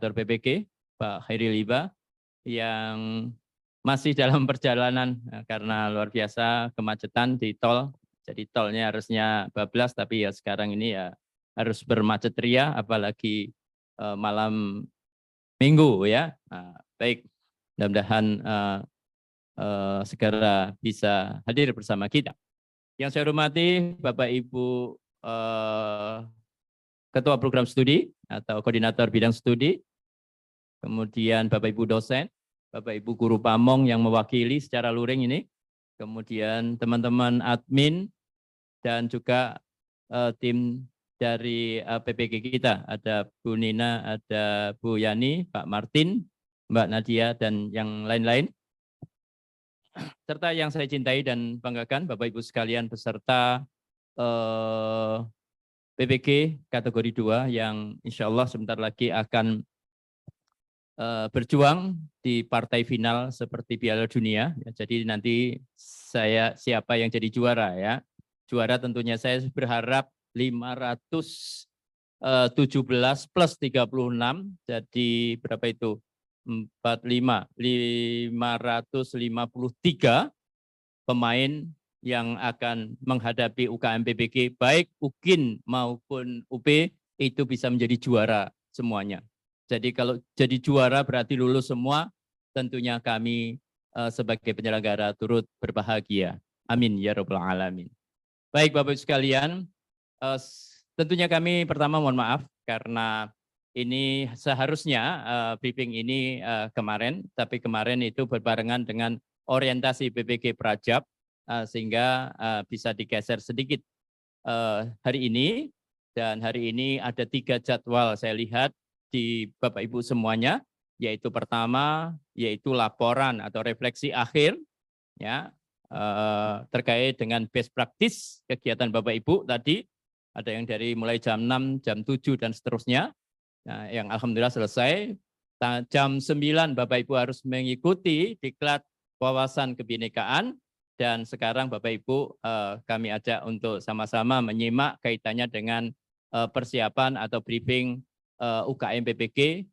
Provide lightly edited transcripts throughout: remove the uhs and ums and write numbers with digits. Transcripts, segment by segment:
Koordinator PPG, Pak Khairil Iba, yang masih dalam perjalanan karena luar biasa kemacetan di tol. Jadi tolnya harusnya bablas, tapi ya sekarang ini ya harus bermacet ria, apalagi malam minggu ya. Baik, mudah-mudahan segera bisa hadir bersama kita. Yang saya hormati Bapak Ibu Ketua Program Studi atau Koordinator Bidang Studi, kemudian Bapak Ibu dosen, Bapak Ibu guru pamong yang mewakili secara luring ini, kemudian teman-teman admin, dan juga tim dari PPG kita, ada Bu Nina, ada Bu Yani, Pak Martin, Mbak Nadia, dan yang lain-lain. Serta yang saya cintai dan banggakan, Bapak Ibu sekalian peserta PPG kategori 2 yang insya Allah sebentar lagi akan berjuang di partai final seperti Piala Dunia. Ya, jadi nanti siapa yang jadi juara ya. Juara tentunya saya berharap 517 plus 36, jadi berapa itu? 553 pemain yang akan menghadapi UKM PPG, baik UKIN maupun UP, itu bisa menjadi juara semuanya. Jadi kalau jadi juara berarti lulus semua, tentunya kami sebagai penyelenggara turut berbahagia. Amin ya rabbal alamin. Baik Bapak Ibu sekalian, tentunya kami pertama mohon maaf karena ini seharusnya briefing ini kemarin, tapi kemarin itu berbarengan dengan orientasi PPG Prajab, sehingga bisa digeser sedikit hari ini. Dan hari ini ada 3 jadwal saya lihat di Bapak Ibu semuanya, yaitu pertama yaitu laporan atau refleksi akhir ya terkait dengan best practice kegiatan Bapak Ibu tadi, ada yang dari mulai jam 6, jam 7 dan seterusnya. Nah, yang alhamdulillah selesai. Jam 9 Bapak Ibu harus mengikuti diklat wawasan kebinekaan, dan sekarang Bapak Ibu kami ajak untuk sama-sama menyimak kaitannya dengan persiapan atau briefing UKM PPG,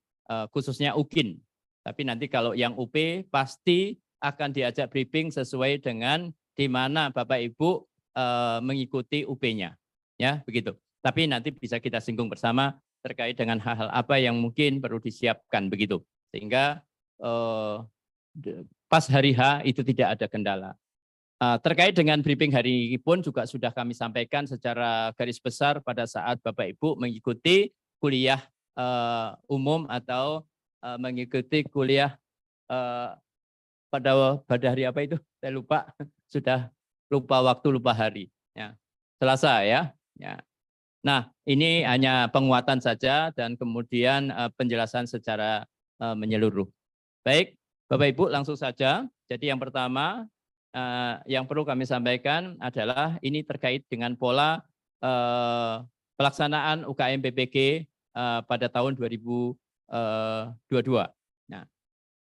khususnya UKIN. Tapi nanti kalau yang UP pasti akan diajak briefing sesuai dengan di mana Bapak Ibu mengikuti UP-nya. Ya, begitu. Tapi nanti bisa kita singgung bersama terkait dengan hal-hal apa yang mungkin perlu disiapkan begitu. Sehingga pas hari H itu tidak ada kendala. Terkait dengan briefing hari ini pun juga sudah kami sampaikan secara garis besar pada saat Bapak Ibu mengikuti kuliah umum atau mengikuti kuliah pada hari apa itu? Saya lupa, sudah lupa waktu, lupa hari. Ya. Selasa ya. Ya. Nah, ini hanya penguatan saja dan kemudian penjelasan secara menyeluruh. Baik, Bapak Ibu langsung saja. Jadi yang pertama yang perlu kami sampaikan adalah ini terkait dengan pola pelaksanaan UKM PPG pada tahun 2022. Nah,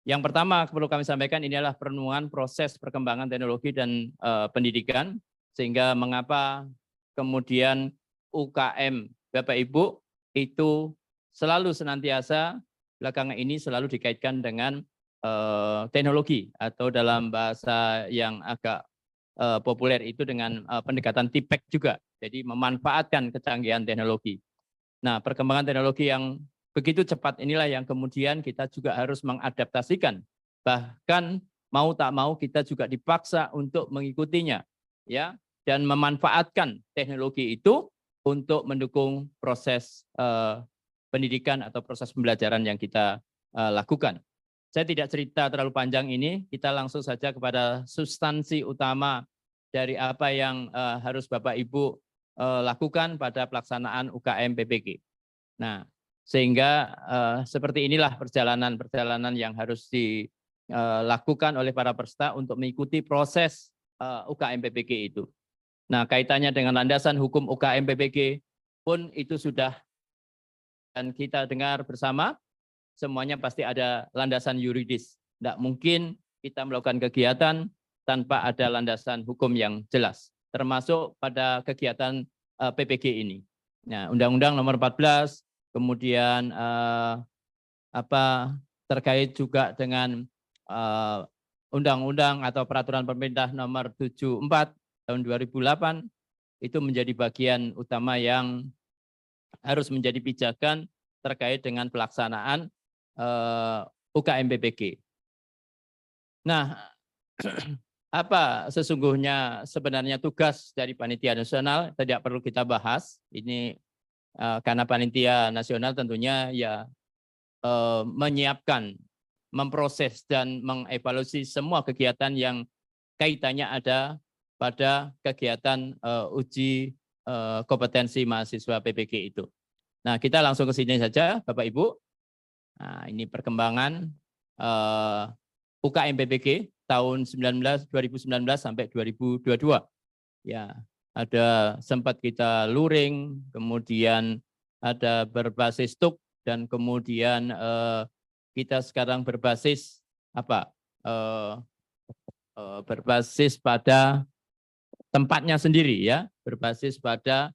yang pertama perlu kami sampaikan ini adalah perenungan proses perkembangan teknologi dan pendidikan, sehingga mengapa kemudian UKM Bapak Ibu itu selalu senantiasa belakangan ini selalu dikaitkan dengan teknologi, atau dalam bahasa yang agak populer itu dengan pendekatan TIPEC juga. Jadi memanfaatkan kecanggihan teknologi. Nah, perkembangan teknologi yang begitu cepat inilah yang kemudian kita juga harus mengadaptasikan. Bahkan mau tak mau kita juga dipaksa untuk mengikutinya, ya, dan memanfaatkan teknologi itu untuk mendukung proses pendidikan atau proses pembelajaran yang kita lakukan. Saya tidak cerita terlalu panjang ini, kita langsung saja kepada substansi utama dari apa yang harus Bapak Ibu lakukan pada pelaksanaan UKM PPG. Nah, sehingga seperti inilah perjalanan-perjalanan yang harus dilakukan oleh para peserta untuk mengikuti proses UKM PPG itu. Nah, kaitannya dengan landasan hukum UKM PPG pun itu sudah dan kita dengar bersama. Semuanya pasti ada landasan yuridis. Tidak mungkin kita melakukan kegiatan tanpa ada landasan hukum yang jelas, termasuk pada kegiatan PPG ini. Nah, Undang-Undang Nomor 14, kemudian terkait juga dengan undang-undang atau peraturan pemerintah nomor 74 tahun 2008 itu menjadi bagian utama yang harus menjadi pijakan terkait dengan pelaksanaan UKM PPG. Nah, apa sesungguhnya sebenarnya tugas dari panitia nasional tidak perlu kita bahas. Ini karena panitia nasional tentunya ya menyiapkan, memproses dan mengevaluasi semua kegiatan yang kaitannya ada pada kegiatan uji kompetensi mahasiswa PPG itu. Nah, kita langsung ke sini saja, Bapak Ibu. Nah, ini perkembangan UKM PPG tahun 2019 sampai 2022. Ya, ada sempat kita luring, kemudian ada berbasis TUK, dan kemudian kita sekarang berbasis apa? Berbasis pada tempatnya sendiri ya, berbasis pada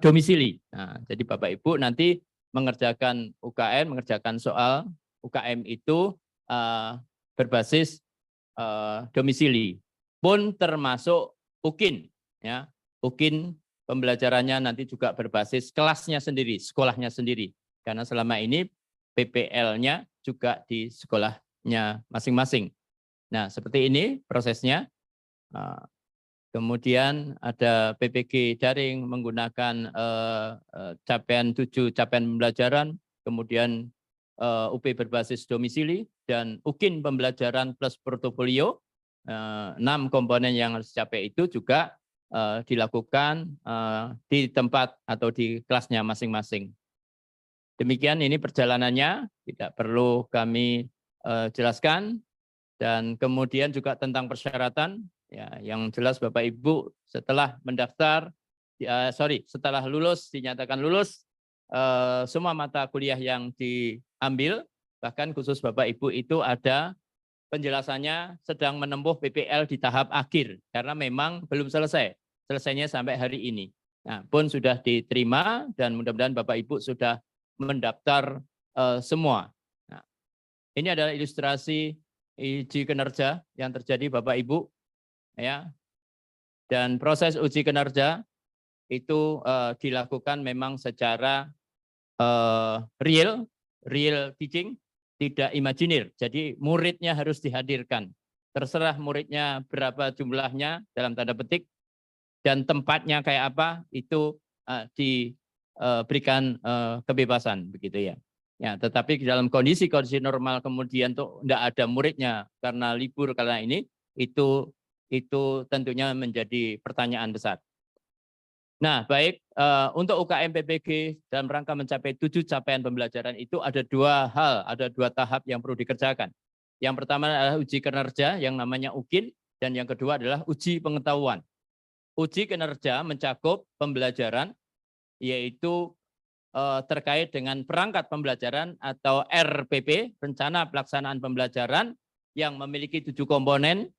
domisili. Nah, jadi Bapak Ibu nanti mengerjakan UKM, mengerjakan soal UKM itu berbasis domisili, pun termasuk UKIN ya. UKIN pembelajarannya nanti juga berbasis kelasnya sendiri, sekolahnya sendiri, karena selama ini PPL-nya juga di sekolahnya masing-masing. Nah, seperti ini prosesnya. Kemudian ada PPG daring menggunakan capaian 7 capaian pembelajaran, kemudian UP berbasis domisili, dan UKIN pembelajaran plus portofolio. 6 komponen yang harus dicapai itu juga dilakukan di tempat atau di kelasnya masing-masing. Demikian ini perjalanannya, tidak perlu kami jelaskan. Dan kemudian juga tentang persyaratan, ya, yang jelas Bapak Ibu setelah mendaftar, setelah lulus, dinyatakan lulus, semua mata kuliah yang diambil, bahkan khusus Bapak Ibu itu ada penjelasannya sedang menempuh PPL di tahap akhir, karena memang belum selesai, selesainya sampai hari ini. Nah, pun sudah diterima dan mudah-mudahan Bapak Ibu sudah mendaftar semua. Nah, ini adalah ilustrasi uji kinerja yang terjadi Bapak Ibu, ya. Dan proses uji kinerja itu dilakukan memang secara real teaching, tidak imajinir. Jadi muridnya harus dihadirkan. Terserah muridnya berapa jumlahnya dalam tanda petik, dan tempatnya kayak apa itu diberikan kebebasan begitu ya. Ya, tetapi dalam kondisi normal kemudian tuh tidak ada muridnya karena libur karena ini, itu tentunya menjadi pertanyaan besar. Nah, baik, untuk UKM PPG dalam rangka mencapai 7 capaian pembelajaran itu ada 2 hal, ada 2 tahap yang perlu dikerjakan. Yang pertama adalah uji kinerja yang namanya UKIN, dan yang kedua adalah uji pengetahuan. Uji kinerja mencakup pembelajaran, yaitu terkait dengan perangkat pembelajaran atau RPP, rencana pelaksanaan pembelajaran, yang memiliki 5 komponen,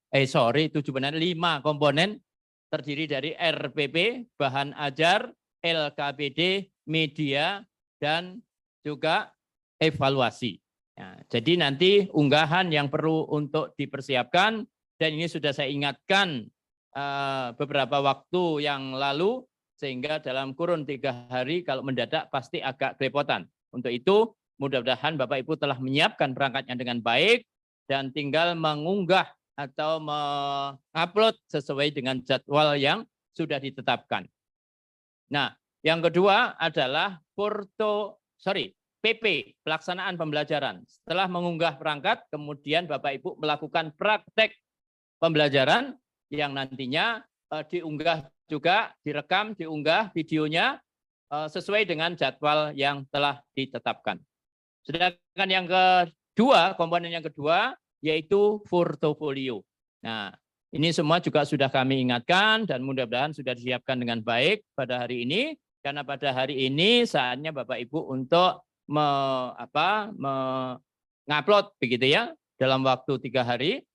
terdiri dari RPP, bahan ajar, LKPD, media, dan juga evaluasi. Nah, jadi nanti unggahan yang perlu untuk dipersiapkan, dan ini sudah saya ingatkan beberapa waktu yang lalu, sehingga dalam kurun 3 hari kalau mendadak pasti agak kerepotan. Untuk itu mudah-mudahan Bapak Ibu telah menyiapkan perangkatnya dengan baik dan tinggal mengunggah atau mengupload sesuai dengan jadwal yang sudah ditetapkan. Nah, yang kedua adalah PP, pelaksanaan pembelajaran. Setelah mengunggah perangkat, kemudian Bapak Ibu melakukan praktek pembelajaran yang nantinya diunggah juga, direkam, diunggah videonya sesuai dengan jadwal yang telah ditetapkan. Sedangkan yang kedua, komponen yang kedua, yaitu portofolio. Nah, ini semua juga sudah kami ingatkan dan mudah-mudahan sudah disiapkan dengan baik pada hari ini, karena pada hari ini saatnya Bapak Ibu untuk mengupload begitu ya, dalam waktu 3 hari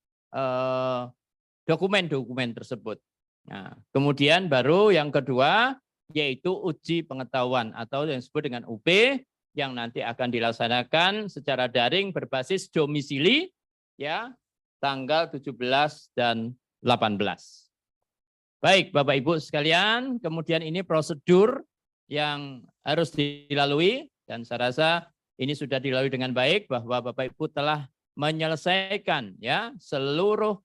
dokumen-dokumen tersebut. Nah, kemudian baru yang kedua yaitu uji pengetahuan atau yang disebut dengan UP, yang nanti akan dilaksanakan secara daring berbasis domisili ya tanggal 17 dan 18. Baik, Bapak Ibu sekalian, kemudian ini prosedur yang harus dilalui dan saya rasa ini sudah dilalui dengan baik bahwa Bapak Ibu telah menyelesaikan ya seluruh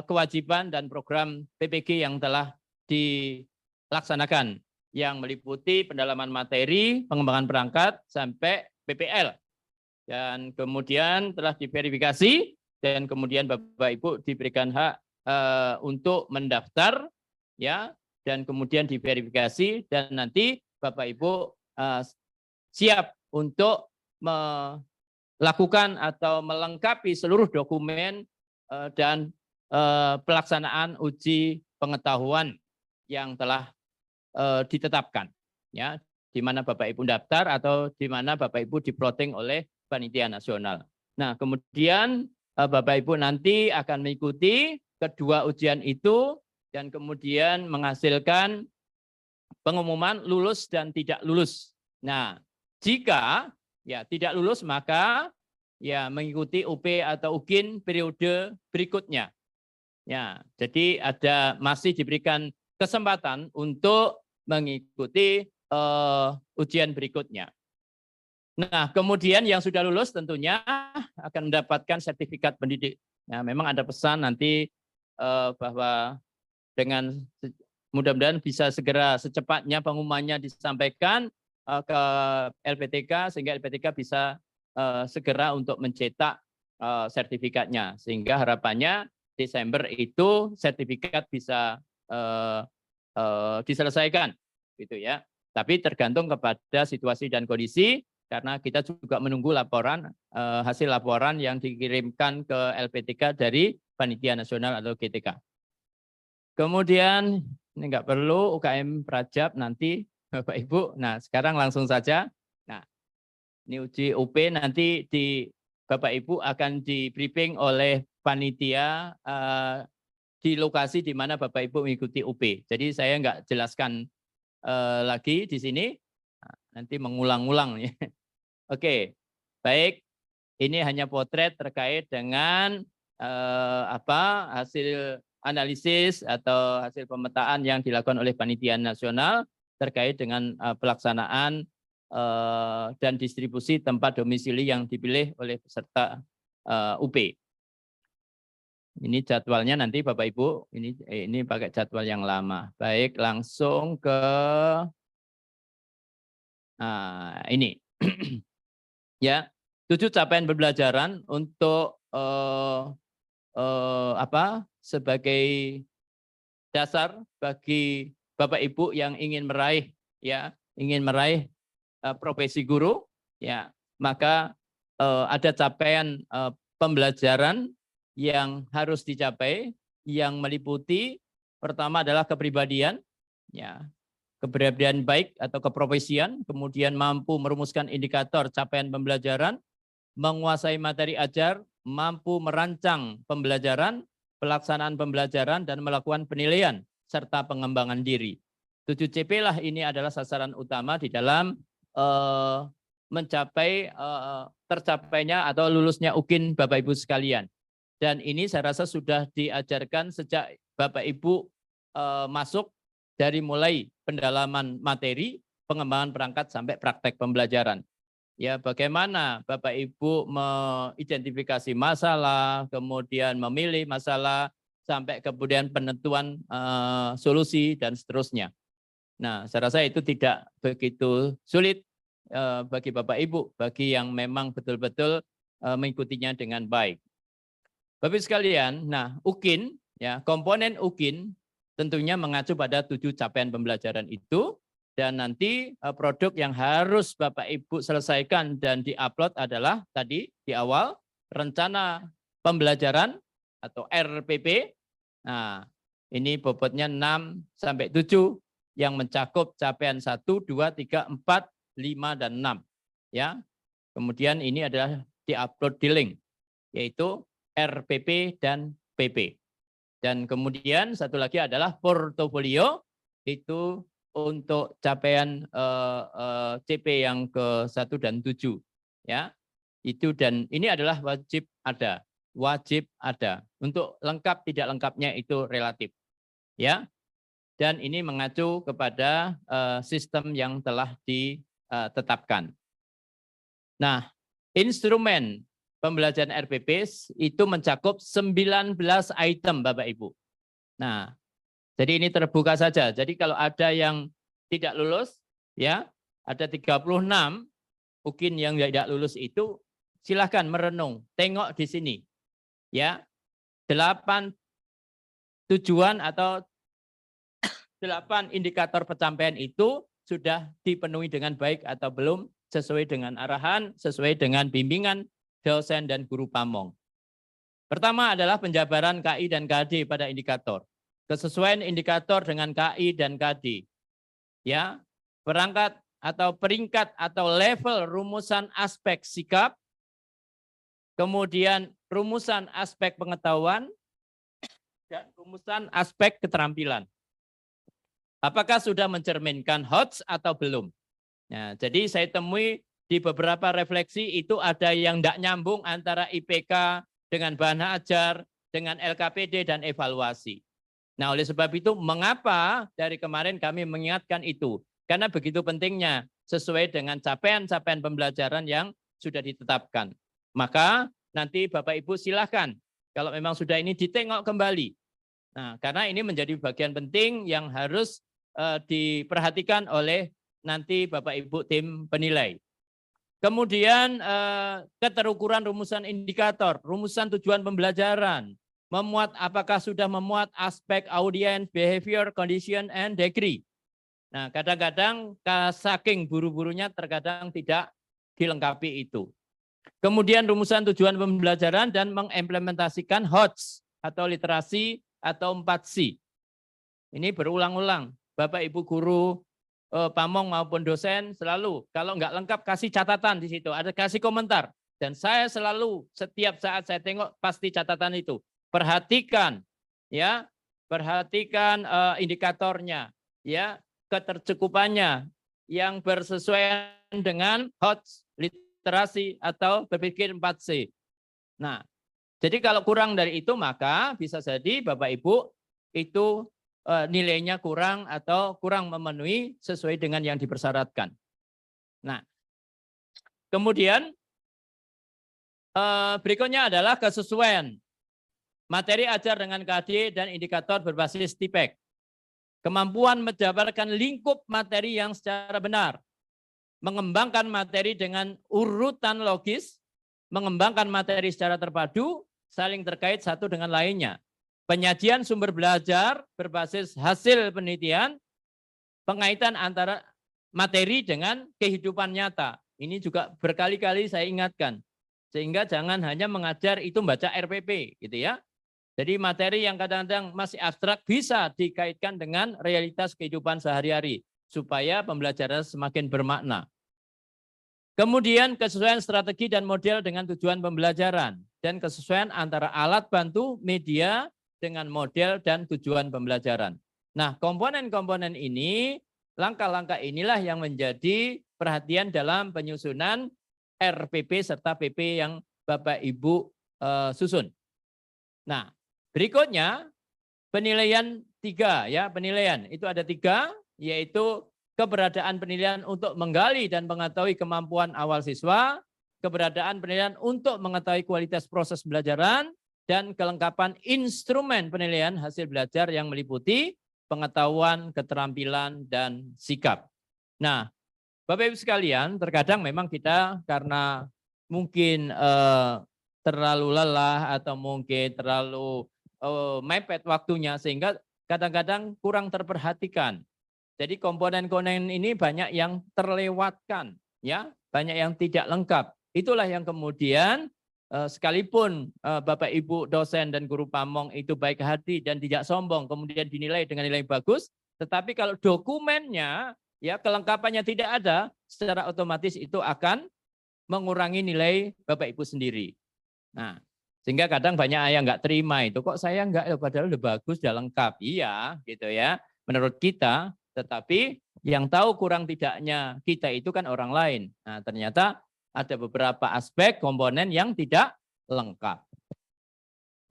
kewajiban dan program PPG yang telah dilaksanakan yang meliputi pendalaman materi, pengembangan perangkat sampai PPL. Dan kemudian telah diverifikasi dan kemudian Bapak Ibu diberikan hak untuk mendaftar ya dan kemudian diverifikasi dan nanti Bapak Ibu siap untuk melakukan atau melengkapi seluruh dokumen dan pelaksanaan uji pengetahuan yang telah ditetapkan ya di mana Bapak Ibu daftar atau di mana Bapak Ibu diplotting oleh panitia nasional. Nah, kemudian Bapak Ibu nanti akan mengikuti kedua ujian itu dan kemudian menghasilkan pengumuman lulus dan tidak lulus. Nah, jika ya tidak lulus maka ya mengikuti UP atau UKIN periode berikutnya. Ya, jadi masih diberikan kesempatan untuk mengikuti ujian berikutnya. Nah, kemudian yang sudah lulus tentunya akan mendapatkan sertifikat pendidik. Nah, memang ada pesan nanti bahwa dengan mudah-mudahan bisa segera secepatnya pengumumannya disampaikan ke LPTK sehingga LPTK bisa segera untuk mencetak sertifikatnya sehingga harapannya Desember itu sertifikat bisa diselesaikan gitu ya. Tapi tergantung kepada situasi dan kondisi karena kita juga menunggu laporan hasil laporan yang dikirimkan ke LPTK dari Panitia Nasional atau GTK. Kemudian ini enggak perlu UKM Prajab nanti Bapak Ibu. Nah, sekarang langsung saja. Nah, ini uji UP nanti di Bapak Ibu akan di briefing oleh panitia di lokasi di mana Bapak Ibu mengikuti UP. Jadi saya enggak jelaskan lagi di sini. Nanti mengulang-ulang ya. Oke, baik. Ini hanya potret terkait dengan hasil analisis atau hasil pemetaan yang dilakukan oleh Panitia Nasional terkait dengan pelaksanaan dan distribusi tempat domisili yang dipilih oleh peserta UP. Ini jadwalnya nanti Bapak Ibu, ini pakai jadwal yang lama. Baik, langsung ke ini. Ya, 7 capaian pembelajaran untuk sebagai dasar bagi Bapak Ibu yang ingin meraih profesi guru ya, maka ada capaian pembelajaran yang harus dicapai yang meliputi pertama adalah kepribadian ya. Kepribadian baik atau keprofesian, kemudian mampu merumuskan indikator capaian pembelajaran, menguasai materi ajar, mampu merancang pembelajaran, pelaksanaan pembelajaran, dan melakukan penilaian, serta pengembangan diri. 7CP lah ini adalah sasaran utama di dalam mencapai tercapainya atau lulusnya UKIN Bapak Ibu sekalian. Dan ini saya rasa sudah diajarkan sejak Bapak Ibu masuk dari mulai pendalaman materi, pengembangan perangkat sampai praktek pembelajaran. Ya, bagaimana Bapak Ibu mengidentifikasi masalah, kemudian memilih masalah, sampai kemudian penentuan solusi dan seterusnya. Nah, saya rasa itu tidak begitu sulit bagi Bapak Ibu, bagi yang memang betul-betul mengikutinya dengan baik. Bapak Ibu sekalian, nah UKIN, ya komponen UKIN tentunya mengacu pada 7 capaian pembelajaran itu, dan nanti produk yang harus Bapak Ibu selesaikan dan diupload adalah tadi di awal rencana pembelajaran atau RPP. Nah, ini bobotnya 6 sampai 7 yang mencakup capaian 1, 2, 3, 4, 5 dan 6 ya. Kemudian ini adalah diupload di link yaitu RPP dan PP. Dan kemudian satu lagi adalah portofolio, itu untuk capaian CP yang ke-1 dan 7 ya. Itu dan ini adalah wajib ada. Wajib ada. Untuk lengkap tidak lengkapnya itu relatif. Ya. Dan ini mengacu kepada sistem yang telah ditetapkan. Nah, instrumen pembelajaran RPP itu mencakup 19 item Bapak Ibu. Nah, jadi ini terbuka saja. Jadi kalau ada yang tidak lulus, ya ada 36 mungkin yang tidak lulus itu silahkan merenung, tengok di sini. Ya, 8 tujuan atau 8 indikator pencapaian itu sudah dipenuhi dengan baik atau belum, sesuai dengan arahan, sesuai dengan bimbingan dosen dan guru pamong. Pertama adalah penjabaran KI dan KD pada indikator. Kesesuaian indikator dengan KI dan KD. Ya, perangkat atau peringkat atau level rumusan aspek sikap, kemudian rumusan aspek pengetahuan, dan rumusan aspek keterampilan. Apakah sudah mencerminkan HOTS atau belum? Nah, jadi saya temui di beberapa refleksi itu ada yang tidak nyambung antara IPK dengan bahan ajar, dengan LKPD dan evaluasi. Nah, oleh sebab itu mengapa dari kemarin kami mengingatkan itu? Karena begitu pentingnya sesuai dengan capaian-capaian pembelajaran yang sudah ditetapkan. Maka nanti Bapak Ibu silakan kalau memang sudah ini ditengok kembali. Nah, karena ini menjadi bagian penting yang harus diperhatikan oleh nanti Bapak Ibu tim penilai. Kemudian keterukuran rumusan indikator, rumusan tujuan pembelajaran, memuat apakah sudah memuat aspek audience, behavior, condition, and degree. Nah, kadang-kadang saking buru-burunya terkadang tidak dilengkapi itu. Kemudian rumusan tujuan pembelajaran dan mengimplementasikan HOTS atau literasi atau 4C. Ini berulang-ulang. Bapak Ibu guru pamong maupun dosen selalu kalau nggak lengkap kasih catatan di situ, ada kasih komentar. Dan saya selalu setiap saat saya tengok pasti catatan itu. Perhatikan ya, perhatikan indikatornya ya, ketercukupannya yang bersesuaian dengan HOTS, literasi atau berpikir 4C. Nah, jadi kalau kurang dari itu maka bisa jadi Bapak Ibu itu nilainya kurang atau kurang memenuhi sesuai dengan yang dipersyaratkan. Nah, kemudian berikutnya adalah kesesuaian materi ajar dengan KD dan indikator berbasis TIPEC. Kemampuan menjabarkan lingkup materi yang secara benar, mengembangkan materi dengan urutan logis, mengembangkan materi secara terpadu, saling terkait satu dengan lainnya. Penyajian sumber belajar berbasis hasil penelitian, pengaitan antara materi dengan kehidupan nyata. Ini juga berkali-kali saya ingatkan. Sehingga jangan hanya mengajar itu membaca RPP gitu ya. Jadi materi yang kadang-kadang masih abstrak bisa dikaitkan dengan realitas kehidupan sehari-hari supaya pembelajaran semakin bermakna. Kemudian kesesuaian strategi dan model dengan tujuan pembelajaran dan kesesuaian antara alat bantu, media dengan model dan tujuan pembelajaran. Nah, komponen-komponen ini, langkah-langkah inilah yang menjadi perhatian dalam penyusunan RPP serta PP yang Bapak Ibu susun. Nah, berikutnya penilaian 3 ya, penilaian itu ada 3, yaitu keberadaan penilaian untuk menggali dan mengetahui kemampuan awal siswa, keberadaan penilaian untuk mengetahui kualitas proses pembelajaran, dan kelengkapan instrumen penilaian hasil belajar yang meliputi pengetahuan, keterampilan, dan sikap. Nah, Bapak Ibu sekalian, terkadang memang kita karena mungkin terlalu lelah atau mungkin terlalu mepet waktunya sehingga kadang-kadang kurang terperhatikan. Jadi komponen-komponen ini banyak yang terlewatkan, ya, banyak yang tidak lengkap. Itulah yang kemudian sekalipun Bapak Ibu dosen dan guru pamong itu baik hati dan tidak sombong, kemudian dinilai dengan nilai bagus, tetapi kalau dokumennya, ya kelengkapannya tidak ada, secara otomatis itu akan mengurangi nilai Bapak Ibu sendiri. Nah, sehingga kadang banyak yang nggak terima itu, kok saya nggak, padahal udah bagus, udah lengkap. Iya, gitu ya, menurut kita, tetapi Yang tahu kurang tidaknya kita itu kan orang lain. Nah, ternyata ada beberapa aspek komponen yang tidak lengkap.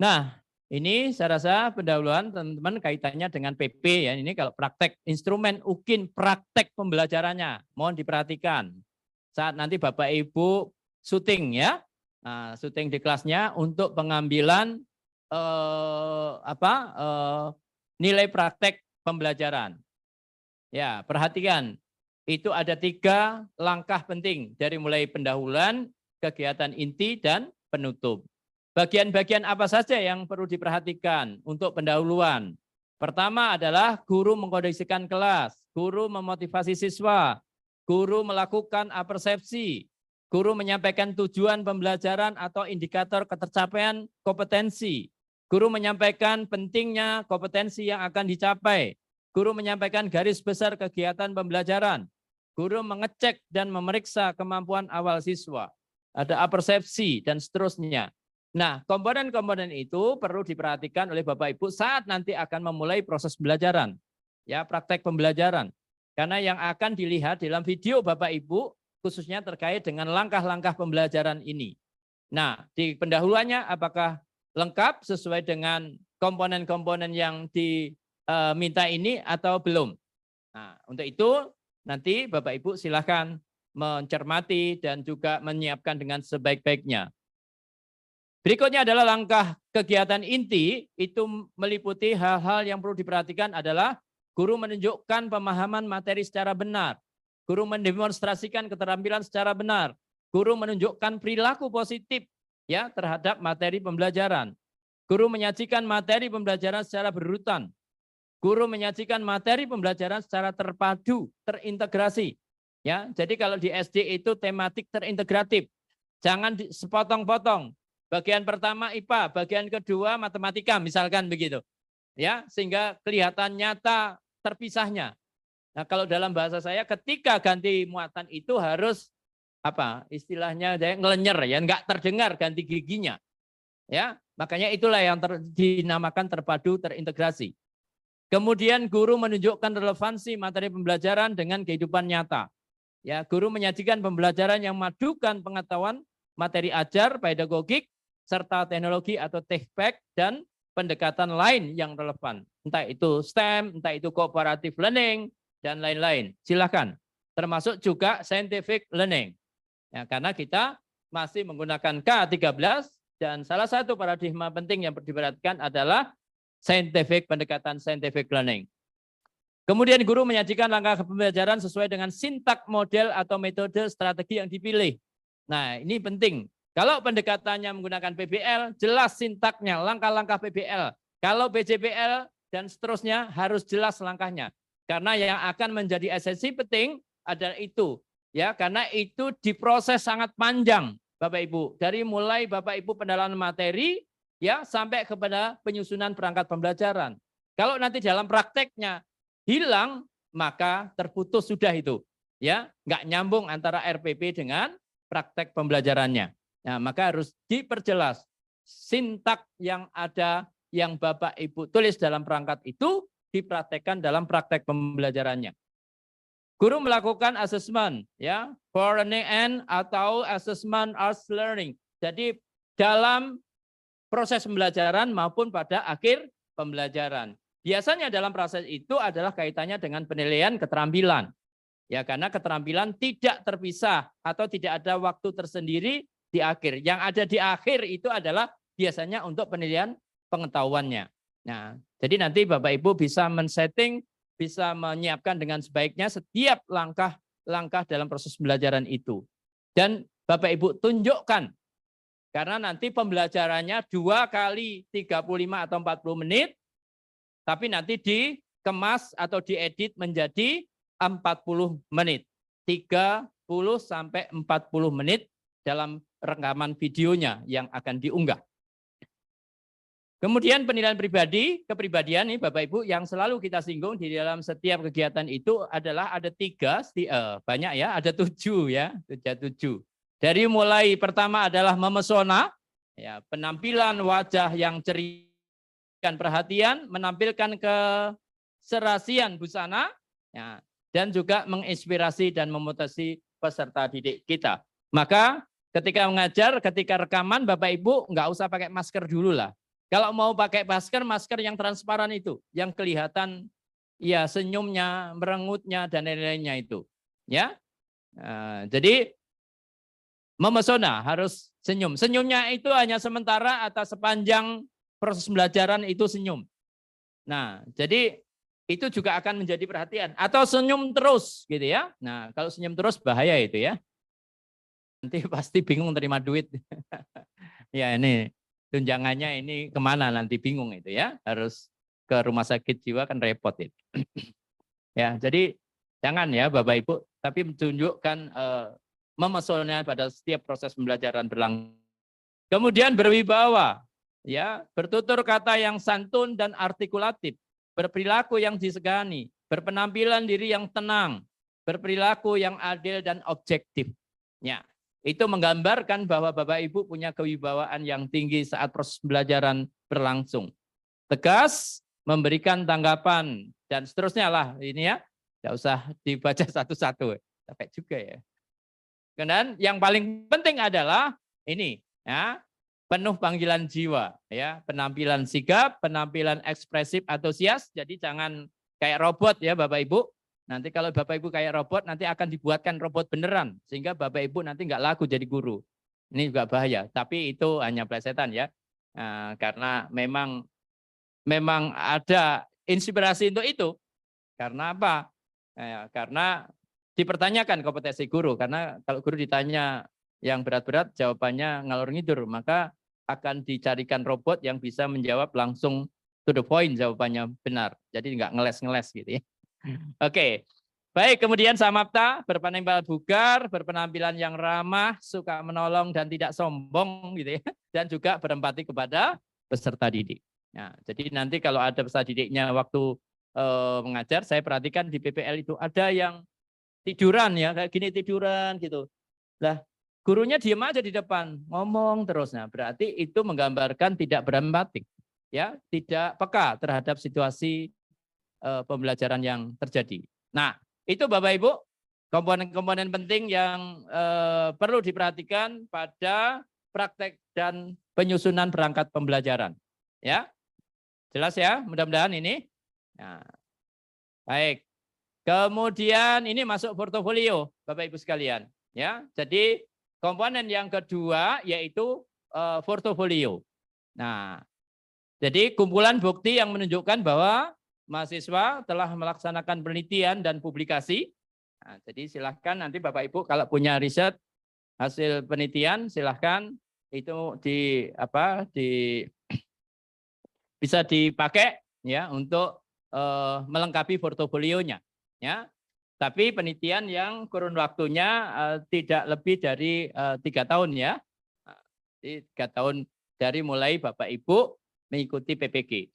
Nah, ini saya rasa pendahuluan teman-teman kaitannya dengan PP ya. Ini kalau praktek instrumen UKIN praktek pembelajarannya. Mohon diperhatikan. Saat nanti Bapak Ibu syuting ya. Nah, syuting di kelasnya untuk pengambilan nilai praktek pembelajaran. Ya, perhatikan. Itu ada 3 langkah penting dari mulai pendahuluan, kegiatan inti dan penutup. Bagian-bagian apa saja yang perlu diperhatikan untuk pendahuluan? Pertama adalah guru mengkondisikan kelas, guru memotivasi siswa, guru melakukan apersepsi, guru menyampaikan tujuan pembelajaran atau indikator ketercapaian kompetensi, guru menyampaikan pentingnya kompetensi yang akan dicapai, guru menyampaikan garis besar kegiatan pembelajaran, guru mengecek dan memeriksa kemampuan awal siswa, ada apersepsi dan seterusnya. Nah, komponen-komponen itu perlu diperhatikan oleh Bapak Ibu saat nanti akan memulai proses pembelajaran, ya praktek pembelajaran. Karena yang akan dilihat dalam video Bapak Ibu khususnya terkait dengan langkah-langkah pembelajaran ini. Nah, di pendahuluannya apakah lengkap sesuai dengan komponen-komponen yang diminta ini atau belum? Nah, untuk itu nanti Bapak Ibu silakan mencermati dan juga menyiapkan dengan sebaik-baiknya. Berikutnya adalah langkah kegiatan inti, itu meliputi hal-hal yang perlu diperhatikan adalah guru menunjukkan pemahaman materi secara benar, guru mendemonstrasikan keterampilan secara benar, guru menunjukkan perilaku positif ya terhadap materi pembelajaran, guru menyajikan materi pembelajaran secara berurutan, guru menyajikan materi pembelajaran secara terpadu, terintegrasi. Ya, jadi kalau di SD itu tematik terintegratif, jangan sepotong-potong. Bagian pertama IPA, bagian kedua matematika, misalkan begitu. Ya, sehingga kelihatan nyata terpisahnya. Nah, kalau dalam bahasa saya ketika ganti muatan itu harus apa? Istilahnya ngelenyer ya, enggak terdengar ganti giginya. Ya, makanya itulah yang dinamakan terpadu terintegrasi. Kemudian guru menunjukkan relevansi materi pembelajaran dengan kehidupan nyata. Ya, guru menyajikan pembelajaran yang memadukan pengetahuan, materi ajar, pedagogik, serta teknologi atau tech-pack dan pendekatan lain yang relevan. Entah itu STEM, entah itu cooperative learning, dan lain-lain. Silakan. Termasuk juga scientific learning. Ya, karena kita masih menggunakan K13 dan salah satu paradigma penting yang diperhatikan adalah pendekatan scientific learning. Kemudian guru menyajikan langkah pembelajaran sesuai dengan sintak model atau metode strategi yang dipilih. Nah, ini penting. Kalau pendekatannya menggunakan PBL, jelas sintaknya, langkah-langkah PBL. Kalau BJBL dan seterusnya harus jelas langkahnya. Karena yang akan menjadi esensi penting adalah itu. Ya, karena itu diproses sangat panjang, Bapak Ibu. Dari mulai Bapak Ibu pendalaman materi ya sampai kepada penyusunan perangkat pembelajaran. Kalau nanti dalam prakteknya hilang, maka terputus sudah itu. Ya, nggak nyambung antara RPP dengan praktek pembelajarannya. Nah, maka harus diperjelas sintak yang ada yang Bapak Ibu tulis dalam perangkat itu dipraktekkan dalam praktek pembelajarannya. Guru melakukan asesmen ya, for learning and atau assessment as learning. Jadi dalam proses pembelajaran maupun pada akhir pembelajaran. Biasanya dalam proses itu adalah kaitannya dengan penilaian keterampilan. Ya, karena keterampilan tidak terpisah atau tidak ada waktu tersendiri di akhir. Yang ada di akhir itu adalah biasanya untuk penilaian pengetahuannya. Nah, jadi nanti Bapak Ibu bisa men-setting, bisa menyiapkan dengan sebaiknya setiap langkah-langkah dalam proses pembelajaran itu. Dan Bapak Ibu tunjukkan, karena nanti pembelajarannya 2 kali 35 atau 40 menit, tapi nanti dikemas atau diedit menjadi 40 menit. 30 sampai 40 menit dalam rekaman videonya yang akan diunggah. Kemudian penilaian pribadi, kepribadian nih Bapak Ibu yang selalu kita singgung di dalam setiap kegiatan itu adalah ada 3, banyak ya, ada 7 ya, 7. Dari mulai pertama adalah memesona, ya, penampilan wajah yang ceria, perhatian, menampilkan keserasian busana, ya, dan juga menginspirasi dan memotivasi peserta didik kita. Maka ketika mengajar, ketika rekaman, Bapak Ibu nggak usah pakai masker dulu lah. Kalau mau pakai masker, masker yang transparan itu, yang kelihatan ya senyumnya, merengutnya dan lain-lainnya itu. Ya, jadi memesona, harus senyum. Senyumnya itu hanya sementara atau sepanjang proses pembelajaran itu senyum. Nah, jadi itu juga akan menjadi perhatian. Atau senyum terus gitu ya. Nah, kalau senyum terus bahaya itu ya. Nanti pasti bingung terima duit. Ya ini tunjangannya ini kemana nanti bingung itu ya. Harus ke rumah sakit jiwa kan repot itu. Ya, jadi jangan ya Bapak Ibu, tapi menunjukkan memesona pada setiap proses pembelajaran berlangsung. Kemudian berwibawa, ya, bertutur kata yang santun dan artikulatif, berperilaku yang disegani, berpenampilan diri yang tenang, berperilaku yang adil dan objektif. Ya, itu menggambarkan bahwa Bapak Ibu punya kewibawaan yang tinggi saat proses pembelajaran berlangsung. Tegas, memberikan tanggapan dan seterusnya lah ini ya. Tidak usah dibaca satu-satu, capek juga ya. Dan yang paling penting adalah ini ya, penuh panggilan jiwa ya, penampilan sigap, penampilan ekspresif antusias. Jadi jangan kayak robot ya Bapak Ibu. Nanti kalau Bapak Ibu kayak robot nanti akan dibuatkan robot beneran sehingga Bapak Ibu nanti nggak laku jadi guru. Ini juga bahaya. Tapi itu hanya plesetan ya. Karena memang ada inspirasi untuk itu. Karena apa? Karena dipertanyakan kompetensi guru. Karena kalau guru ditanya yang berat-berat jawabannya ngalor ngidur, maka akan dicarikan robot yang bisa menjawab langsung to the point, jawabannya benar. Jadi nggak ngeles-ngeles gitu ya. Oke. Baik, kemudian samapta, berpenampilan bugar, berpenampilan yang ramah, suka menolong dan tidak sombong gitu ya. Dan juga berempati kepada peserta didik. Nah, jadi nanti kalau ada peserta didiknya waktu mengajar, saya perhatikan di PPL itu ada yang tiduran ya, kayak gini tiduran gitu. Lah, gurunya diam aja di depan, ngomong terus. Nah, berarti itu menggambarkan tidak berempatik, ya, tidak peka terhadap situasi pembelajaran yang terjadi. Nah, itu Bapak Ibu komponen-komponen penting yang perlu diperhatikan pada praktek dan penyusunan perangkat pembelajaran. Ya, jelas ya, mudah-mudahan ini. Nah, baik. Kemudian ini masuk portofolio, Bapak Ibu sekalian. Ya, jadi komponen yang kedua yaitu portofolio. Nah, jadi kumpulan bukti yang menunjukkan bahwa mahasiswa telah melaksanakan penelitian dan publikasi. Nah, jadi silahkan nanti Bapak Ibu kalau punya riset hasil penelitian silahkan itu bisa dipakai ya untuk melengkapi portofolionya. Ya, tapi penelitian yang kurun waktunya tidak lebih dari 3 tahun ya. 3 tahun dari mulai Bapak Ibu mengikuti PPG.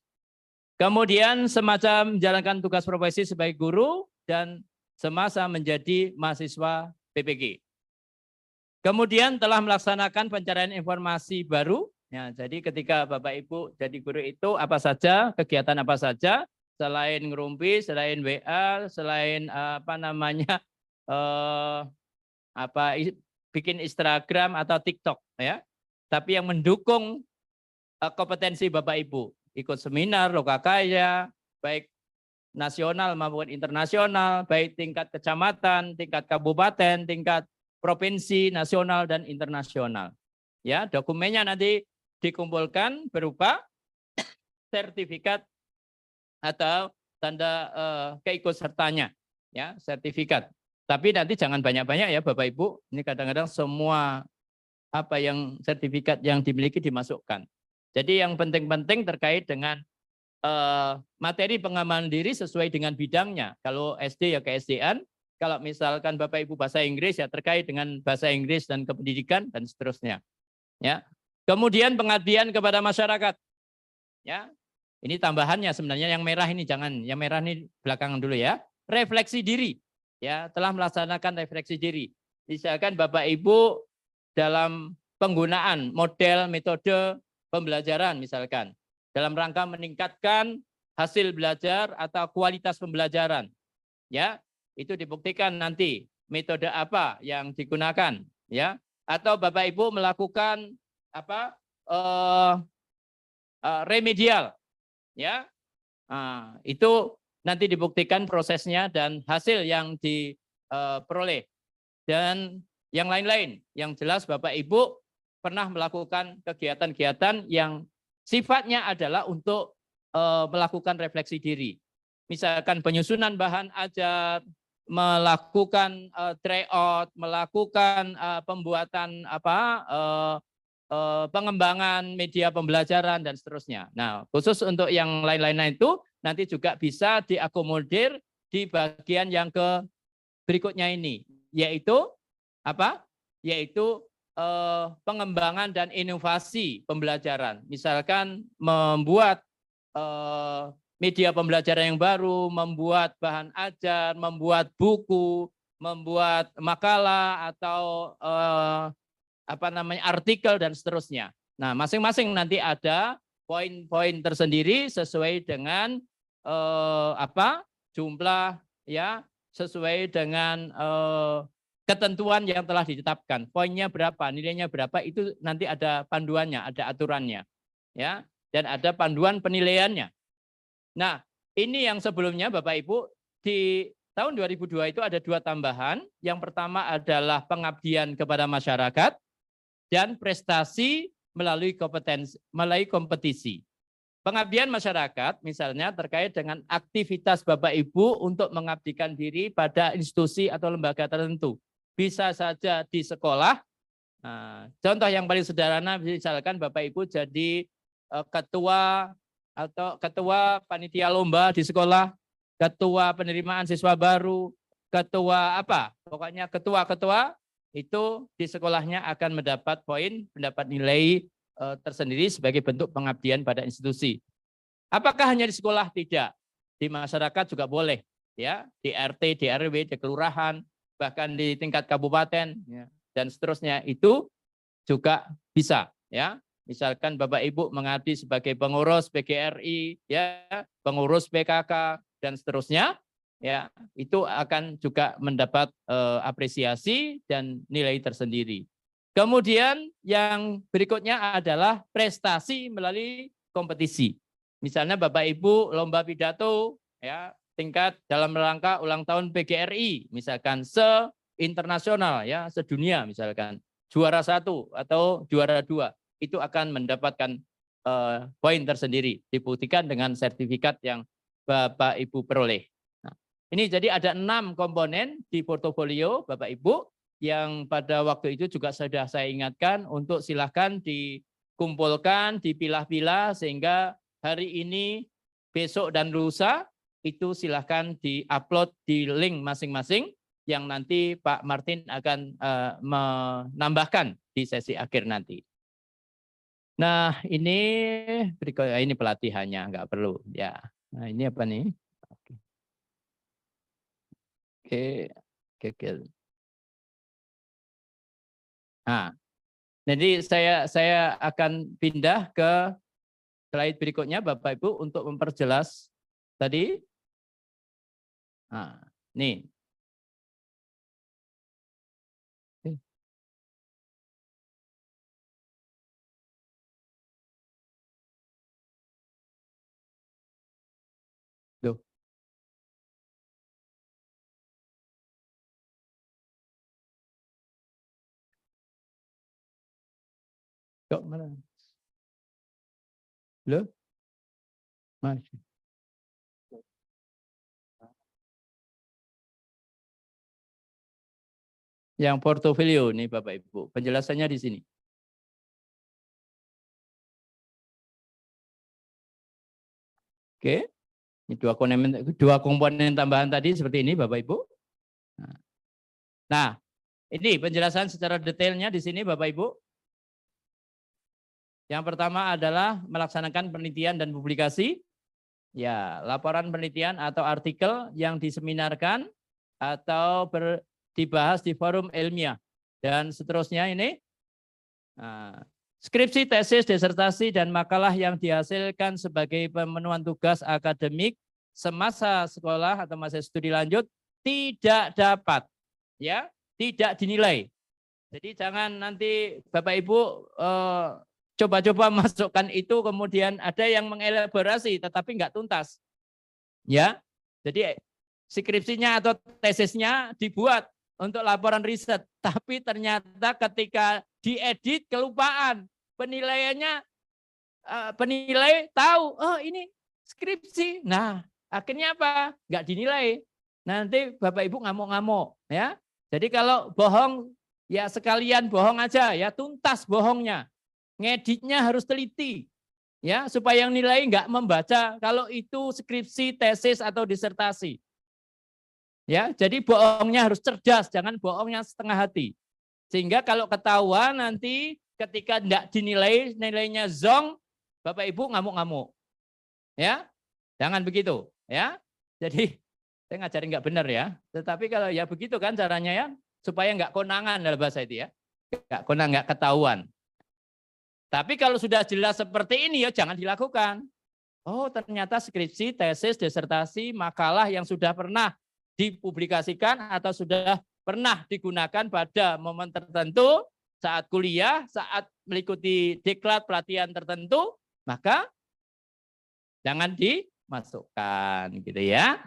Kemudian semacam menjalankan tugas profesi sebagai guru dan semasa menjadi mahasiswa PPG. Kemudian telah melaksanakan pencarian informasi baru. Ya, jadi ketika Bapak Ibu jadi guru itu apa saja, kegiatan apa saja, selain ngerumpi, selain WA, selain bikin Instagram atau TikTok ya. Tapi yang mendukung kompetensi Bapak Ibu, ikut seminar Lokakaya, baik nasional maupun internasional, baik tingkat kecamatan, tingkat kabupaten, tingkat provinsi, nasional dan internasional. Ya, dokumennya nanti dikumpulkan berupa sertifikat atau tanda keikutsertanya, ya, sertifikat. Tapi nanti jangan banyak-banyak ya Bapak Ibu. Ini kadang-kadang semua sertifikat yang dimiliki dimasukkan. Jadi yang penting-penting terkait dengan materi pengembangan diri sesuai dengan bidangnya. Kalau SD ya ke-SD-an, kalau misalkan Bapak Ibu bahasa Inggris ya terkait dengan bahasa Inggris dan kependidikan dan seterusnya. Ya. Kemudian pengabdian kepada masyarakat. Ya. Ini tambahannya sebenarnya yang merah ini jangan, yang merah ini belakangan dulu ya. Refleksi diri. Ya, telah melaksanakan refleksi diri. Misalkan Bapak Ibu dalam penggunaan model metode pembelajaran misalkan dalam rangka meningkatkan hasil belajar atau kualitas pembelajaran. Ya, itu dibuktikan nanti metode apa yang digunakan, ya. Atau Bapak Ibu melakukan apa remedial, ya. Nah, itu nanti dibuktikan prosesnya dan hasil yang diperoleh dan yang lain-lain. Yang jelas Bapak Ibu pernah melakukan kegiatan-kegiatan yang sifatnya adalah untuk melakukan refleksi diri. Misalkan penyusunan bahan ajar, melakukan tryout, melakukan pembuatan pengembangan media pembelajaran dan seterusnya. Nah, khusus untuk yang lain-lainnya itu nanti juga bisa diakomodir di bagian yang berikutnya ini, yaitu apa? Yaitu pengembangan dan inovasi pembelajaran. Misalkan membuat media pembelajaran yang baru, membuat bahan ajar, membuat buku, membuat makalah atau artikel dan seterusnya. Nah, masing-masing nanti ada poin-poin tersendiri sesuai dengan jumlah, ya, sesuai dengan ketentuan yang telah ditetapkan. Poinnya berapa, nilainya berapa, itu nanti ada panduannya, ada aturannya, ya, dan ada panduan penilaiannya. Nah, ini yang sebelumnya Bapak Ibu di tahun 2002 itu ada 2 tambahan. Yang pertama adalah pengabdian kepada masyarakat dan prestasi melalui kompetisi. Pengabdian masyarakat misalnya terkait dengan aktivitas Bapak Ibu untuk mengabdikan diri pada institusi atau lembaga tertentu. Bisa saja di sekolah. Nah, contoh yang paling sederhana misalkan Bapak Ibu jadi ketua atau ketua panitia lomba di sekolah, ketua penerimaan siswa baru, ketua pokoknya ketua-ketua itu di sekolahnya akan mendapat poin, mendapat nilai tersendiri sebagai bentuk pengabdian pada institusi. Apakah hanya di sekolah? Tidak. Di masyarakat juga boleh, ya, di RT, di RW, di kelurahan, bahkan di tingkat kabupaten, ya, dan seterusnya itu juga bisa, ya. Misalkan Bapak Ibu mengabdi sebagai pengurus PGRI, ya, pengurus PKK dan seterusnya, ya, itu akan juga mendapat apresiasi dan nilai tersendiri. Kemudian yang berikutnya adalah prestasi melalui kompetisi. Misalnya Bapak Ibu lomba pidato, ya, tingkat dalam rangka ulang tahun PGRI, misalkan se-internasional, ya, sedunia misalkan, juara 1 atau juara 2, itu akan mendapatkan poin tersendiri, dibuktikan dengan sertifikat yang Bapak Ibu peroleh. Ini jadi ada 6 komponen di portofolio Bapak Ibu yang pada waktu itu juga sudah saya ingatkan untuk silahkan dikumpulkan, dipilah-pilah sehingga hari ini, besok dan lusa itu silahkan di-upload di link masing-masing yang nanti Pak Martin akan menambahkan di sesi akhir nanti. Nah, ini berikutnya, ini pelatihannya, nggak perlu ya. Nah, ini apa nih? Oke. Nah, jadi saya akan pindah ke slide berikutnya Bapak Ibu untuk memperjelas tadi. Nah, nih. Duh. Kok mana? Loh? Masih. Yang portofolio nih Bapak Ibu, penjelasannya di sini. Oke, ini dua komponen tambahan tadi seperti ini Bapak Ibu. Nah, ini penjelasan secara detailnya di sini Bapak Ibu. Yang pertama adalah melaksanakan penelitian dan publikasi. Ya, laporan penelitian atau artikel yang diseminarkan atau dibahas di forum ilmiah dan seterusnya ini. Nah, skripsi, tesis, disertasi, dan makalah yang dihasilkan sebagai pemenuhan tugas akademik semasa sekolah atau masa studi lanjut tidak dapat, ya, tidak dinilai. Jadi jangan nanti Bapak Ibu coba-coba masukkan itu, kemudian ada yang mengelaborasi tetapi nggak tuntas. Ya, jadi skripsinya atau tesisnya dibuat untuk laporan riset, tapi ternyata ketika diedit kelupaan, penilaiannya penilai tahu, oh ini skripsi. Nah, akhirnya apa? Nggak dinilai. Nanti Bapak Ibu ngamuk-ngamuk, ya. Jadi kalau bohong, ya sekalian bohong aja, ya tuntas bohongnya. Ngeditnya harus teliti, ya, supaya yang nilai nggak membaca kalau itu skripsi, tesis atau disertasi. Ya, jadi bohongnya harus cerdas, jangan bohongnya setengah hati. Sehingga kalau ketahuan nanti ketika tidak dinilai, nilainya zong, Bapak Ibu ngamuk-ngamuk. Ya, jangan begitu. Ya, jadi saya ngajarin nggak benar ya. Tetapi kalau ya begitu kan caranya ya, supaya nggak konangan dalam bahasa itu ya, nggak konang, nggak ketahuan. Tapi kalau sudah jelas seperti ini ya jangan dilakukan. Oh ternyata skripsi, tesis, disertasi, makalah yang sudah pernah dipublikasikan atau sudah pernah digunakan pada momen tertentu, saat kuliah, saat mengikuti diklat pelatihan tertentu, maka jangan dimasukkan gitu ya.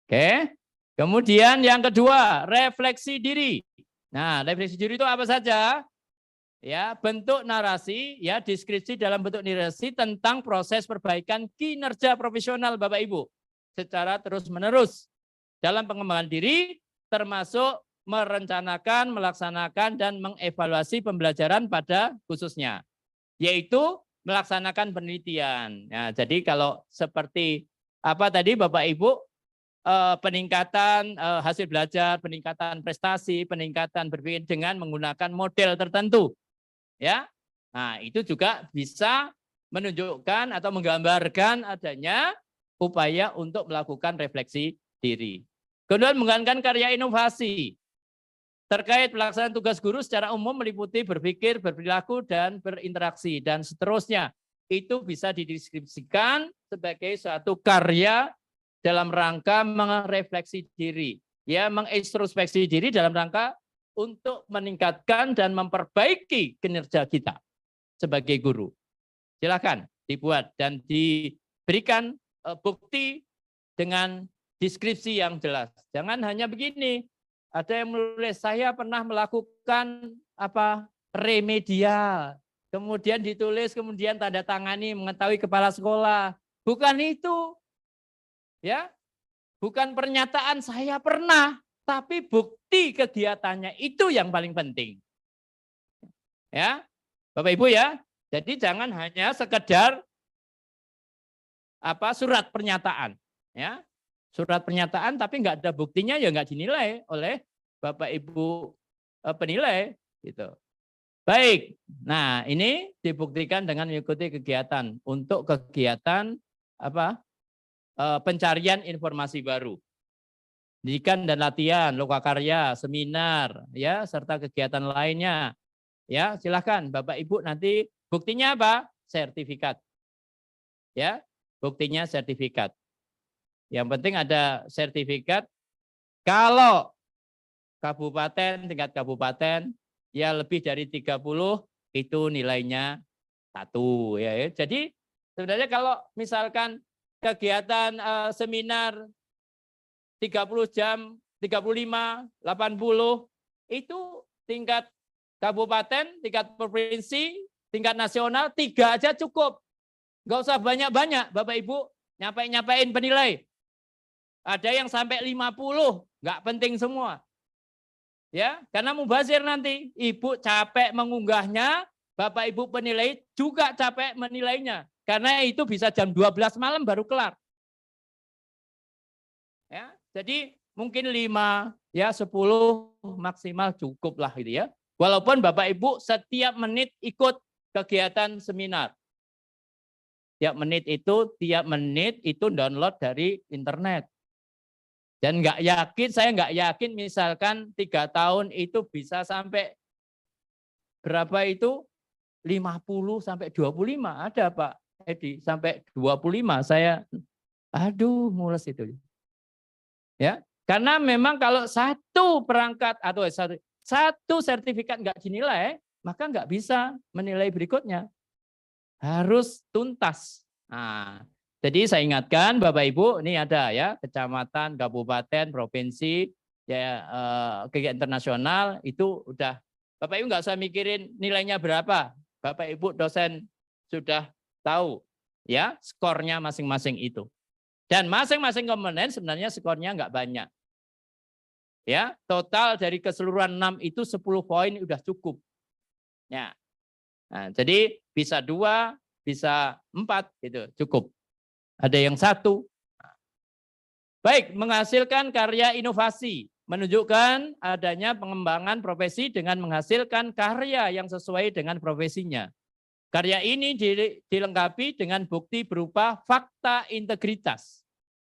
Oke. Kemudian yang kedua, refleksi diri. Nah, refleksi diri itu apa saja? Ya, bentuk narasi, ya, deskripsi dalam bentuk narasi tentang proses perbaikan kinerja profesional Bapak Ibu secara terus-menerus dalam pengembangan diri, termasuk merencanakan, melaksanakan, dan mengevaluasi pembelajaran pada khususnya, yaitu melaksanakan penelitian. Nah, jadi kalau seperti apa tadi Bapak Ibu, peningkatan hasil belajar, peningkatan prestasi, peningkatan berpikir dengan menggunakan model tertentu. Ya, nah itu juga bisa menunjukkan atau menggambarkan adanya upaya untuk melakukan refleksi diri. Kemudian mengembangkan karya inovasi terkait pelaksanaan tugas guru secara umum meliputi berpikir, berperilaku, dan berinteraksi, dan seterusnya. Itu bisa dideskripsikan sebagai suatu karya dalam rangka merefleksi diri, ya, mengintrospeksi diri dalam rangka untuk meningkatkan dan memperbaiki kinerja kita sebagai guru. Silakan dibuat dan diberikan bukti dengan deskripsi yang jelas. Jangan hanya begini, ada yang menulis saya pernah melakukan apa remedial, kemudian ditulis, kemudian tanda tangani mengetahui kepala sekolah. Bukan itu, ya, bukan pernyataan saya pernah. Tapi bukti kegiatannya itu yang paling penting. Ya, Bapak Ibu ya. Jadi jangan hanya sekedar apa surat pernyataan, ya. Surat pernyataan tapi nggak ada buktinya ya nggak dinilai oleh Bapak Ibu penilai gitu. Baik. Nah, ini dibuktikan dengan mengikuti kegiatan untuk kegiatan apa? Pencarian informasi baru. Pendidikan dan latihan, lokakarya, seminar, ya, serta kegiatan lainnya. Ya, silahkan Bapak Ibu nanti buktinya apa? Sertifikat. Ya, buktinya sertifikat. Yang penting ada sertifikat. Kalau kabupaten, tingkat kabupaten, ya lebih dari 30 itu nilainya 1. Ya. Jadi sebenarnya kalau misalkan kegiatan seminar 30 jam, 35, 80, itu tingkat kabupaten, tingkat provinsi, tingkat nasional, 3 aja cukup. Nggak usah banyak-banyak, Bapak Ibu, nyapain penilai. Ada yang sampai 50, nggak penting semua. Ya, karena mubazir nanti, Ibu capek mengunggahnya, Bapak Ibu penilai juga capek menilainya. Karena itu bisa jam 12 malam baru kelar. Ya, jadi mungkin 5, ya 10 maksimal cukup lah gitu ya. Walaupun Bapak Ibu setiap menit ikut kegiatan seminar. Tiap menit itu download dari internet. Dan saya nggak yakin misalkan 3 tahun itu bisa sampai berapa itu 50 sampai 25 ada Pak Edi, sampai 25 saya aduh mules itu. Ya, Karena memang kalau satu perangkat atau satu sertifikat nggak dinilai, maka nggak bisa menilai berikutnya. Harus tuntas. Nah, jadi saya ingatkan Bapak Ibu, ini ada ya kecamatan, kabupaten, provinsi, ya kegiatan internasional itu udah Bapak Ibu nggak usah mikirin nilainya berapa. Bapak Ibu dosen sudah tahu ya skornya masing-masing itu. Dan masing-masing komponen sebenarnya skornya nggak banyak. Ya, total dari keseluruhan 6 itu 10 poin udah cukup. Ya. Nah, jadi bisa 2, bisa 4 gitu, cukup. Ada yang 1. Baik, menghasilkan karya inovasi, menunjukkan adanya pengembangan profesi dengan menghasilkan karya yang sesuai dengan profesinya. Karya ini dilengkapi dengan bukti berupa fakta integritas.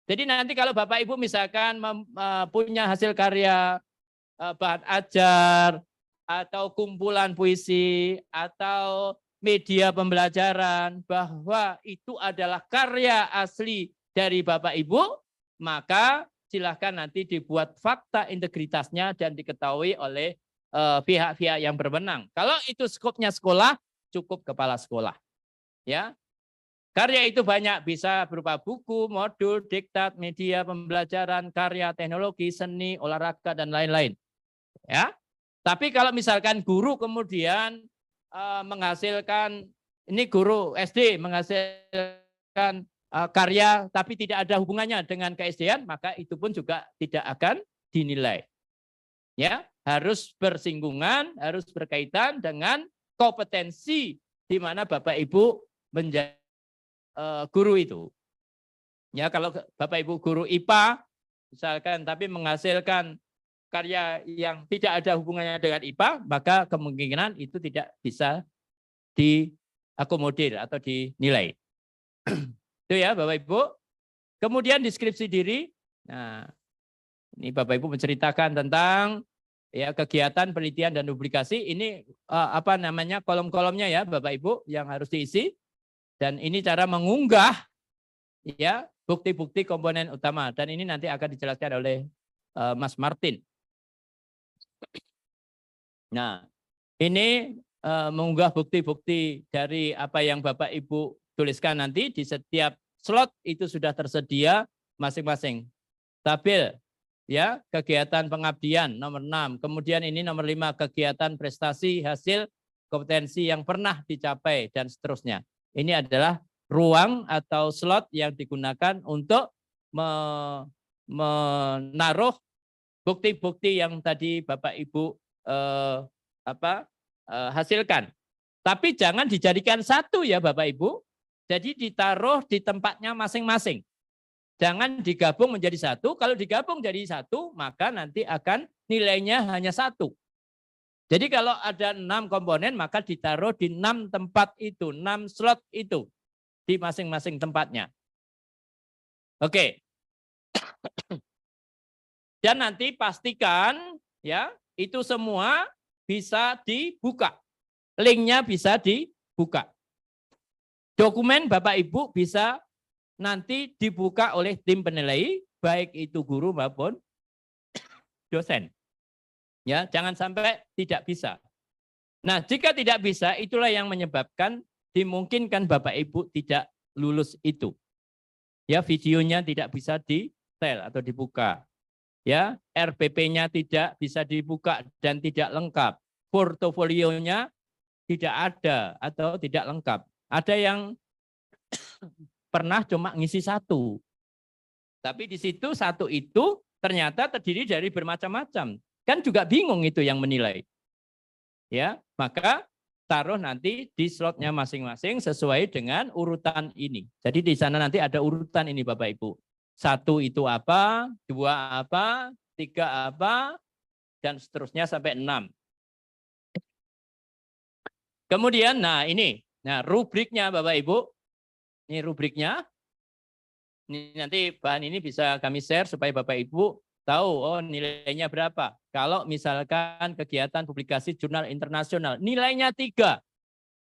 Jadi nanti kalau Bapak Ibu misalkan punya hasil karya bahan ajar atau kumpulan puisi atau media pembelajaran bahwa itu adalah karya asli dari Bapak Ibu, maka silahkan nanti dibuat fakta integritasnya dan diketahui oleh pihak-pihak yang berwenang. Kalau itu skopnya sekolah, cukup kepala sekolah. Ya, karya itu banyak, bisa berupa buku, modul, diktat, media pembelajaran, karya teknologi, seni, olahraga, dan lain-lain. Ya, tapi kalau misalkan guru kemudian menghasilkan, ini guru SD menghasilkan karya, tapi tidak ada hubungannya dengan ke-SD-an, maka itu pun juga tidak akan dinilai. Ya, harus bersinggungan, harus berkaitan dengan kompetensi di mana Bapak Ibu menjadi guru itu. Ya, kalau Bapak Ibu guru IPA misalkan tapi menghasilkan karya yang tidak ada hubungannya dengan IPA, maka kemungkinan itu tidak bisa diakomodir atau dinilai. Itu ya Bapak Ibu. Kemudian deskripsi diri. Nah, ini Bapak Ibu menceritakan tentang ya kegiatan penelitian dan publikasi. Ini apa namanya kolom-kolomnya ya Bapak Ibu yang harus diisi. Dan ini cara mengunggah ya bukti-bukti komponen utama. Dan ini nanti akan dijelaskan oleh Mas Martin. Nah, ini mengunggah bukti-bukti dari apa yang Bapak Ibu tuliskan nanti di setiap slot itu sudah tersedia masing-masing. Tabel ya, kegiatan pengabdian nomor 6. Kemudian ini nomor 5, kegiatan prestasi hasil kompetensi yang pernah dicapai dan seterusnya. Ini adalah ruang atau slot yang digunakan untuk menaruh bukti-bukti yang tadi Bapak Ibu hasilkan. Tapi jangan dijadikan satu ya Bapak Ibu. Jadi ditaruh di tempatnya masing-masing. Jangan digabung menjadi satu. Kalau digabung jadi satu, maka nanti akan nilainya hanya 1. Jadi kalau ada 6 komponen, maka ditaruh di 6 tempat itu, 6 slot itu di masing-masing tempatnya. Oke. Dan nanti pastikan ya itu semua bisa dibuka. Linknya bisa dibuka. Dokumen Bapak Ibu bisa nanti dibuka oleh tim penilai, baik itu guru maupun dosen. Ya, jangan sampai tidak bisa. Nah, jika tidak bisa, itulah yang menyebabkan dimungkinkan Bapak Ibu tidak lulus itu. Ya, videonya tidak bisa di-setel atau dibuka. Ya, RPP-nya tidak bisa dibuka dan tidak lengkap. Portofolionya tidak ada atau tidak lengkap. Ada yang pernah cuma ngisi 1. Tapi di situ 1 itu ternyata terdiri dari bermacam-macam. Kan juga bingung itu yang menilai. Ya, maka taruh nanti di slotnya masing-masing sesuai dengan urutan ini. Jadi di sana nanti ada urutan ini Bapak Ibu. 1 itu apa, 2 apa, 3 apa, dan seterusnya sampai 6. Kemudian, nah ini, nah rubriknya Bapak Ibu. Ini rubriknya. Ini nanti bahan ini bisa kami share supaya Bapak Ibu tahu oh nilainya berapa. Kalau misalkan kegiatan publikasi jurnal internasional, nilainya 3.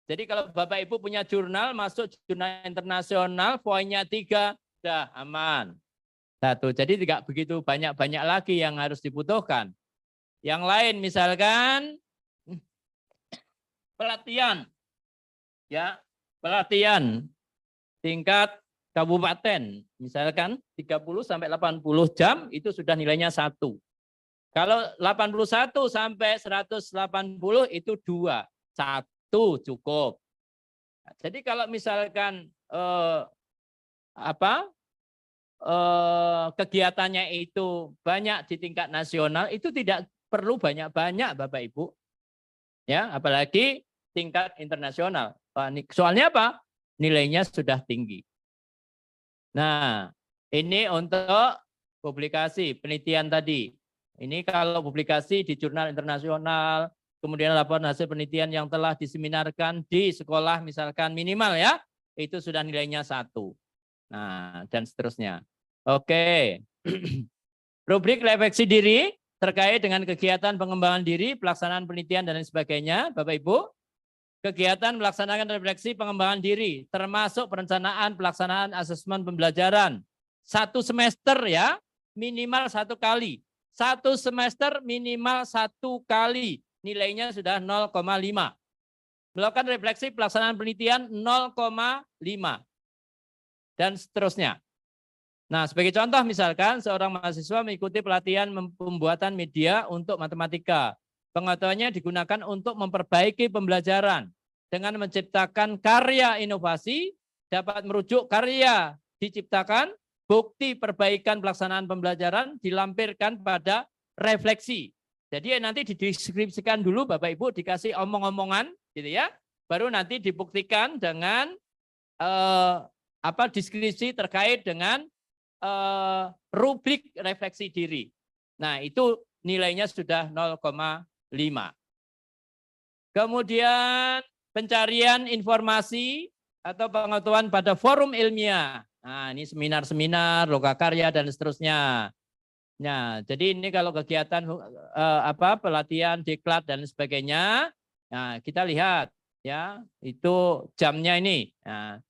Jadi kalau Bapak Ibu punya jurnal, masuk jurnal internasional, poinnya 3, sudah aman. Satu. Jadi tidak begitu banyak-banyak lagi yang harus dibutuhkan. Yang lain misalkan pelatihan. Ya, pelatihan tingkat kabupaten. Misalkan 30 sampai 80 jam itu sudah nilainya 1. Kalau 81 sampai 180 itu 2. 1 cukup. Jadi kalau misalkan kegiatannya itu banyak di tingkat nasional, itu tidak perlu banyak-banyak Bapak Ibu. Ya, apalagi tingkat internasional. Soalnya apa? Nilainya sudah tinggi. Nah, ini untuk publikasi penelitian tadi. Ini kalau publikasi di jurnal internasional, kemudian laporan hasil penelitian yang telah diseminarkan di sekolah misalkan minimal ya, itu sudah nilainya 1. Nah, dan seterusnya. Oke. Rubrik refleksi diri terkait dengan kegiatan pengembangan diri, pelaksanaan penelitian dan lain sebagainya, Bapak Ibu. Kegiatan melaksanakan refleksi pengembangan diri, termasuk perencanaan pelaksanaan asesmen pembelajaran. 1 semester ya, minimal 1 kali. 1 semester minimal 1 kali. Nilainya sudah 0,5. Melakukan refleksi pelaksanaan penelitian 0,5. Dan seterusnya. Nah, sebagai contoh misalkan seorang mahasiswa mengikuti pelatihan pembuatan media untuk matematika. Pengetahuannya digunakan untuk memperbaiki pembelajaran. Dengan menciptakan karya inovasi, dapat merujuk karya diciptakan, bukti perbaikan pelaksanaan pembelajaran dilampirkan pada refleksi. Jadi nanti dideskripsikan dulu Bapak Ibu, dikasih omong-omongan gitu ya. Baru nanti dibuktikan dengan deskripsi terkait dengan rubrik refleksi diri. Nah, itu nilainya sudah 0,5. Kemudian pencarian informasi atau pengetahuan pada forum ilmiah. Nah, ini seminar-seminar, lokakarya dan seterusnya. Nah, jadi ini kalau kegiatan pelatihan, diklat dan sebagainya. Nah, kita lihat ya, itu jamnya ini. Nah,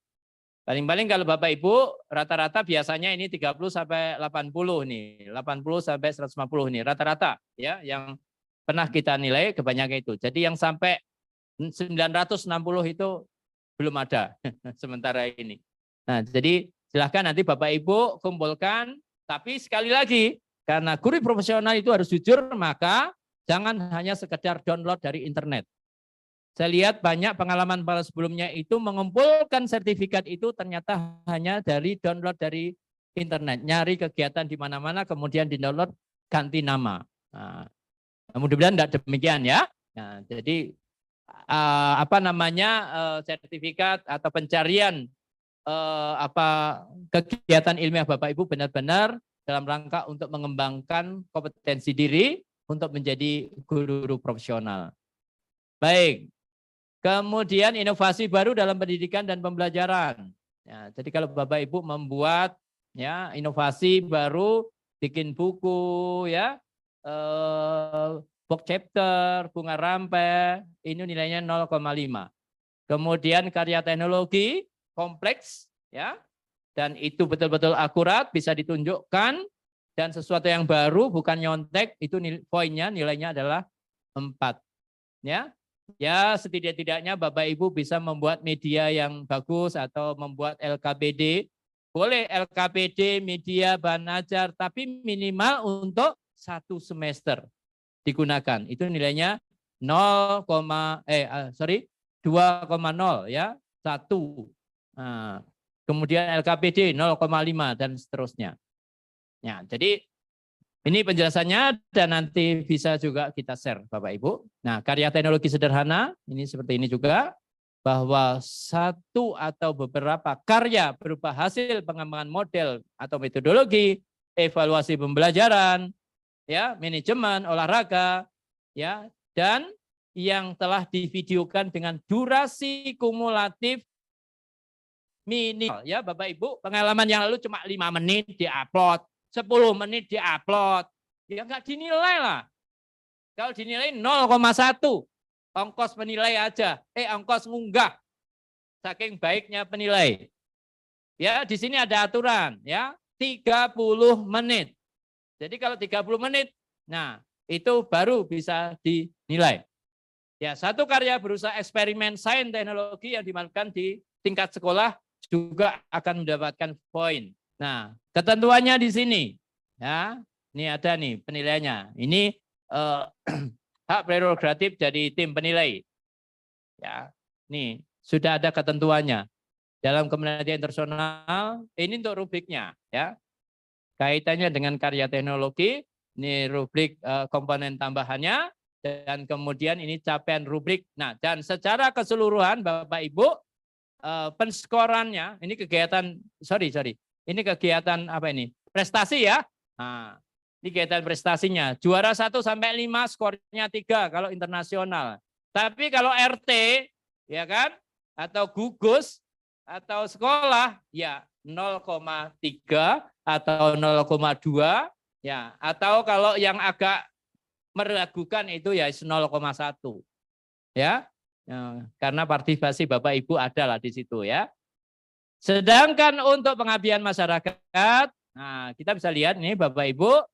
paling-paling kalau Bapak Ibu rata-rata biasanya ini 30 sampai 80 nih, 80 sampai 150 nih rata-rata ya yang pernah kita nilai kebanyakan itu. Jadi yang sampai 960 itu belum ada sementara ini. Nah, jadi silahkan nanti Bapak Ibu kumpulkan, tapi sekali lagi karena guru profesional itu harus jujur, maka jangan hanya sekedar download dari internet. Saya lihat banyak pengalaman para sebelumnya itu mengumpulkan sertifikat itu ternyata hanya dari download dari internet. Nyari kegiatan di mana-mana kemudian di-download ganti nama. Nah, mudah-mudahan tidak demikian ya. Nah, jadi sertifikat atau pencarian kegiatan ilmiah Bapak Ibu benar-benar dalam rangka untuk mengembangkan kompetensi diri untuk menjadi guru profesional. Baik. Kemudian inovasi baru dalam pendidikan dan pembelajaran. Ya, jadi kalau Bapak Ibu membuat ya inovasi baru, bikin buku ya, book chapter, bunga rampai, ini nilainya 0,5. Kemudian karya teknologi kompleks ya, dan itu betul-betul akurat, bisa ditunjukkan, dan sesuatu yang baru bukan nyontek, itu poinnya nilainya adalah 4 ya. Ya, setidak-tidaknya Bapak Ibu bisa membuat media yang bagus atau membuat LKPD. Boleh LKPD, media, bahan ajar, tapi minimal untuk 1 semester digunakan. Itu nilainya 2,0 ya, 1. Nah, kemudian LKPD 0,5 dan seterusnya. Ya, jadi ini penjelasannya dan nanti bisa juga kita share Bapak Ibu. Nah, karya teknologi sederhana, ini seperti ini juga, bahwa 1 atau beberapa karya berupa hasil pengembangan model atau metodologi, evaluasi pembelajaran, ya, manajemen, olahraga, ya, dan yang telah divideokan dengan durasi kumulatif minimal. Ya, Bapak Ibu, pengalaman yang lalu cuma 5 menit diupload. 10 menit diupload, ya nggak dinilai lah. Kalau dinilai 0,1, ongkos penilai aja, ongkos ngunggah, saking baiknya penilai. Ya di sini ada aturan, ya 30 menit. Jadi kalau 30 menit, nah itu baru bisa dinilai. Ya, satu karya berusaha eksperimen sains teknologi yang dimakamkan di tingkat sekolah juga akan mendapatkan poin. Nah, ketentuannya di sini. Ya, ini ada nih penilaiannya. Ini hak prerogatif dari tim penilai. Ya, nih sudah ada ketentuannya. Dalam penelitian internasional, ini untuk rubriknya. Ya, kaitannya dengan karya teknologi, ini rubrik komponen tambahannya, dan kemudian ini capaian rubrik. Nah, dan secara keseluruhan Bapak Ibu, penskorannya, ini kegiatan, ini kegiatan apa ini? Prestasi ya. Nah, ini kegiatan prestasinya. Juara 1 sampai 5 skornya 3 kalau internasional. Tapi kalau RT, ya kan, atau gugus, atau sekolah, ya 0,3 atau 0,2, ya, atau kalau yang agak meragukan itu ya 0,1. Ya. Karena partisipasi Bapak Ibu adalah di situ ya. Sedangkan untuk pengabdian masyarakat, nah kita bisa lihat nih Bapak Ibu,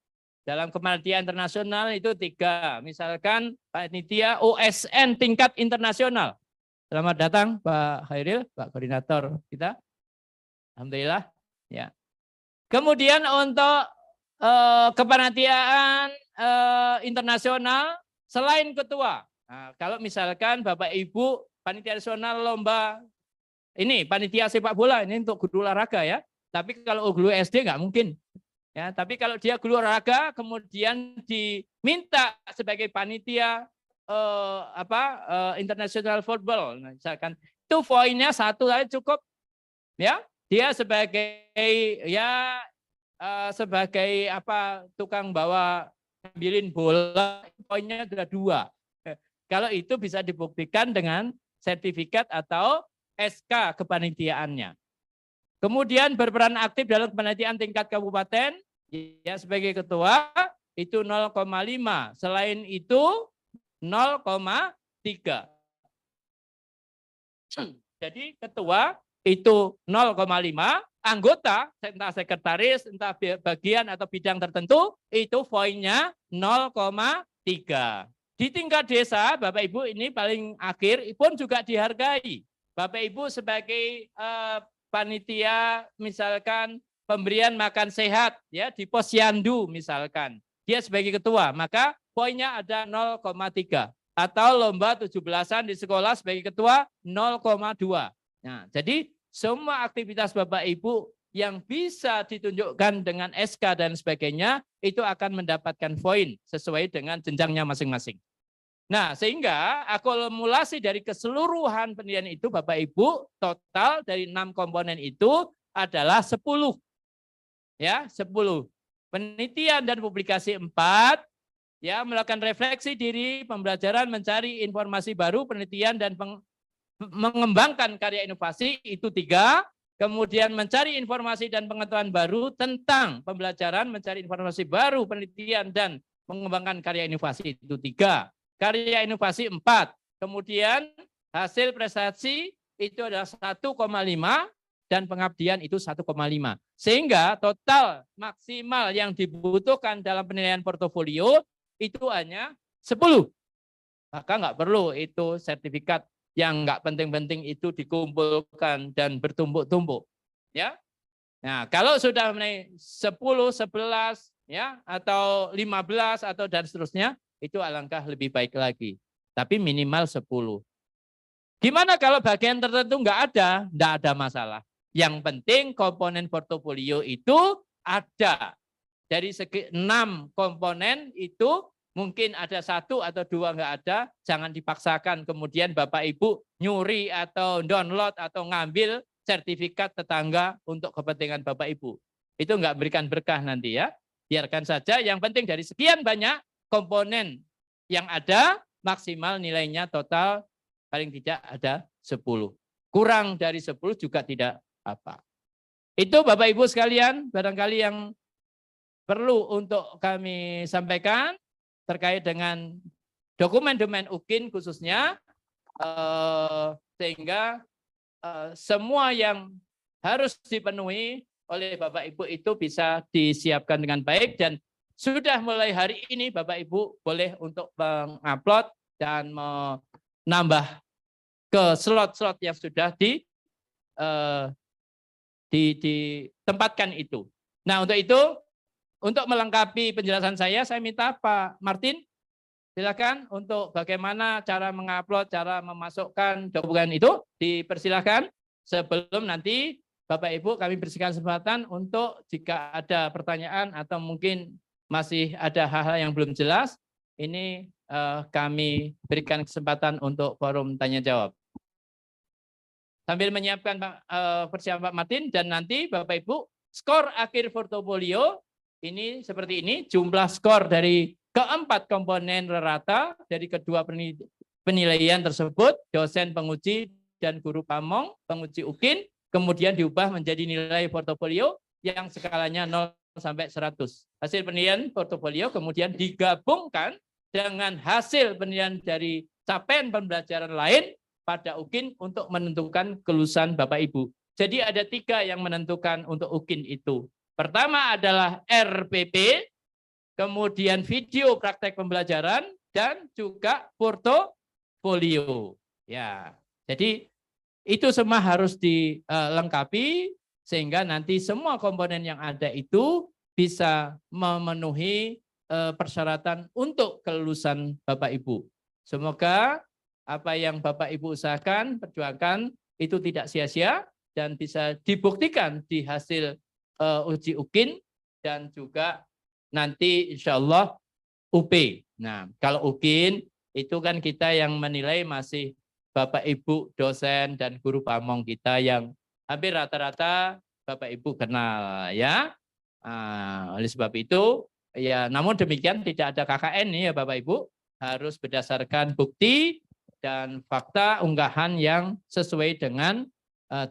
dalam kepanitiaan internasional itu 3. Misalkan panitia OSN tingkat internasional. Selamat datang Pak Khairil, Pak Koordinator kita. Alhamdulillah. Ya. Kemudian untuk kepanitiaan internasional selain ketua. Nah, kalau misalkan Bapak Ibu panitia nasional lomba ini panitia sepak bola ini untuk guru olahraga ya. Tapi kalau guru SD nggak mungkin. Ya, tapi kalau dia guru olahraga kemudian diminta sebagai panitia international football, nah, misalkan itu poinnya 1 aja cukup. Ya, dia sebagai sebagai tukang bawa ambilin bola, poinnya sudah 2. Kalau itu bisa dibuktikan dengan sertifikat atau SK kepanitiaannya. Kemudian berperan aktif dalam kepanitiaan tingkat kabupaten, ya sebagai ketua itu 0,5. Selain itu 0,3. Jadi ketua itu 0,5, anggota, entah sekretaris, entah bagian atau bidang tertentu, itu poinnya 0,3. Di tingkat desa, Bapak Ibu ini paling akhir pun juga dihargai. Bapak Ibu sebagai panitia misalkan pemberian makan sehat ya di Posyandu misalkan. Dia sebagai ketua, maka poinnya ada 0,3. Atau lomba 17-an di sekolah sebagai ketua 0,2. Nah, jadi semua aktivitas Bapak Ibu yang bisa ditunjukkan dengan SK dan sebagainya itu akan mendapatkan poin sesuai dengan jenjangnya masing-masing. Nah, sehingga akumulasi dari keseluruhan penilaian itu Bapak Ibu total dari 6 komponen itu adalah 10. Ya, 10. Penelitian dan publikasi 4, ya, melakukan refleksi diri, pembelajaran, mencari informasi baru, penelitian dan mengembangkan karya inovasi itu 3. Kemudian mencari informasi dan pengetahuan baru tentang pembelajaran, mencari informasi baru, penelitian dan mengembangkan karya inovasi itu 3. Karya inovasi 4. Kemudian hasil prestasi itu adalah 1,5 dan pengabdian itu 1,5. Sehingga total maksimal yang dibutuhkan dalam penilaian portofolio itu hanya 10. Maka nggak perlu itu sertifikat yang nggak penting-penting itu dikumpulkan dan bertumpuk-tumpuk. Ya. Nah, kalau sudah menaik 10, 11 ya atau 15 atau dan seterusnya, itu alangkah lebih baik lagi. Tapi minimal 10. Gimana kalau bagian tertentu nggak ada? Nggak ada masalah. Yang penting komponen portofolio itu ada. Dari segi 6 komponen itu mungkin ada 1 atau 2 nggak ada. Jangan dipaksakan kemudian Bapak Ibu nyuri atau download atau ngambil sertifikat tetangga untuk kepentingan Bapak Ibu. Itu nggak berikan berkah nanti ya. Biarkan saja yang penting dari sekian banyak komponen yang ada maksimal nilainya total paling tidak ada 10. Kurang dari 10 juga tidak apa. Itu Bapak Ibu sekalian barangkali yang perlu untuk kami sampaikan terkait dengan dokumen-dokumen UKIN khususnya sehingga semua yang harus dipenuhi oleh Bapak Ibu itu bisa disiapkan dengan baik, dan sudah mulai hari ini Bapak Ibu boleh untuk mengupload dan menambah ke slot-slot yang sudah ditempatkan itu. Nah, untuk itu, untuk melengkapi penjelasan saya minta Pak Martin, silakan untuk bagaimana cara mengupload, cara memasukkan dokumen itu, dipersilakan. Sebelum nanti Bapak Ibu kami berikan kesempatan untuk jika ada pertanyaan atau mungkin masih ada hal-hal yang belum jelas, ini kami berikan kesempatan untuk forum tanya jawab. Sambil menyiapkan persiapan Pak Martin, dan nanti Bapak Ibu skor akhir portofolio ini seperti ini, jumlah skor dari keempat komponen rata dari kedua penilaian tersebut, dosen penguji dan guru pamong, penguji UKIN, kemudian diubah menjadi nilai portofolio yang skalanya 0 sampai 100. Hasil penilaian portofolio kemudian digabungkan dengan hasil penilaian dari capaian pembelajaran lain pada UKIN untuk menentukan kelulusan Bapak Ibu. Jadi ada 3 yang menentukan untuk UKIN itu. Pertama adalah RPP, kemudian video praktek pembelajaran, dan juga portofolio. Ya, jadi itu semua harus dilengkapi sehingga nanti semua komponen yang ada itu bisa memenuhi persyaratan untuk kelulusan Bapak Ibu. Semoga apa yang Bapak Ibu usahakan, perjuangkan itu tidak sia-sia dan bisa dibuktikan di hasil uji UKIN dan juga nanti insya Allah UP. Nah, kalau UKIN itu kan kita yang menilai masih Bapak Ibu dosen dan guru pamong kita yang hampir rata-rata Bapak Ibu kenal ya. Oleh sebab itu ya, namun demikian tidak ada KKN nih ya Bapak Ibu, harus berdasarkan bukti dan fakta unggahan yang sesuai dengan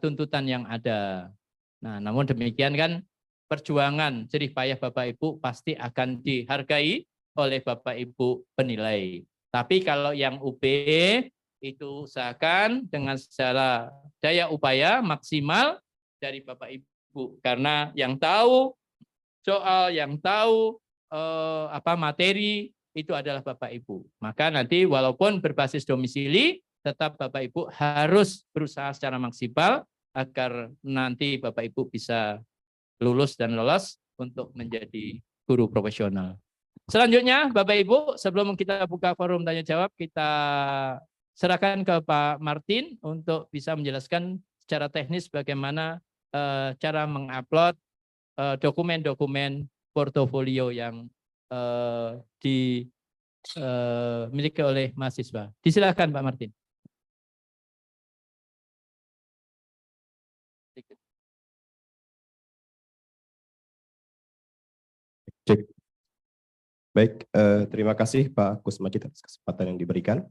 tuntutan yang ada. Nah, namun demikian kan perjuangan jerih payah Bapak Ibu pasti akan dihargai oleh Bapak Ibu penilai. Tapi kalau yang UB itu usahakan dengan secara daya upaya maksimal dari Bapak Ibu, karena yang tahu soal, yang tahu materi itu adalah Bapak Ibu. Maka nanti walaupun berbasis domisili, tetap Bapak Ibu harus berusaha secara maksimal agar nanti Bapak Ibu bisa lulus dan lolos untuk menjadi guru profesional. Selanjutnya Bapak Ibu, sebelum kita buka forum tanya jawab, kita serahkan ke Pak Martin untuk bisa menjelaskan secara teknis bagaimana cara mengupload dokumen-dokumen portofolio yang dimiliki oleh mahasiswa. Disilakan Pak Martin. Cek. Baik, terima kasih Pak Kusmajid atas kesempatan yang diberikan.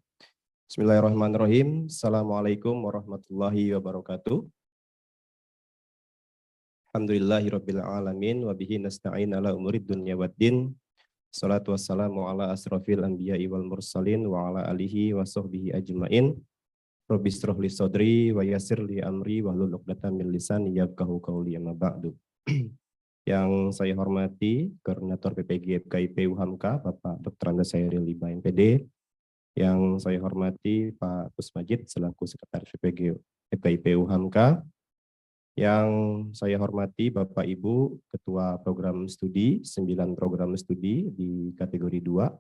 Bismillahirrahmanirrahim. Assalamualaikum warahmatullahi wabarakatuh. Alhamdulillahirabbil alamin wa bihi nasta'in ala umurid dunya waddin. Salatu wassalamu ala asrofil anbiya'i wal mursalin wa ala alihi wa sahbihi ajmain. Rabbi shrah li sadri wa yassir li amri wahlul 'uqdatam min lisani yafqahu qawli, amma ba'du. Yang saya hormati Koordinator PPG FKIP UHAMKA Bapak Dr. Andes Sairil Liba MPD, yang saya hormati Pak Kusmajid selaku Sekretaris PPG FKIP UHAMKA, yang saya hormati Bapak Ibu Ketua Program Studi 9 program studi di kategori 2,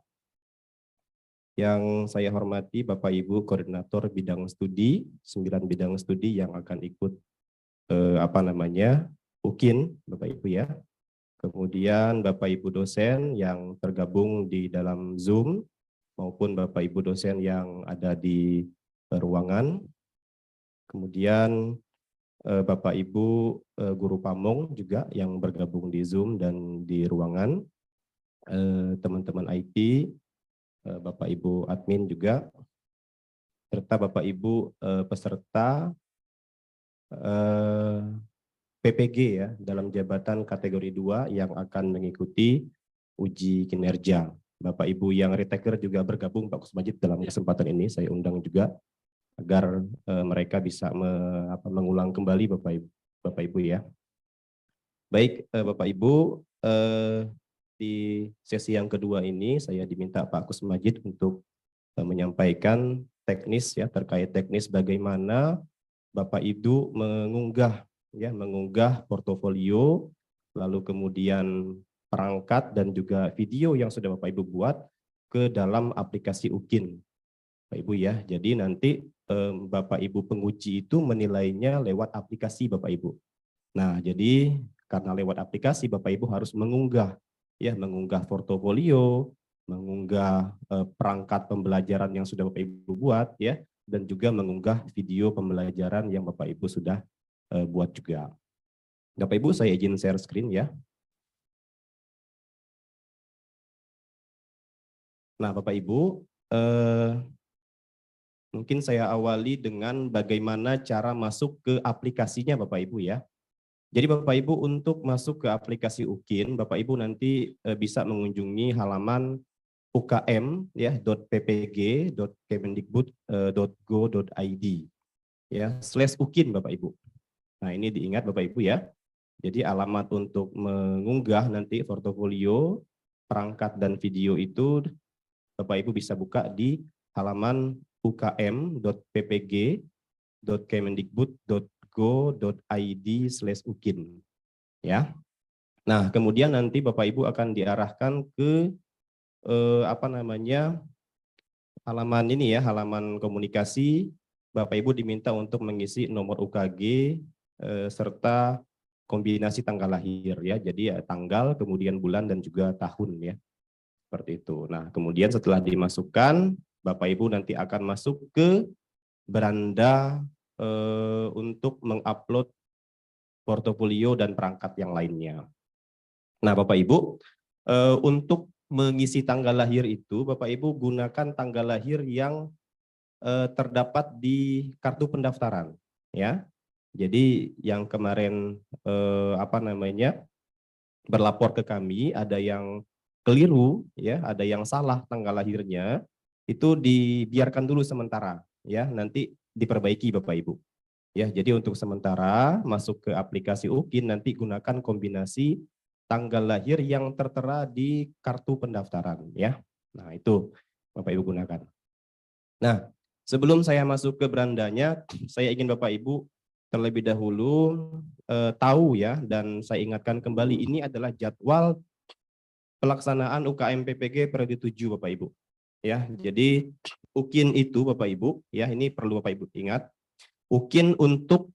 yang saya hormati Bapak Ibu Koordinator Bidang Studi 9 bidang studi yang akan ikut UKIN Bapak Ibu ya. Kemudian Bapak Ibu dosen yang tergabung di dalam Zoom maupun Bapak Ibu dosen yang ada di ruangan. Kemudian Bapak Ibu guru pamong juga yang bergabung di Zoom dan di ruangan. Teman-teman IT, Bapak Ibu admin juga, serta Bapak Ibu peserta PPG ya dalam jabatan kategori 2 yang akan mengikuti uji kinerja. Bapak Ibu yang retaker juga bergabung Pak Kusmajid dalam kesempatan ini, saya undang juga agar mereka bisa mengulang kembali Bapak Ibu ya. Baik, Bapak Ibu, di sesi yang kedua ini saya diminta Pak Kus Majid untuk menyampaikan teknis ya, terkait teknis bagaimana Bapak Ibu mengunggah portofolio, lalu kemudian perangkat dan juga video yang sudah Bapak Ibu buat ke dalam aplikasi UKIN, Bapak Ibu ya. Jadi nanti Bapak Ibu penguji itu menilainya lewat aplikasi Bapak Ibu. Nah, jadi karena lewat aplikasi Bapak Ibu harus mengunggah portofolio, mengunggah perangkat pembelajaran yang sudah Bapak Ibu buat ya, dan juga mengunggah video pembelajaran yang Bapak Ibu sudah buat juga. Bapak Ibu, saya izin share screen ya. Nah, Bapak Ibu, mungkin saya awali dengan bagaimana cara masuk ke aplikasinya Bapak Ibu ya. Jadi Bapak Ibu untuk masuk ke aplikasi UKIN, Bapak Ibu nanti bisa mengunjungi halaman ukm ya .ppg.kemendikbud.go.id ya /UKIN Bapak Ibu. Nah, ini diingat Bapak Ibu ya. Jadi alamat untuk mengunggah nanti portofolio, perangkat dan video itu Bapak Ibu bisa buka di halaman ukm.ppg.kemendikbud.go.id/UKIN ya. Nah, kemudian nanti Bapak Ibu akan diarahkan ke halaman ini ya, halaman komunikasi. Bapak Ibu diminta untuk mengisi nomor UKG serta kombinasi tanggal lahir ya. Jadi ya, tanggal, kemudian bulan dan juga tahun ya. Seperti itu. Nah, kemudian setelah dimasukkan, Bapak Ibu nanti akan masuk ke beranda untuk mengupload portofolio dan perangkat yang lainnya. Nah, Bapak Ibu, untuk mengisi tanggal lahir itu, Bapak Ibu gunakan tanggal lahir yang terdapat di kartu pendaftaran, ya. Jadi yang kemarin berlapor ke kami ada yang keliru, ya, ada yang salah tanggal lahirnya, itu dibiarkan dulu sementara, ya, nanti diperbaiki Bapak Ibu. Ya, jadi untuk sementara masuk ke aplikasi UKIN nanti gunakan kombinasi tanggal lahir yang tertera di kartu pendaftaran ya. Nah, itu Bapak Ibu gunakan. Nah, sebelum saya masuk ke berandanya, saya ingin Bapak Ibu terlebih dahulu tahu ya, dan saya ingatkan kembali ini adalah jadwal pelaksanaan UKM PPG periode 7 Bapak Ibu. Ya, jadi UKIN itu Bapak Ibu, ya ini perlu Bapak Ibu ingat. UKIN untuk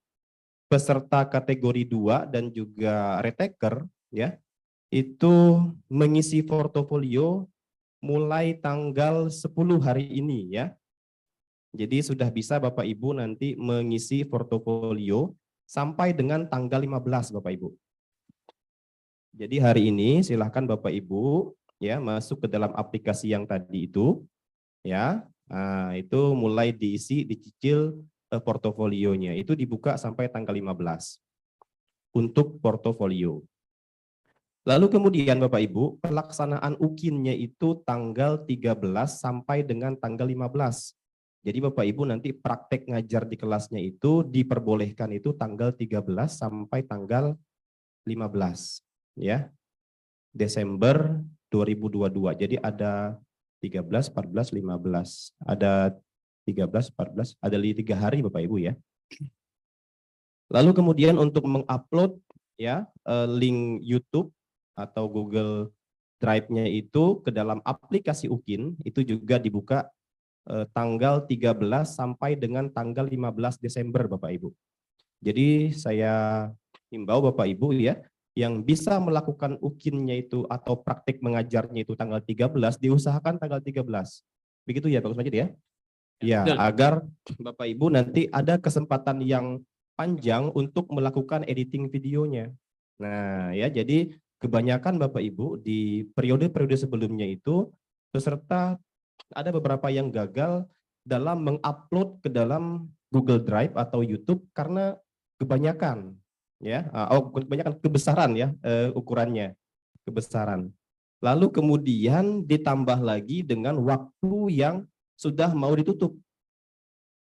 peserta kategori 2 dan juga retaker ya, itu mengisi portofolio mulai tanggal 10 hari ini ya. Jadi sudah bisa Bapak Ibu nanti mengisi portofolio sampai dengan tanggal 15 Bapak Ibu. Jadi hari ini silahkan Bapak Ibu ya masuk ke dalam aplikasi yang tadi itu ya. Nah, itu mulai diisi, dicicil portofolionya. Itu dibuka sampai tanggal 15 untuk portofolio. Lalu kemudian Bapak Ibu, pelaksanaan UKIN-nya itu tanggal 13 sampai dengan tanggal 15. Jadi Bapak Ibu nanti praktek ngajar di kelasnya itu diperbolehkan itu tanggal 13 sampai tanggal 15 ya. Desember 2022. Jadi ada 13, 14, 15. Ada 13, 14, ada 3 hari Bapak Ibu ya. Lalu kemudian untuk mengupload ya link YouTube atau Google Drive-nya itu ke dalam aplikasi UKIN itu juga dibuka tanggal 13 sampai dengan tanggal 15 Desember Bapak Ibu. Jadi saya himbau Bapak Ibu ya yang bisa melakukan UKIN-nya itu atau praktik mengajarnya itu tanggal 13 diusahakan tanggal 13. Begitu ya Pak Kusmajid ya? Ya, agar Bapak Ibu nanti ada kesempatan yang panjang untuk melakukan editing videonya. Nah, ya jadi kebanyakan Bapak Ibu di periode-periode sebelumnya itu peserta ada beberapa yang gagal dalam mengupload ke dalam Google Drive atau YouTube karena kebanyakan ya, kebanyakan kebesaran ya ukurannya, kebesaran. Lalu kemudian ditambah lagi dengan waktu yang sudah mau ditutup.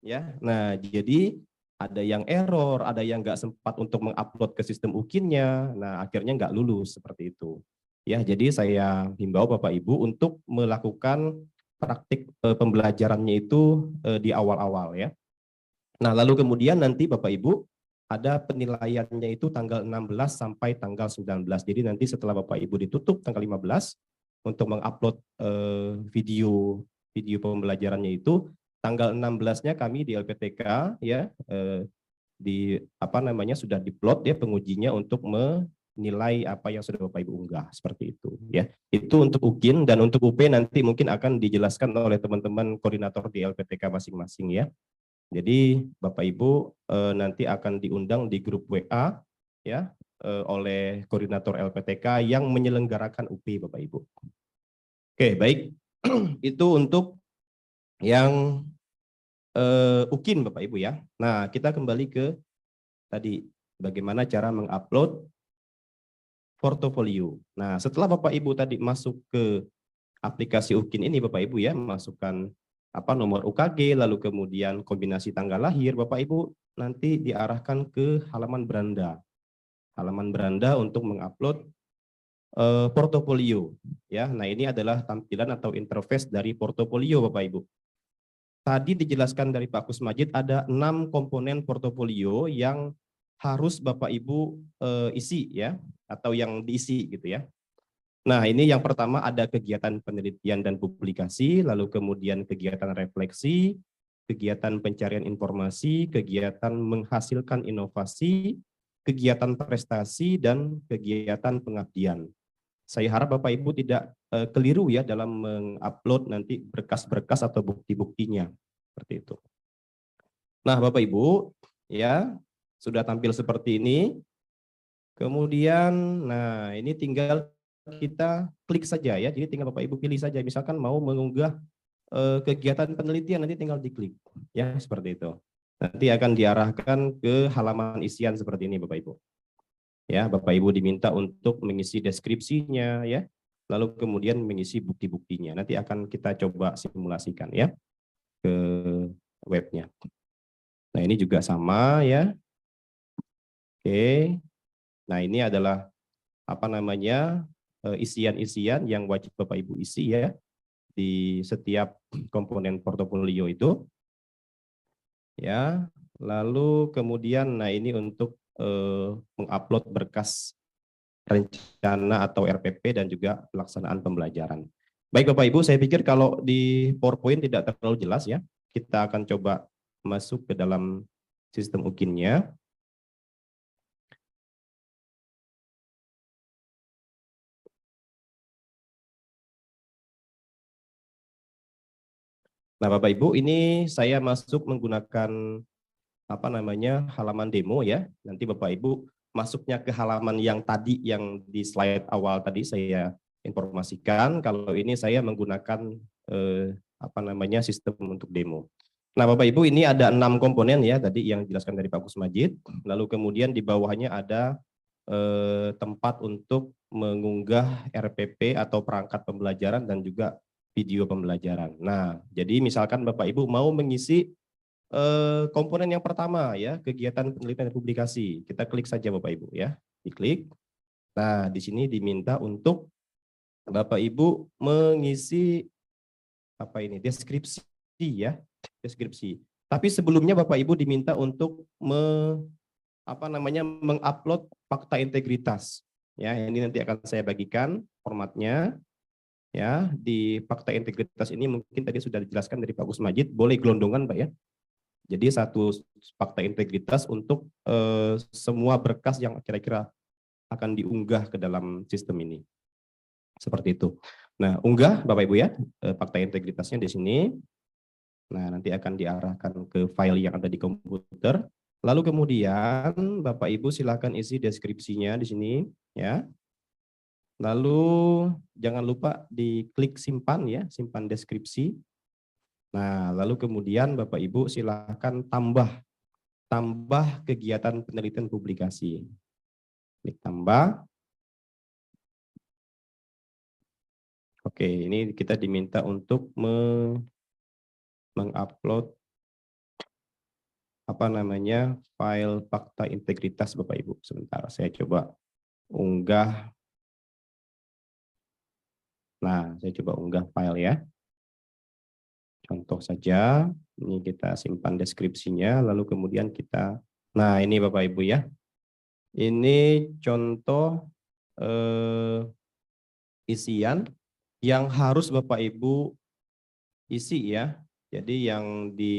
Ya. Nah, jadi ada yang error, ada yang nggak sempat untuk mengupload ke sistem UKIN-nya. Nah, akhirnya nggak lulus seperti itu. Ya, jadi saya himbau Bapak Ibu untuk melakukan praktik pembelajarannya itu di awal-awal ya. Nah, lalu kemudian nanti Bapak Ibu ada penilaiannya itu tanggal 16 sampai tanggal 19. Jadi nanti setelah Bapak Ibu ditutup tanggal 15 untuk mengupload video pembelajarannya itu, tanggal 16-nya kami di LPTK ya di apa namanya sudah diplot ya pengujinya untuk menilai apa yang sudah Bapak Ibu unggah seperti itu ya. Itu untuk UKIN, dan untuk UP nanti mungkin akan dijelaskan oleh teman-teman koordinator di LPTK masing-masing ya. Jadi Bapak Ibu nanti akan diundang di grup WA ya oleh koordinator LPTK yang menyelenggarakan UP Bapak Ibu. Oke, baik. Itu untuk yang UKIN Bapak Ibu ya. Nah, kita kembali ke tadi bagaimana cara mengupload portofolio. Nah, setelah Bapak Ibu tadi masuk ke aplikasi UKIN ini Bapak Ibu ya, masukkan apa nomor UKG, lalu kemudian kombinasi tanggal lahir, Bapak Ibu nanti diarahkan ke halaman beranda. Halaman beranda untuk mengupload portofolio ya. Nah, ini adalah tampilan atau interface dari portofolio Bapak Ibu. Tadi dijelaskan dari Pak Kusmajid ada 6 komponen portofolio yang harus Bapak Ibu isi ya, atau yang diisi gitu ya. Nah, ini yang pertama ada kegiatan penelitian dan publikasi, lalu kemudian kegiatan refleksi, kegiatan pencarian informasi, kegiatan menghasilkan inovasi, kegiatan prestasi, dan kegiatan pengabdian. Saya harap Bapak Ibu tidak keliru ya dalam mengupload nanti berkas-berkas atau bukti-buktinya. Seperti itu. Nah, Bapak Ibu, ya sudah tampil seperti ini. Kemudian, nah ini tinggal kita klik saja ya. Jadi tinggal Bapak Ibu pilih saja. Misalkan mau mengunggah kegiatan penelitian, nanti tinggal diklik. Ya, seperti itu. Nanti akan diarahkan ke halaman isian seperti ini Bapak Ibu. Ya, Bapak Ibu diminta untuk mengisi deskripsinya ya. Lalu kemudian mengisi bukti-buktinya. Nanti akan kita coba simulasikan ya ke webnya. Nah, ini juga sama ya. Oke. Nah, ini adalah apa namanya isian-isian yang wajib Bapak Ibu isi ya di setiap komponen portofolio itu. Ya. Lalu kemudian nah ini untuk mengupload berkas rencana atau RPP dan juga pelaksanaan pembelajaran. Baik Bapak Ibu, saya pikir kalau di PowerPoint tidak terlalu jelas ya. Kita akan coba masuk ke dalam sistem UKIN-nya. Nah, Bapak Ibu, ini saya masuk menggunakan apa namanya halaman demo ya. Nanti Bapak Ibu masuknya ke halaman yang tadi yang di slide awal tadi saya informasikan. Kalau ini saya menggunakan apa namanya sistem untuk demo. Nah, Bapak Ibu, ini ada 6 komponen ya tadi yang dijelaskan dari Pak Kusmajid. Lalu kemudian di bawahnya ada tempat untuk mengunggah RPP atau perangkat pembelajaran dan juga video pembelajaran. Nah, jadi misalkan Bapak Ibu mau mengisi komponen yang pertama ya, kegiatan penelitian dan publikasi. Kita klik saja Bapak Ibu ya, diklik. Nah, di sini diminta untuk Bapak Ibu mengisi apa ini deskripsi ya, deskripsi. Tapi sebelumnya Bapak Ibu diminta untuk mengupload fakta integritas. Ya, ini nanti akan saya bagikan formatnya. Ya, di fakta integritas ini mungkin tadi sudah dijelaskan dari Pak Kusmajid, boleh gelondongan Pak ya. Jadi satu fakta integritas untuk semua berkas yang kira-kira akan diunggah ke dalam sistem ini. Seperti itu. Nah, unggah Bapak Ibu ya, fakta integritasnya di sini. Nah, nanti akan diarahkan ke file yang ada di komputer. Lalu kemudian Bapak Ibu silakan isi deskripsinya di sini ya. Lalu jangan lupa diklik simpan ya, simpan deskripsi. Nah, lalu kemudian Bapak Ibu silakan tambah kegiatan penelitian publikasi. Klik tambah. Oke, ini kita diminta untuk mengupload apa namanya file fakta integritas Bapak Ibu. Sebentar, saya coba unggah. Nah, saya coba unggah file ya. Contoh saja, ini kita simpan deskripsinya, lalu kemudian kita, nah ini Bapak Ibu ya. Ini contoh isian yang harus Bapak Ibu isi ya. Jadi yang di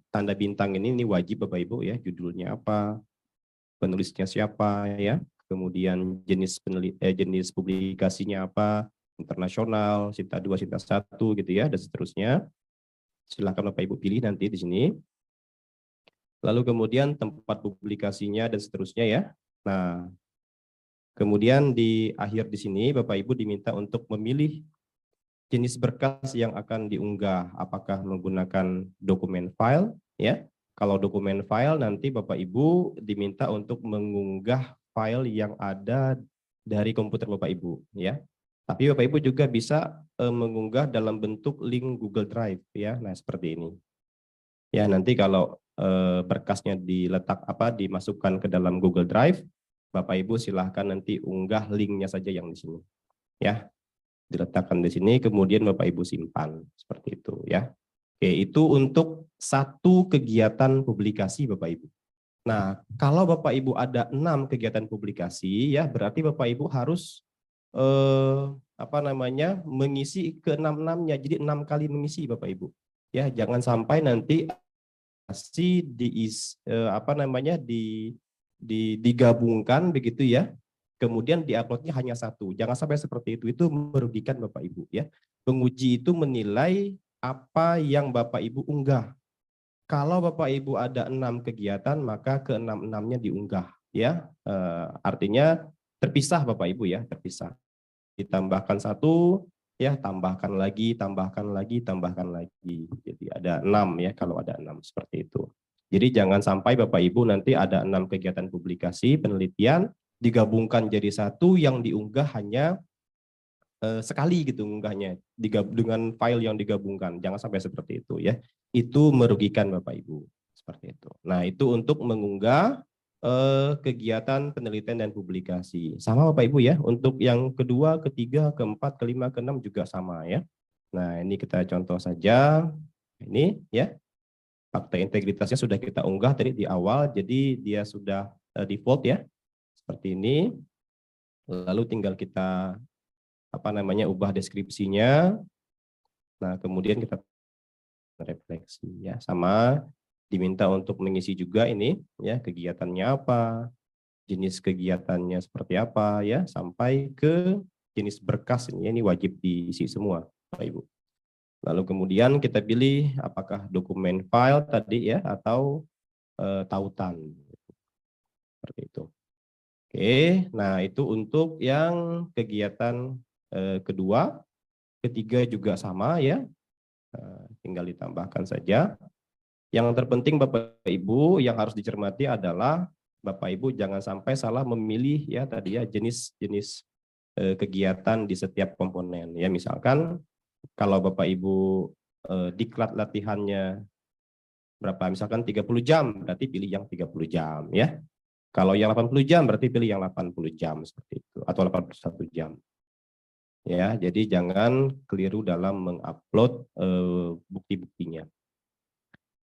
tanda bintang ini wajib Bapak Ibu ya, judulnya apa, penulisnya siapa ya, kemudian jenis publikasinya apa, internasional, Sinta 2, Sinta 1 gitu ya, dan seterusnya. Silakan Bapak Ibu pilih nanti di sini. Lalu kemudian tempat publikasinya dan seterusnya ya. Nah, kemudian di akhir di sini Bapak Ibu diminta untuk memilih jenis berkas yang akan diunggah, apakah menggunakan dokumen file ya. Kalau dokumen file nanti Bapak Ibu diminta untuk mengunggah file yang ada dari komputer Bapak Ibu ya. Tapi Bapak Ibu juga bisa mengunggah dalam bentuk link Google Drive ya. Nah, seperti ini. Ya, nanti kalau berkasnya dimasukkan ke dalam Google Drive, Bapak Ibu silahkan nanti unggah linknya saja yang di sini. Ya, diletakkan di sini, kemudian Bapak Ibu simpan seperti itu ya. Oke, itu untuk satu kegiatan publikasi Bapak Ibu. Nah, kalau Bapak Ibu ada 6 kegiatan publikasi ya, berarti Bapak Ibu harus mengisi ke 6-6-nya. Jadi 6 kali mengisi Bapak Ibu. Ya, jangan sampai nanti digabungkan begitu ya. Kemudian diuploadnya hanya satu. Jangan sampai seperti itu merugikan Bapak Ibu ya. Penguji itu menilai apa yang Bapak Ibu unggah. Kalau Bapak Ibu ada 6 kegiatan, maka ke 6-6-nya diunggah ya. Artinya terpisah Bapak Ibu ya, terpisah. Ditambahkan satu, ya tambahkan lagi, tambahkan lagi, tambahkan lagi. Jadi ada 6 ya, kalau ada 6 seperti itu. Jadi jangan sampai Bapak Ibu nanti ada 6 kegiatan publikasi, penelitian, digabungkan jadi satu yang diunggah hanya sekali gitu unggahnya dengan file yang digabungkan. Jangan sampai seperti itu ya. Itu merugikan Bapak Ibu. Seperti itu. Nah, itu untuk mengunggah kegiatan penelitian dan publikasi. Sama Bapak Ibu ya. Untuk yang kedua, ketiga, keempat, kelima, keenam juga sama ya. Nah, ini kita contoh saja. Ini ya. Fakta integritasnya sudah kita unggah tadi di awal, jadi dia sudah default ya. Seperti ini. Lalu tinggal kita ubah deskripsinya. Nah, kemudian kita refleksi ya, sama diminta untuk mengisi juga ini ya, kegiatannya apa, jenis kegiatannya seperti apa ya, sampai ke jenis berkas ini wajib diisi semua Bapak Ibu. Lalu kemudian kita pilih apakah dokumen file tadi ya atau tautan. Seperti itu. Oke, nah itu untuk yang kegiatan kedua. Ketiga juga sama ya, tinggal ditambahkan saja. Yang terpenting Bapak Ibu yang harus dicermati adalah Bapak Ibu jangan sampai salah memilih ya tadi ya jenis-jenis kegiatan di setiap komponen ya. Misalkan kalau Bapak Ibu diklat latihannya berapa, misalkan 30 jam, berarti pilih yang 30 jam ya. Kalau yang 80 jam berarti pilih yang 80 jam seperti itu, atau 81 jam. Ya, jadi jangan keliru dalam mengupload bukti-buktinya.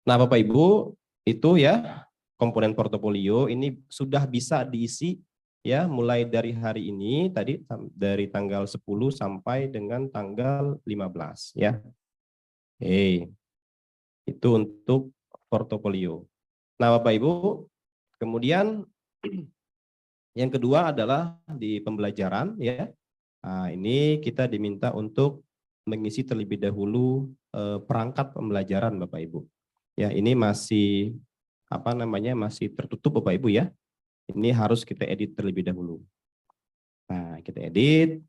Nah, Bapak Ibu, itu ya komponen portofolio ini sudah bisa diisi ya mulai dari hari ini tadi dari tanggal 10 sampai dengan tanggal 15 ya. Itu untuk portofolio. Nah, Bapak Ibu, kemudian yang kedua adalah di pembelajaran ya. Nah, ini kita diminta untuk mengisi terlebih dahulu perangkat pembelajaran Bapak Ibu. Ya, ini masih masih tertutup Bapak Ibu ya. Ini harus kita edit terlebih dahulu. Nah, kita edit.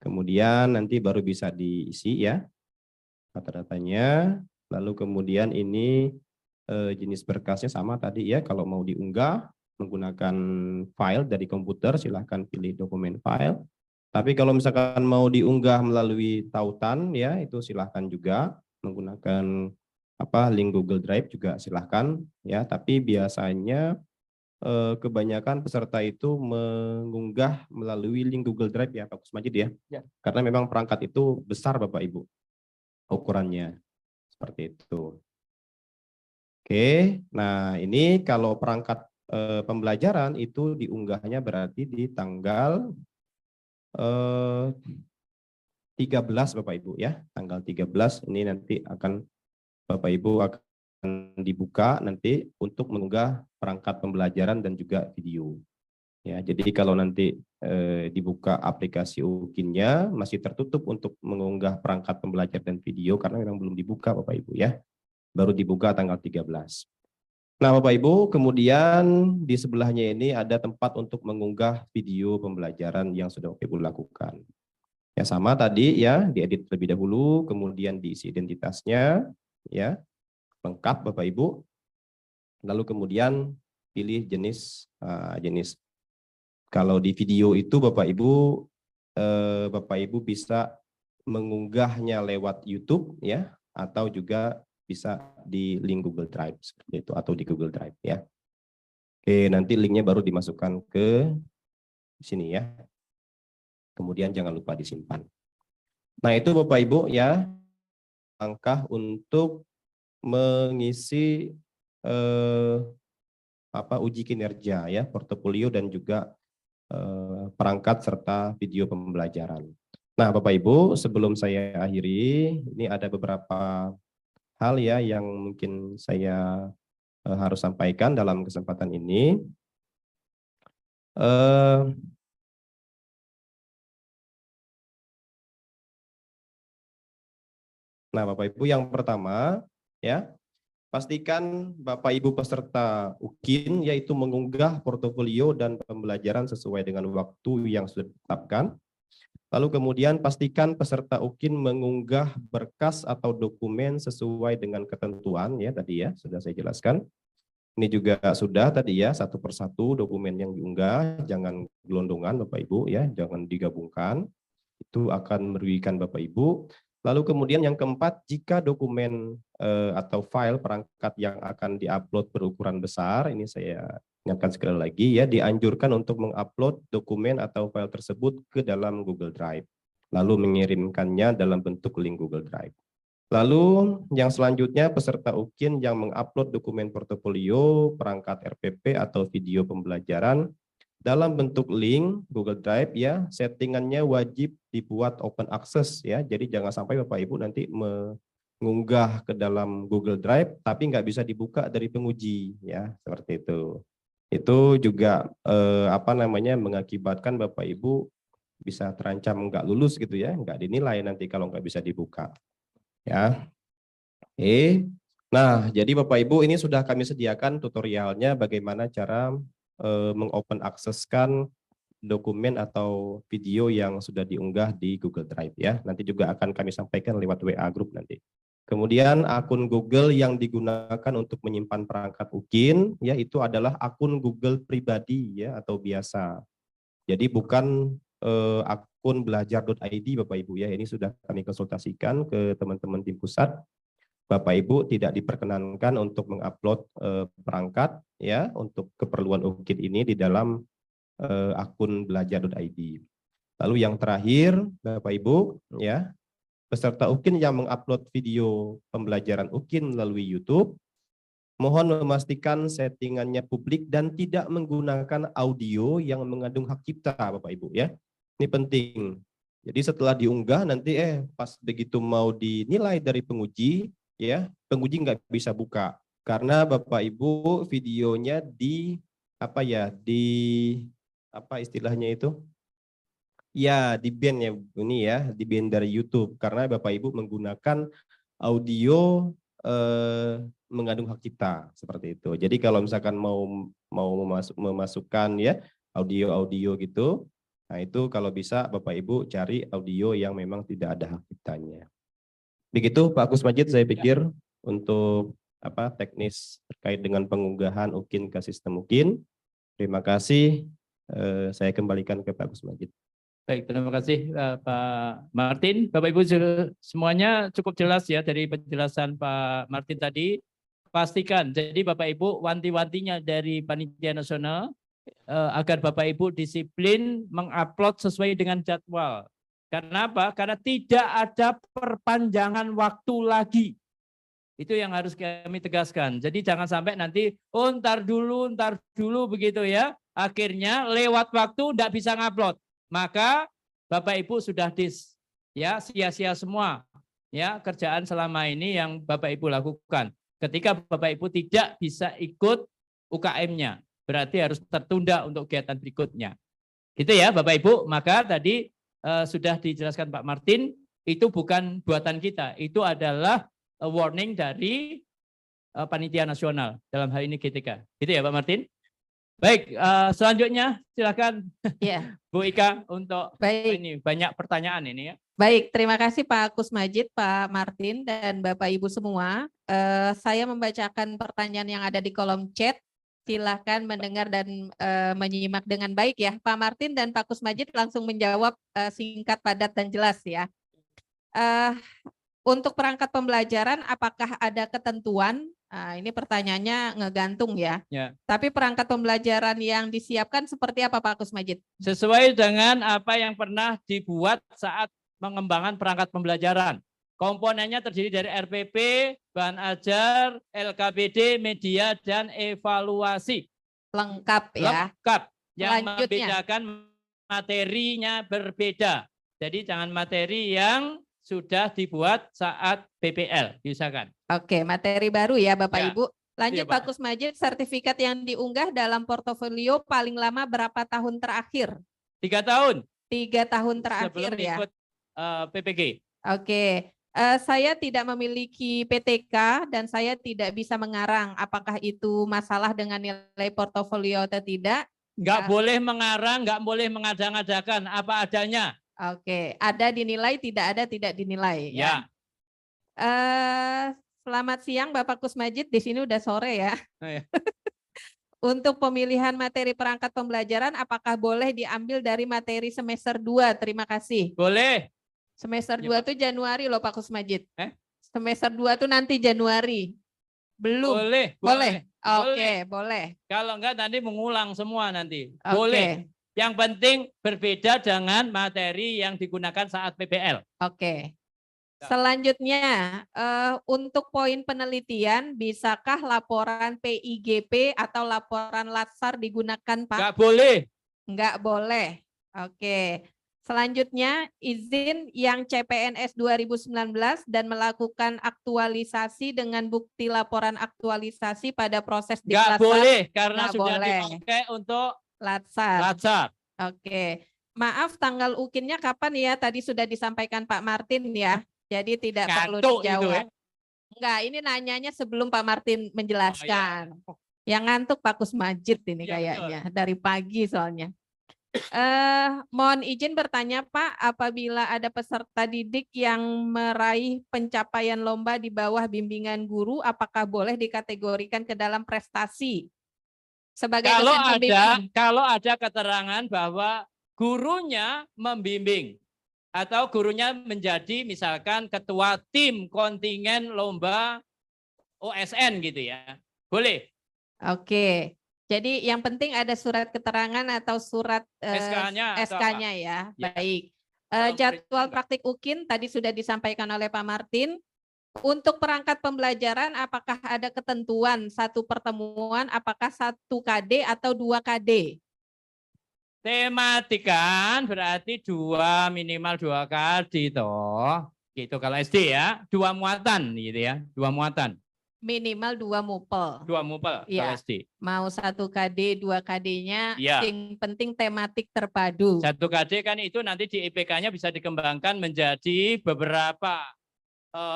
Kemudian nanti baru bisa diisi ya data-datanya. Lalu kemudian ini jenis berkasnya sama tadi ya. Kalau mau diunggah menggunakan file dari komputer silahkan pilih dokumen file. Tapi kalau misalkan mau diunggah melalui tautan ya itu silahkan juga menggunakan link Google Drive juga silahkan ya, tapi biasanya kebanyakan peserta itu mengunggah melalui link Google Drive ya Pak Kusmajid ya. Ya. Karena memang perangkat itu besar Bapak Ibu ukurannya seperti itu. Oke, nah ini kalau perangkat pembelajaran itu diunggahnya berarti di tanggal 13 Bapak Ibu ya, tanggal 13 ini nanti akan Bapak Ibu akan dibuka nanti untuk mengunggah perangkat pembelajaran dan juga video. Ya, jadi kalau nanti dibuka aplikasi UKIN-nya masih tertutup untuk mengunggah perangkat pembelajaran dan video karena memang belum dibuka Bapak Ibu ya. Baru dibuka tanggal 13. Nah, Bapak Ibu, kemudian di sebelahnya ini ada tempat untuk mengunggah video pembelajaran yang sudah Bapak Ibu lakukan. Ya sama tadi ya, diedit terlebih dahulu, kemudian diisi identitasnya ya, lengkap Bapak Ibu. Lalu kemudian pilih jenis kalau di video itu Bapak Ibu bisa mengunggahnya lewat YouTube ya, atau juga bisa di link Google Drive seperti itu atau di Google Drive ya. Oke, nanti linknya baru dimasukkan ke sini ya. Kemudian jangan lupa disimpan. Nah, itu Bapak Ibu ya, langkah untuk mengisi uji kinerja ya, portofolio dan juga perangkat serta video pembelajaran. Nah, Bapak Ibu, sebelum saya akhiri, ini ada beberapa hal ya yang mungkin saya harus sampaikan dalam kesempatan ini. Nah, Bapak Ibu, yang pertama ya, pastikan Bapak Ibu peserta UKIN yaitu mengunggah portofolio dan pembelajaran sesuai dengan waktu yang sudah ditetapkan. Lalu kemudian pastikan peserta UKIN mengunggah berkas atau dokumen sesuai dengan ketentuan ya tadi ya, sudah saya jelaskan. Ini juga sudah tadi ya, satu persatu dokumen yang diunggah, jangan gelondongan Bapak Ibu ya, jangan digabungkan. Itu akan merugikan Bapak Ibu. Lalu kemudian yang keempat, jika dokumen atau file perangkat yang akan diupload berukuran besar, ini saya ingatkan sekali lagi ya, dianjurkan untuk mengupload dokumen atau file tersebut ke dalam Google Drive, lalu mengirimkannya dalam bentuk link Google Drive. Lalu yang selanjutnya peserta UKIN yang mengupload dokumen portofolio, perangkat RPP atau video pembelajaran dalam bentuk link Google Drive ya, settingannya wajib dibuat open access ya. Jadi jangan sampai Bapak Ibu nanti mengunggah ke dalam Google Drive tapi nggak bisa dibuka dari penguji ya, seperti itu. Itu juga mengakibatkan Bapak Ibu bisa terancam nggak lulus gitu ya, nggak dinilai nanti kalau nggak bisa dibuka. Ya, oke. Nah, jadi Bapak Ibu ini sudah kami sediakan tutorialnya bagaimana cara mengopen akseskan dokumen atau video yang sudah diunggah di Google Drive ya. Nanti juga akan kami sampaikan lewat WA Group nanti. Kemudian akun Google yang digunakan untuk menyimpan perangkat UKIN ya itu adalah akun Google pribadi ya atau biasa. Jadi bukan akun belajar.id Bapak Ibu ya. Ini sudah kami konsultasikan ke teman-teman tim pusat. Bapak Ibu tidak diperkenankan untuk mengupload perangkat ya untuk keperluan UKIN ini di dalam akun belajar.id. Lalu yang terakhir Bapak Ibu ya, peserta UKIN yang mengupload video pembelajaran UKIN melalui YouTube mohon memastikan settingannya publik dan tidak menggunakan audio yang mengandung hak cipta Bapak Ibu ya. Ini penting. Jadi setelah diunggah nanti pas begitu mau dinilai dari penguji ya, penguji nggak bisa buka karena Bapak Ibu videonya di istilahnya itu? Ya, di ban ya ini ya, di ban dari YouTube karena Bapak Ibu menggunakan audio mengandung hak cipta seperti itu. Jadi kalau misalkan mau memasukkan ya audio gitu, nah itu kalau bisa Bapak Ibu cari audio yang memang tidak ada hak ciptanya. Begitu Pak Kusmajid saya pikir untuk teknis terkait dengan pengunggahan UKIN ke sistem UKIN. Terima kasih. Saya kembalikan ke Pak Kusmajid. Baik, terima kasih Pak Martin. Bapak Ibu semuanya cukup jelas ya dari penjelasan Pak Martin tadi. Pastikan, jadi Bapak Ibu wanti-wantinya dari Panitia Nasional agar Bapak Ibu disiplin mengupload sesuai dengan jadwal. Karena apa? Karena tidak ada perpanjangan waktu lagi. Itu yang harus kami tegaskan. Jadi jangan sampai nanti, ntar dulu begitu ya. Akhirnya lewat waktu tidak bisa ngupload. Maka Bapak Ibu sudah sia-sia semua ya kerjaan selama ini yang Bapak Ibu lakukan. Ketika Bapak Ibu tidak bisa ikut UKM-nya, berarti harus tertunda untuk kegiatan berikutnya. Gitu ya Bapak Ibu. Maka tadi sudah dijelaskan Pak Martin, itu bukan buatan kita, itu adalah warning dari Panitia Nasional, dalam hal ini GTK. Gitu ya Pak Martin? Baik, selanjutnya silakan Ya. Bu Ika untuk Baik. ini banyak pertanyaan ini ya. Baik, terima kasih Pak Kusmajid, Pak Martin, dan Bapak Ibu semua. Saya membacakan pertanyaan yang ada di kolom chat. Silahkan mendengar dan menyimak dengan baik ya. Pak Martin dan Pak Kusmajid langsung menjawab singkat, padat, dan jelas ya. Untuk perangkat pembelajaran, apakah ada ketentuan? Nah, ini pertanyaannya ngegantung ya. Ya. Tapi perangkat pembelajaran yang disiapkan seperti apa Pak Kusmajid? Sesuai dengan apa yang pernah dibuat saat mengembangkan perangkat pembelajaran. Komponennya terdiri dari RPP, bahan ajar, LKPD, media, dan evaluasi. Lengkap ya. Lengkap. Yang Selanjutnya. membedakan materinya berbeda. Jadi jangan materi yang sudah dibuat saat PPL, diusahakan. Oke, materi baru ya Bapak Ya. Ibu. Lanjut Iya, Pak. Pak Kusmajid, sertifikat yang diunggah dalam portofolio paling lama berapa tahun terakhir? 3 tahun 3 tahun terakhir sebelum ya. ikut PPG. Oke, saya tidak memiliki PTK dan saya tidak bisa mengarang apakah itu masalah dengan nilai portofolio atau tidak. Nggak boleh mengarang, nggak boleh mengada-ngadakan apa adanya. Oke, ada dinilai, tidak ada tidak dinilai. Ya. Selamat siang Bapak Kusmajid, di sini udah sore ya. Oh, ya. Untuk pemilihan materi perangkat pembelajaran, apakah boleh diambil dari materi semester 2? Terima kasih. Boleh. Semester Ya, 2 itu Januari loh Pak Kusmajid. Eh? Semester 2 itu nanti Januari. Belum. Boleh. Boleh. Oke, Boleh. boleh. Kalau enggak nanti mengulang semua nanti. Oke. Boleh. Yang penting berbeda dengan materi yang digunakan saat PPL. Oke. Ya. Selanjutnya, untuk poin penelitian, bisakah laporan PIGP atau laporan latsar digunakan, Pak? Enggak boleh. Enggak boleh. Oke. Selanjutnya, izin yang CPNS 2019 dan melakukan aktualisasi dengan bukti laporan aktualisasi pada proses Enggak diklasan boleh karena Nggak sudah boleh. dipakai untuk latsar. latsar. Oke. Maaf, tanggal UKIN-nya kapan ya? Tadi sudah disampaikan Pak Martin ya. Jadi tidak perlu Ngantuk itu dijawab. ya. Enggak, ini nanyanya sebelum Pak Martin menjelaskan. Yang ngantuk Pak Kusmajid ini Ya, kayaknya dari pagi soalnya. Mohon izin bertanya Pak, apabila ada peserta didik yang meraih pencapaian lomba di bawah bimbingan guru, apakah boleh dikategorikan ke dalam prestasi? Sebagai Kalau dosen ada pembimbing. kalau ada keterangan bahwa gurunya membimbing atau gurunya menjadi misalkan ketua tim kontingen lomba OSN gitu ya. Boleh. Oke. Jadi yang penting ada surat keterangan atau surat SK-nya atau SK-nya ya. Ya. Baik. Kalau Jadwal mereka- praktik UKIN tadi sudah disampaikan oleh Pak Martin. Untuk perangkat pembelajaran apakah ada ketentuan satu pertemuan apakah 1 KD atau 2 KD? Tematik kan berarti minimal 2 kali toh. Gitu kalau SD ya, 2 muatan gitu ya, 2 muatan, Minimal 2 mupel. 2 mupel Iya. kalau SD. Mau 1 KD, 2 KD-nya, Iya. yang penting tematik terpadu. 1 KD kan itu nanti di IPK-nya bisa dikembangkan menjadi beberapa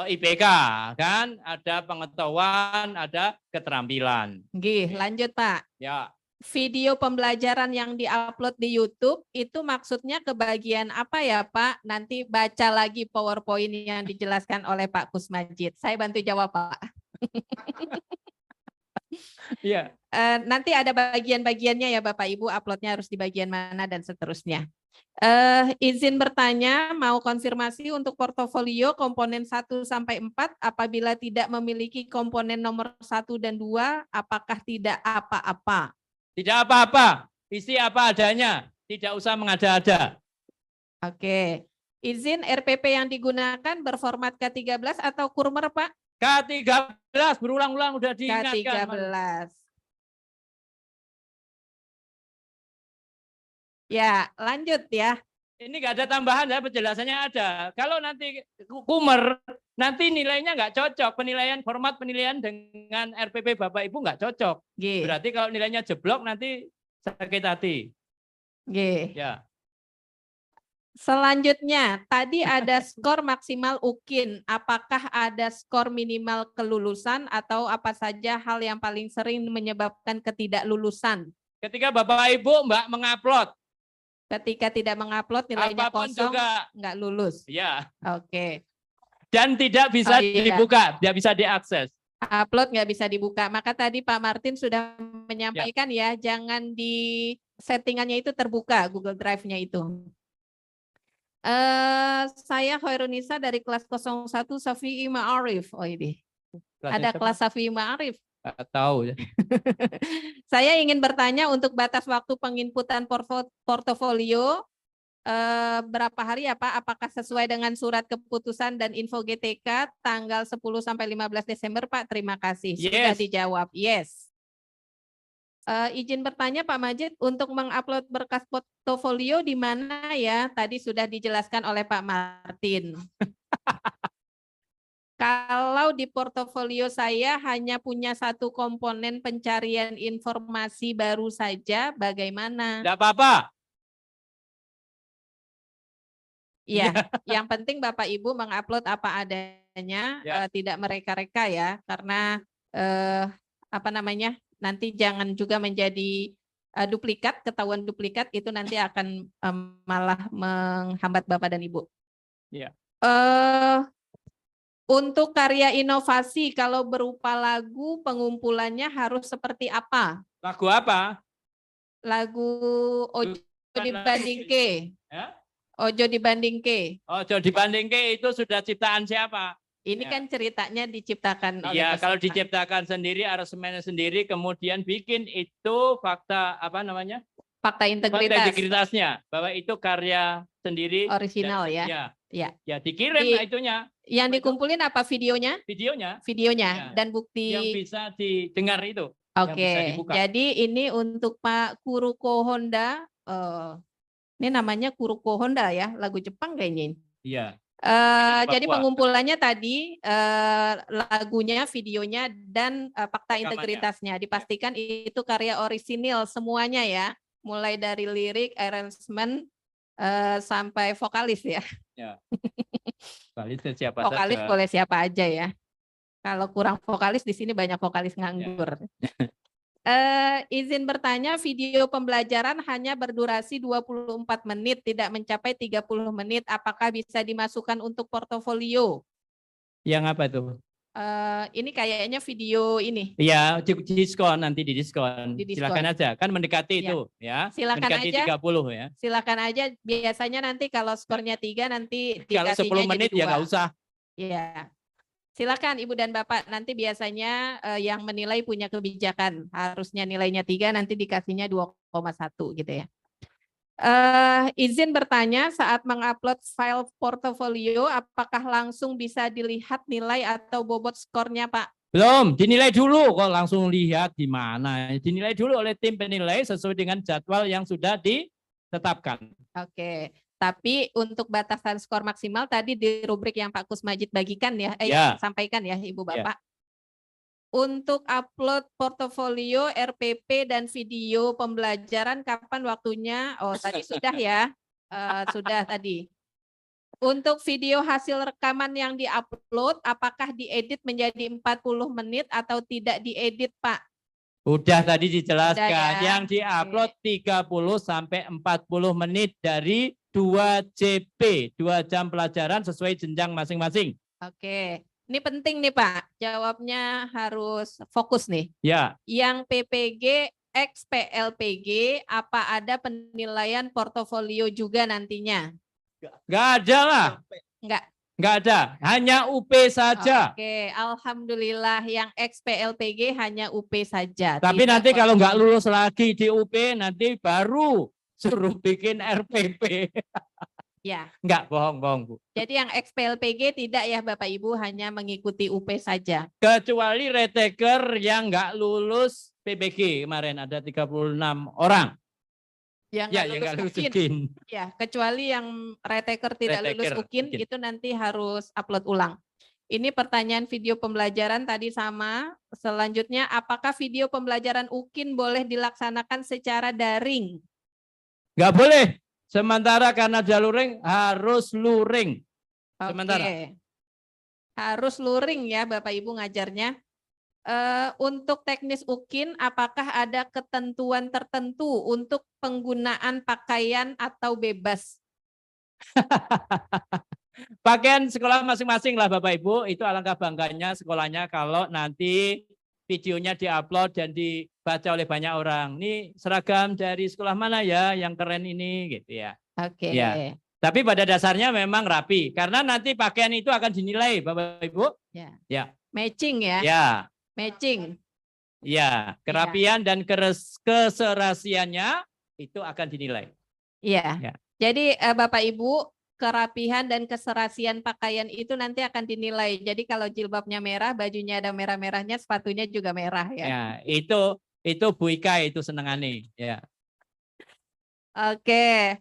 IPK kan, ada pengetahuan, ada keterampilan. Nggih, lanjut Pak. Ya, Video pembelajaran yang diupload di YouTube itu maksudnya ke bagian apa ya Pak? Nanti baca lagi PowerPoint yang dijelaskan oleh Pak Kusmajid. Saya bantu jawab Pak. iya. Nanti ada bagian-bagiannya ya Bapak Ibu, uploadnya harus di bagian mana dan seterusnya. Izin bertanya, mau konfirmasi untuk portofolio komponen 1 sampai 4 apabila tidak memiliki komponen nomor 1 dan 2, apakah tidak apa-apa? Tidak apa-apa, isi apa adanya, tidak usah mengada-ada. Oke. Izin RPP yang digunakan berformat K13 atau Kurmer, Pak? K13 berulang-ulang udah diingatkan. K13. Ya, lanjut ya. Ini nggak ada tambahan ya, penjelasannya ada. Kalau nanti kumer, nanti nilainya nggak cocok. Penilaian format penilaian dengan RPP Bapak Ibu nggak cocok. G. Berarti kalau nilainya jeblok nanti sakit hati. G. Ya, Selanjutnya, tadi ada skor maksimal UKIN. Apakah ada skor minimal kelulusan atau apa saja hal yang paling sering menyebabkan ketidaklulusan? ketika Bapak Ibu Mbak mengupload, Ketika tidak mengupload nilainya apapun kosong, juga, nggak lulus. ya, Oke. dan tidak bisa Oh, iya. dibuka, tidak bisa diakses. Upload nggak bisa dibuka. Maka tadi Pak Martin sudah menyampaikan ya, jangan di settingannya itu terbuka, Google Drive-nya itu. Saya Khairunisa dari kelas 01 Safi'i Ma'arif. Oh ini, ada kelas Safi'i Ma'arif. Nggak tahu. Saya ingin bertanya untuk batas waktu penginputan portofolio berapa hari ya Pak? Apakah sesuai dengan surat keputusan dan info GTK tanggal 10 sampai 15 Desember Pak? Terima kasih. Sudah Yes. dijawab. Yes. Izin bertanya Pak Majid, untuk mengupload berkas portofolio di mana ya? Tadi sudah dijelaskan oleh Pak Martin. Kalau di portofolio saya hanya punya satu komponen pencarian informasi baru saja, bagaimana? Tidak apa-apa. Iya, yang penting Bapak Ibu mengupload apa adanya, Ya. tidak mereka-reka ya, karena apa namanya, nanti jangan juga menjadi duplikat, ketahuan duplikat itu nanti akan malah menghambat Bapak dan Ibu. Ya. Untuk karya inovasi, kalau berupa lagu, pengumpulannya harus seperti apa? Lagu apa? Lagu Ojo Dibandingke. Ya? Ojo Dibandingke. Oh, jadi dibanding ke itu sudah ciptaan siapa? Ini Ya. kan ceritanya diciptakan oleh Iya, kalau peserta. diciptakan sendiri, aransemennya sendiri, kemudian bikin itu fakta apa namanya? Fakta Fakta integritas integritasnya, bahwa itu karya sendiri. orisinal ya. Ya, Ya. ya dikirim Di- itunya, Yang Apa itu? dikumpulin apa videonya? videonya Videonya Ya. dan bukti. yang bisa didengar itu. yang bisa Oke. dibuka. Jadi ini untuk Pak Kuruko Honda. Ini namanya Kuruko Honda ya, lagu Jepang kayaknya. Iya. Jadi Papua. pengumpulannya tadi lagunya, videonya, dan fakta Rekamannya. integritasnya. Dipastikan itu karya orisinil semuanya ya, mulai dari lirik, arrangement, sampai vokalis ya. Vokalis siapa Vokalis saja. boleh siapa aja ya. Kalau kurang vokalis di sini banyak vokalis nganggur. Izin bertanya, video pembelajaran hanya berdurasi 24 menit, tidak mencapai 30 menit. Apakah bisa dimasukkan untuk portofolio? Yang apa itu? Ini kayaknya video ini. Iya, diskon nanti di diskon. Di diskon. Silakan aja, kan mendekati Ya. itu ya. Silakan mendekati aja. 30 ya. Silakan aja. Biasanya nanti kalau skornya 3 nanti Kalau dikasihnya 10 menit jadi ya 2. nggak usah. Iya. Silakan Ibu dan Bapak, nanti biasanya yang menilai punya kebijakan. Harusnya nilainya 3, nanti dikasihnya 2,1 gitu ya. Izin bertanya, saat mengupload file portofolio, apakah langsung bisa dilihat nilai atau bobot skornya, Pak? Belum, dinilai dulu kok langsung lihat di mana. Dinilai dulu oleh tim penilai sesuai dengan jadwal yang sudah ditetapkan. Oke. Tapi untuk batasan skor maksimal tadi di rubrik yang Pak Kusmajid bagikan ya, Ya. sampaikan ya Ibu Ya. Bapak. Untuk upload portofolio, RPP dan video pembelajaran kapan waktunya? Oh, tadi sudah ya. Sudah tadi. Untuk video hasil rekaman yang diupload, apakah diedit menjadi 40 menit atau tidak diedit, Pak? Udah tadi dijelaskan, Udah ya. yang diupload 30 sampai 40 menit dari 2 JP, 2 jam pelajaran sesuai jenjang masing-masing. Oke. Ini penting nih Pak, jawabnya harus fokus nih. Ya, Yang PPG ex-PLPG, apa ada penilaian portofolio juga nantinya? Nggak ada lah, Enggak. nggak ada. Hanya UP saja. Oke, alhamdulillah yang ex-PLPG hanya UP saja. Tapi tidak nanti kalau nggak portofolio. lulus lagi di UP, nanti baru suruh bikin RPP. Ya, Nggak, bohong, Bu. jadi yang ex-PLPG tidak ya Bapak Ibu, hanya mengikuti UP saja. Kecuali retaker yang nggak lulus PBG kemarin ada 36 orang. Yang Ya, nggak yang lulus nggak lulus UKIN. UKIN. Ya, kecuali yang retaker tidak lulus Retaker, UKIN, UKIN. itu nanti harus upload ulang. Ini pertanyaan video pembelajaran tadi sama. Selanjutnya, apakah video pembelajaran UKIN boleh dilaksanakan secara daring? Nggak boleh. Sementara karena luring harus luring. Sementara. Oke. Harus luring ya Bapak Ibu ngajarnya. Untuk teknis UKIN, apakah ada ketentuan tertentu untuk penggunaan pakaian atau bebas? Pakaian sekolah masing-masing lah Bapak Ibu. Itu alangkah bangganya sekolahnya kalau nanti videonya diupload dan dibaca oleh banyak orang. Ini seragam dari sekolah mana ya yang keren ini gitu ya. Oke. Ya. Tapi pada dasarnya memang rapi. Karena nanti pakaian itu akan dinilai Bapak Ibu. Ya. Ya. Matching ya. Ya. Matching. Ya. Kerapian dan keserasiannya itu akan dinilai. Iya. Ya. Jadi Bapak Ibu, kerapihan dan keserasian pakaian itu nanti akan dinilai. Jadi kalau jilbabnya merah, bajunya ada merah-merahnya, sepatunya juga merah ya. Ya, itu Bu Ika itu senengane ya. Oke.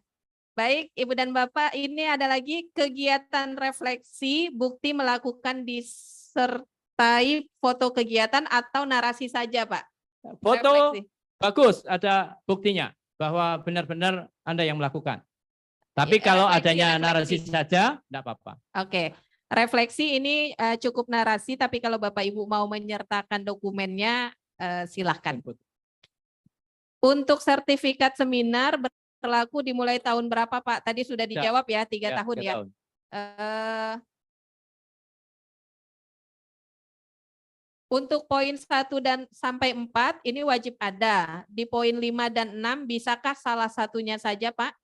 Baik, Ibu dan Bapak, ini ada lagi kegiatan refleksi, bukti melakukan disertai foto kegiatan atau narasi saja, Pak. Foto Refleksi. bagus, ada buktinya bahwa benar-benar Anda yang melakukan. Tapi Ya, kalau refleksi, adanya refleksi. narasi saja, enggak apa-apa. Oke. Refleksi ini cukup narasi, tapi kalau Bapak Ibu mau menyertakan dokumennya, silahkan. Untuk sertifikat seminar berlaku dimulai tahun berapa, Pak? Tadi sudah dijawab ya, 3 tahun 3 ya. tahun. Untuk poin 1 dan sampai 4 ini wajib ada. Di poin 5 dan 6 bisakah salah satunya saja, Pak?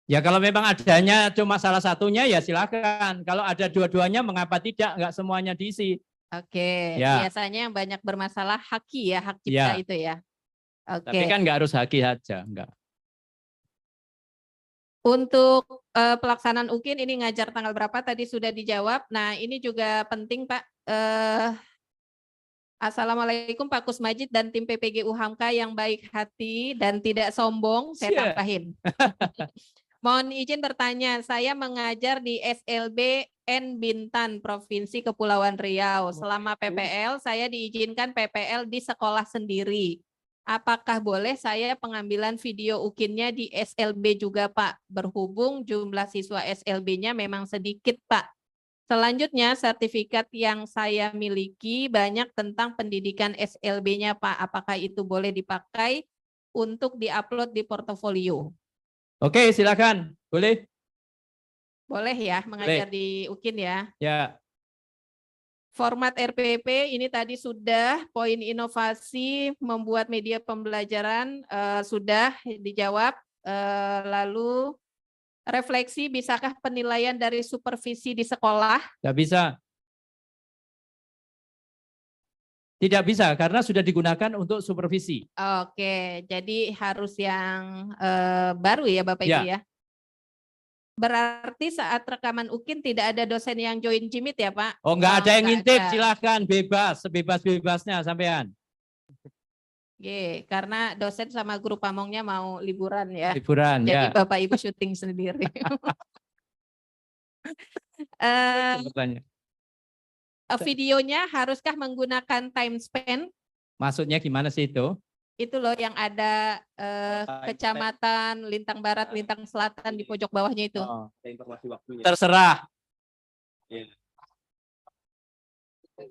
Ya kalau memang adanya cuma salah satunya ya silakan. Kalau ada dua-duanya mengapa tidak? Enggak semuanya diisi. Oke, Ya. biasanya yang banyak bermasalah haki ya, hak cipta Ya. itu ya. Oke. Tapi kan enggak harus haki saja, enggak. Untuk pelaksanaan UKIN ini ngajar tanggal berapa tadi sudah dijawab. Nah, ini juga penting, Pak. Assalamualaikum Pak Kusmajid dan tim PPG UHAMKA yang baik hati dan tidak sombong, saya tambahin. Mohon izin bertanya, saya mengajar di SLB N Bintan, Provinsi Kepulauan Riau. Selama PPL, saya diizinkan PPL di sekolah sendiri. Apakah boleh saya pengambilan video UKIN-nya di SLB juga, Pak? Berhubung jumlah siswa SLB-nya memang sedikit, Pak. Selanjutnya, sertifikat yang saya miliki banyak tentang pendidikan SLB-nya, Pak. Apakah itu boleh dipakai untuk diupload di portofolio? Oke, silakan. Boleh? Boleh ya, mengajar di UKIN ya. Ya. Format RPP ini tadi sudah, poin inovasi membuat media pembelajaran sudah dijawab. Lalu refleksi, bisakah penilaian dari supervisi di sekolah? Tidak bisa. Tidak bisa karena sudah digunakan untuk supervisi. Oke, jadi harus yang baru ya Bapak Ibu ya. Berarti saat rekaman UKIN tidak ada dosen yang join Jimit ya Pak? Oh, enggak ada yang ngintip, ada. silahkan bebas, sebebas-bebasnya sampean. Oke, karena dosen sama guru pamongnya mau liburan ya. Liburan Jadi ya. Bapak Ibu syuting sendiri. Videonya haruskah menggunakan time span? Maksudnya gimana sih itu? Itu loh yang ada kecamatan, lintang barat, lintang selatan di pojok bawahnya itu. Oh, informasi waktunya. Terserah.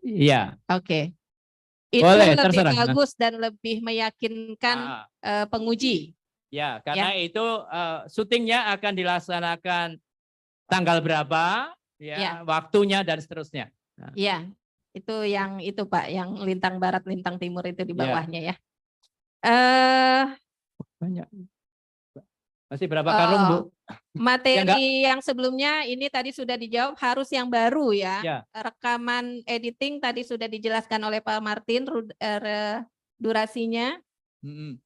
Iya. Oke. Itu boleh, lebih terserah. bagus dan lebih meyakinkan penguji. Ya, karena itu syutingnya akan dilaksanakan tanggal berapa, ya, waktunya dan seterusnya. Iya, itu yang itu Pak, yang lintang barat, lintang timur itu di bawahnya ya. Eh, Banyak. Masih berapa karung, Bu? oh, materi yang sebelumnya ini tadi sudah dijawab, harus yang baru ya. Ya. Rekaman editing tadi sudah dijelaskan oleh Pak Martin durasinya. Mm-mm.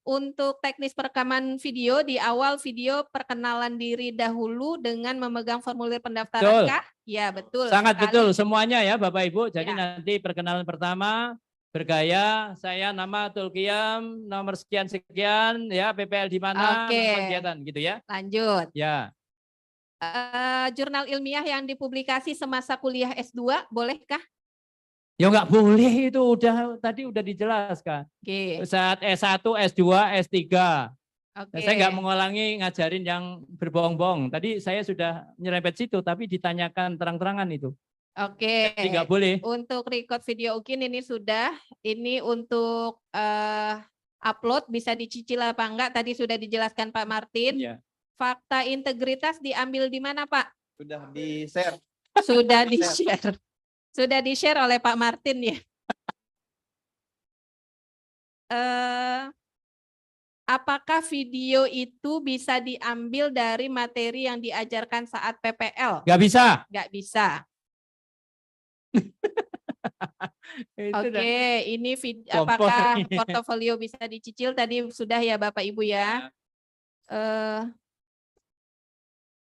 Untuk teknis perekaman video, di awal video perkenalan diri dahulu dengan memegang formulir pendaftaran Betul. kah? Ya, betul. Sangat sekali. betul semuanya ya Bapak Ibu. Jadi Ya. nanti perkenalan pertama bergaya, saya nama Tulkiam, nomor sekian-sekian, ya PPL di mana, Oke. kegiatan gitu ya. Lanjut. Ya, Jurnal ilmiah yang dipublikasi semasa kuliah S2, bolehkah? ya nggak boleh itu tadi udah dijelaskan. Oke. Saat S1, S2, S3. Oke. Saya nggak mengulangi ngajarin yang berbohong-bohong. Tadi saya sudah nyerempet situ, tapi ditanyakan terang-terangan itu. Oke. Jadi nggak boleh. Untuk record video UKIN ini sudah. Ini untuk upload bisa dicicil apa enggak? Tadi sudah dijelaskan Pak Martin. Ya. Fakta integritas diambil di mana, Pak? Sudah di-share. Sudah di-share. Sudah di-share oleh Pak Martin ya. Apakah video itu bisa diambil dari materi yang diajarkan saat PPL? Nggak bisa. Nggak bisa. Itu dah. Oke, ini Kompor apakah ini. portofolio bisa dicicil? Tadi sudah ya Bapak Ibu ya.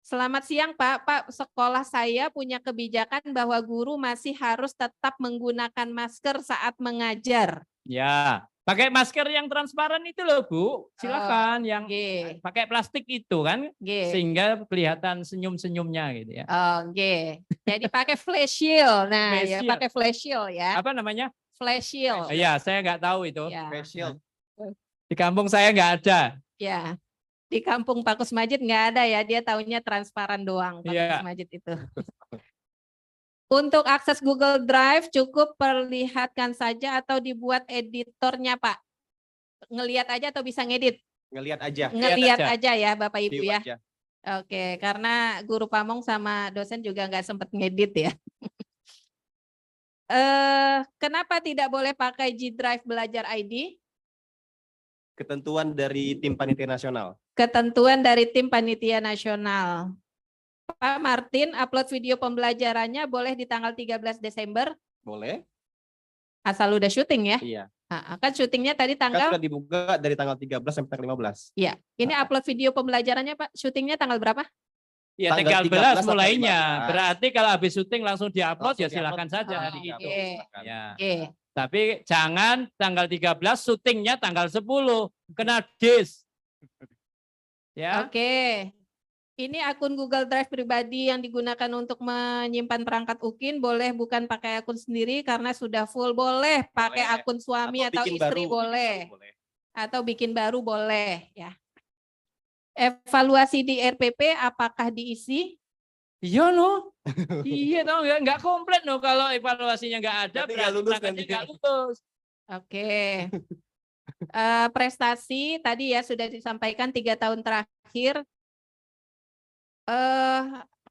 Selamat siang Pak. Pak, sekolah saya punya kebijakan bahwa guru masih harus tetap menggunakan masker saat mengajar. Ya, pakai masker yang transparan itu loh Bu. Silakan yang Oke. pakai plastik itu kan, Oke. sehingga kelihatan senyum-senyumnya gitu ya. Oke. Jadi pakai flash shield. Nah, Face ya shield. pakai flash shield ya. Apa namanya? Flash shield. Iya, saya nggak tahu itu. Ya. Facial. Di kampung saya nggak ada. Ya. Di kampung Pak Kusmajid nggak ada ya, dia taunya transparan doang Pak Iya. Kusmajid itu. Untuk akses Google Drive cukup perlihatkan saja atau dibuat editornya Pak? Ngelihat aja atau bisa ngedit? Ngelihat aja. Ngelihat aja. aja ya Bapak Ibu View ya. aja. Oke, karena guru pamong sama dosen juga nggak sempat ngedit ya. Kenapa tidak boleh pakai G Drive Belajar ID? Ketentuan dari tim panitia nasional. Ketentuan dari tim panitia nasional. Pak Martin, upload video pembelajarannya boleh di tanggal 13 Desember, Boleh? asal udah syuting ya. Iya. Kan syutingnya tadi Kan tanggal, sudah dibuka dari tanggal 13 sampai tanggal 15. ya. Ini upload video pembelajarannya Pak, syutingnya tanggal berapa? Ya, Tanggal 13 sampai mulainya. 15. Berarti kalau habis syuting langsung diupload ya Langsung silakan diupload. saja Oh, hari itu. oke. Ya. Oke. Tapi jangan tanggal 13 syutingnya tanggal 10 kena dis. Ya. Oke. Ini akun Google Drive pribadi yang digunakan untuk menyimpan perangkat UKIN, boleh bukan pakai akun sendiri karena sudah full, boleh pakai Boleh. akun suami atau bikin istri baru, boleh. bikin baru boleh. Atau bikin baru boleh ya. Evaluasi di RPP apakah diisi? Iya no. Iya dong, nggak komplit no kalau evaluasinya nggak ada, Berarti nggak lulus berangkatnya nanti. nggak lulus. Oke. Prestasi tadi ya sudah disampaikan 3 tahun terakhir.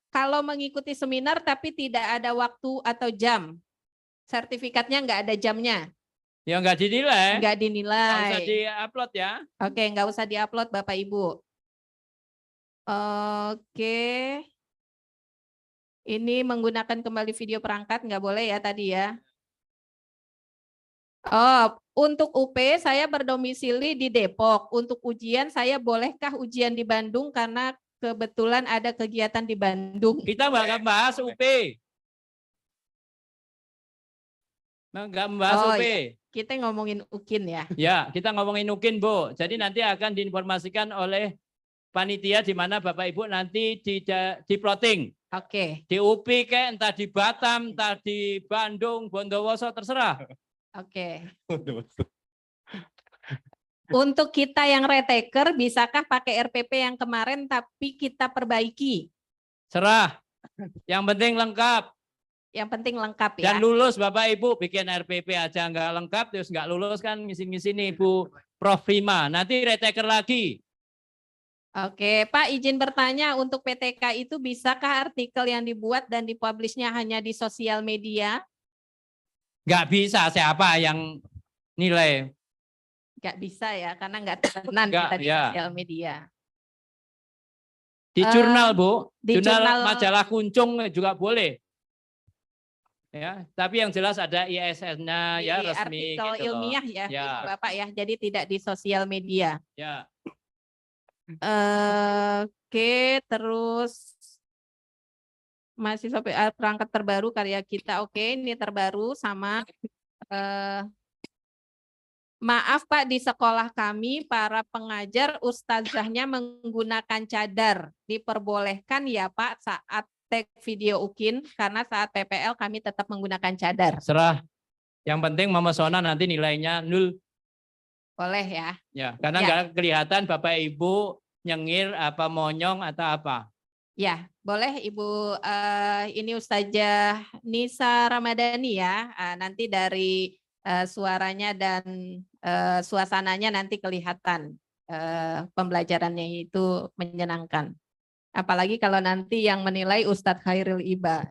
Kalau mengikuti seminar tapi tidak ada waktu atau jam, sertifikatnya nggak ada jamnya, Ya nggak dinilai. nggak Nggak usah dinilai. di-upload ya. Oke, nggak usah diupload Bapak Ibu. Oke. Ini menggunakan kembali video perangkat nggak boleh ya tadi ya. Oh, untuk UP saya berdomisili di Depok. Untuk ujian saya bolehkah ujian di Bandung karena kebetulan ada kegiatan di Bandung. Kita nggak bahas UP. Nggak membahas Oh, UP. Kita ngomongin UKIN ya. Ya, kita ngomongin UKIN, Bu. Jadi nanti akan diinformasikan oleh panitia di mana Bapak Ibu nanti di plotting. Oke. Di UPI kayak entah di Batam, entah di Bandung, Bondowoso, terserah. Oke. Untuk kita yang retaker, bisakah pakai RPP yang kemarin tapi kita perbaiki? Serah. Yang penting lengkap. Yang penting lengkap ya. Dan lulus Bapak Ibu, bikin RPP aja nggak lengkap, terus nggak lulus kan ngisi-ngisi Ibu Prof. Rima. Nanti retaker lagi. Oke, Pak izin bertanya, untuk PTK itu bisakah artikel yang dibuat dan dipublishnya hanya di sosial media? Nggak bisa, siapa yang nilai. Nggak bisa ya, karena nggak temenan Nggak, kita di ya. sosial media. Di jurnal, Bu. Di Jurnal jurnal majalah Kuncung juga boleh. Ya, tapi yang jelas ada ISN-nya di ya resmi artikel gitu loh. ilmiah ya, Ya. Ibu Bapak ya. Jadi tidak di sosial media. Ya. Oke, terus masih sampai perangkat terbaru karya kita. Oke, ini terbaru sama. Maaf Pak, di sekolah kami para pengajar ustazahnya menggunakan cadar. Diperbolehkan ya Pak saat tag video UKIN, karena saat PPL kami tetap menggunakan cadar. Serah. Yang penting memesona nanti nilainya 0. Boleh ya? Ya, karena Ya. nggak kelihatan Bapak Ibu nyengir apa monyong atau apa. Ya, boleh Ibu. Ini Ustazah Nisa Ramadhani ya. Nanti dari suaranya dan suasananya nanti kelihatan pembelajarannya itu menyenangkan. Apalagi kalau nanti yang menilai Ustadz Khairil Iba.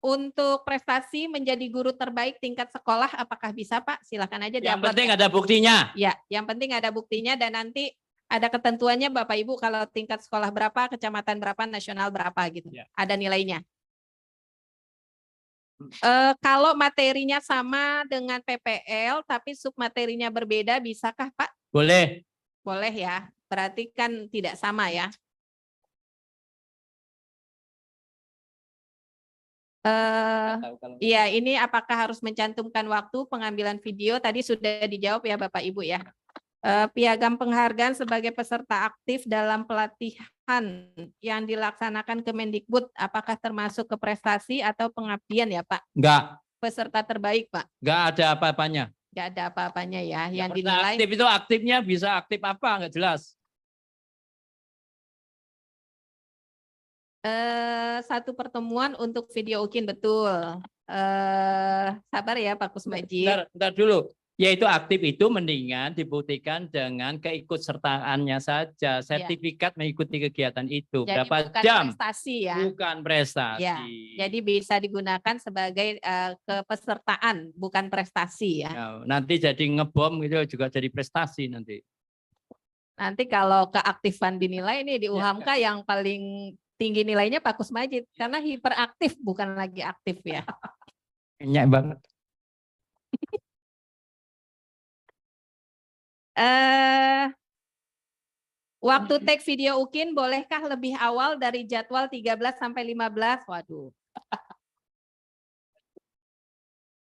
Untuk prestasi menjadi guru terbaik tingkat sekolah, apakah bisa Pak? Silakan aja Yang diupload. penting ada buktinya. Ya, yang penting ada buktinya dan nanti ada ketentuannya Bapak Ibu kalau tingkat sekolah berapa, kecamatan berapa, nasional berapa gitu. Ya. Ada nilainya. Kalau materinya sama dengan PPL tapi submaterinya berbeda, bisakah Pak? Boleh. Boleh ya. Berarti kan tidak sama ya. Iya, ini apakah harus mencantumkan waktu pengambilan video? Tadi sudah dijawab ya Bapak Ibu ya. Piagam penghargaan sebagai peserta aktif dalam pelatihan yang dilaksanakan Kemendikbud, apakah termasuk ke prestasi atau pengabdian ya Pak? Enggak. Peserta terbaik Pak? Enggak ada apa-apanya. Enggak ada apa-apanya ya. Ya, Yang dinilai aktif itu aktifnya bisa aktif apa? Enggak jelas. Satu pertemuan untuk video UKIN, betul. Sabar ya Pak Kusmajid. Bentar dulu. Yaitu aktif itu mendingan dibuktikan dengan keikutsertaannya saja. Sertifikat mengikuti kegiatan itu. Jadi Berapa bukan jam? prestasi ya. Bukan prestasi. Ya, jadi bisa digunakan sebagai kepesertaan, bukan prestasi ya. Ya, nanti jadi ngebom gitu juga jadi prestasi nanti. Nanti kalau keaktifan dinilai ini di UHAMKA yang paling tinggi nilainya Pak Kusmajid karena hiperaktif bukan lagi aktif ya. Banyak banget. Waktu take video UKIN bolehkah lebih awal dari jadwal 13 sampai 15? Waduh.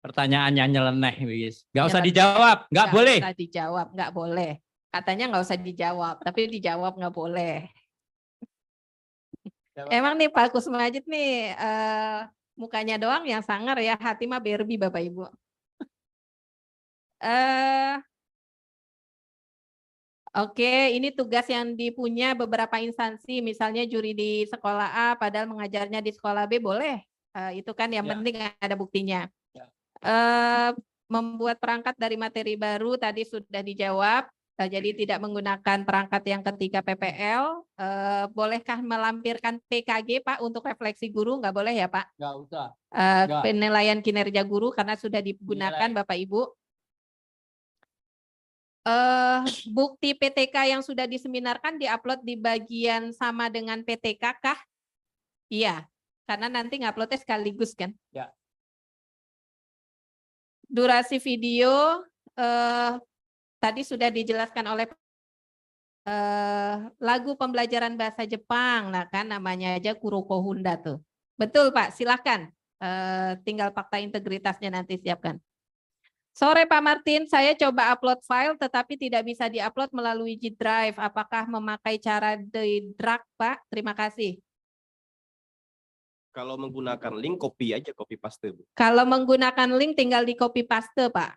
Pertanyaannya nyeleneh, wis. Nggak usah Nyeleneh. dijawab, nggak boleh. Nggak usah dijawab, nggak boleh. Katanya nggak usah dijawab, tapi dijawab nggak boleh. Emang nih Pak Kusmajid nih mukanya doang yang sangar ya, hati mah Barbie Bapak Ibu. Oke, ini tugas yang dipunya beberapa instansi, misalnya juri di sekolah A, padahal mengajarnya di sekolah B, boleh. Itu kan yang penting ada buktinya. Membuat perangkat dari materi baru tadi sudah dijawab, jadi tidak menggunakan perangkat yang ketika PPL. Bolehkah melampirkan PKG Pak untuk refleksi guru? Nggak boleh ya Pak? Nggak usah. Penilaian kinerja guru karena sudah digunakan Bapak Ibu. Bukti PTK yang sudah diseminarkan diupload di bagian sama dengan PTK kah? Iya, karena nanti nguploadnya sekaligus kan? Ya. Durasi video tadi sudah dijelaskan oleh lagu pembelajaran bahasa Jepang, nah kan namanya aja Kuroko Honda tuh. Betul Pak, silakan. Tinggal fakta integritasnya nanti siapkan. Sore Pak Martin, saya coba upload file tetapi tidak bisa diupload melalui G Drive. Apakah memakai cara drag Pak? Terima kasih. Kalau menggunakan link, copy aja, copy paste, Bu. Kalau menggunakan link tinggal di copy paste Pak.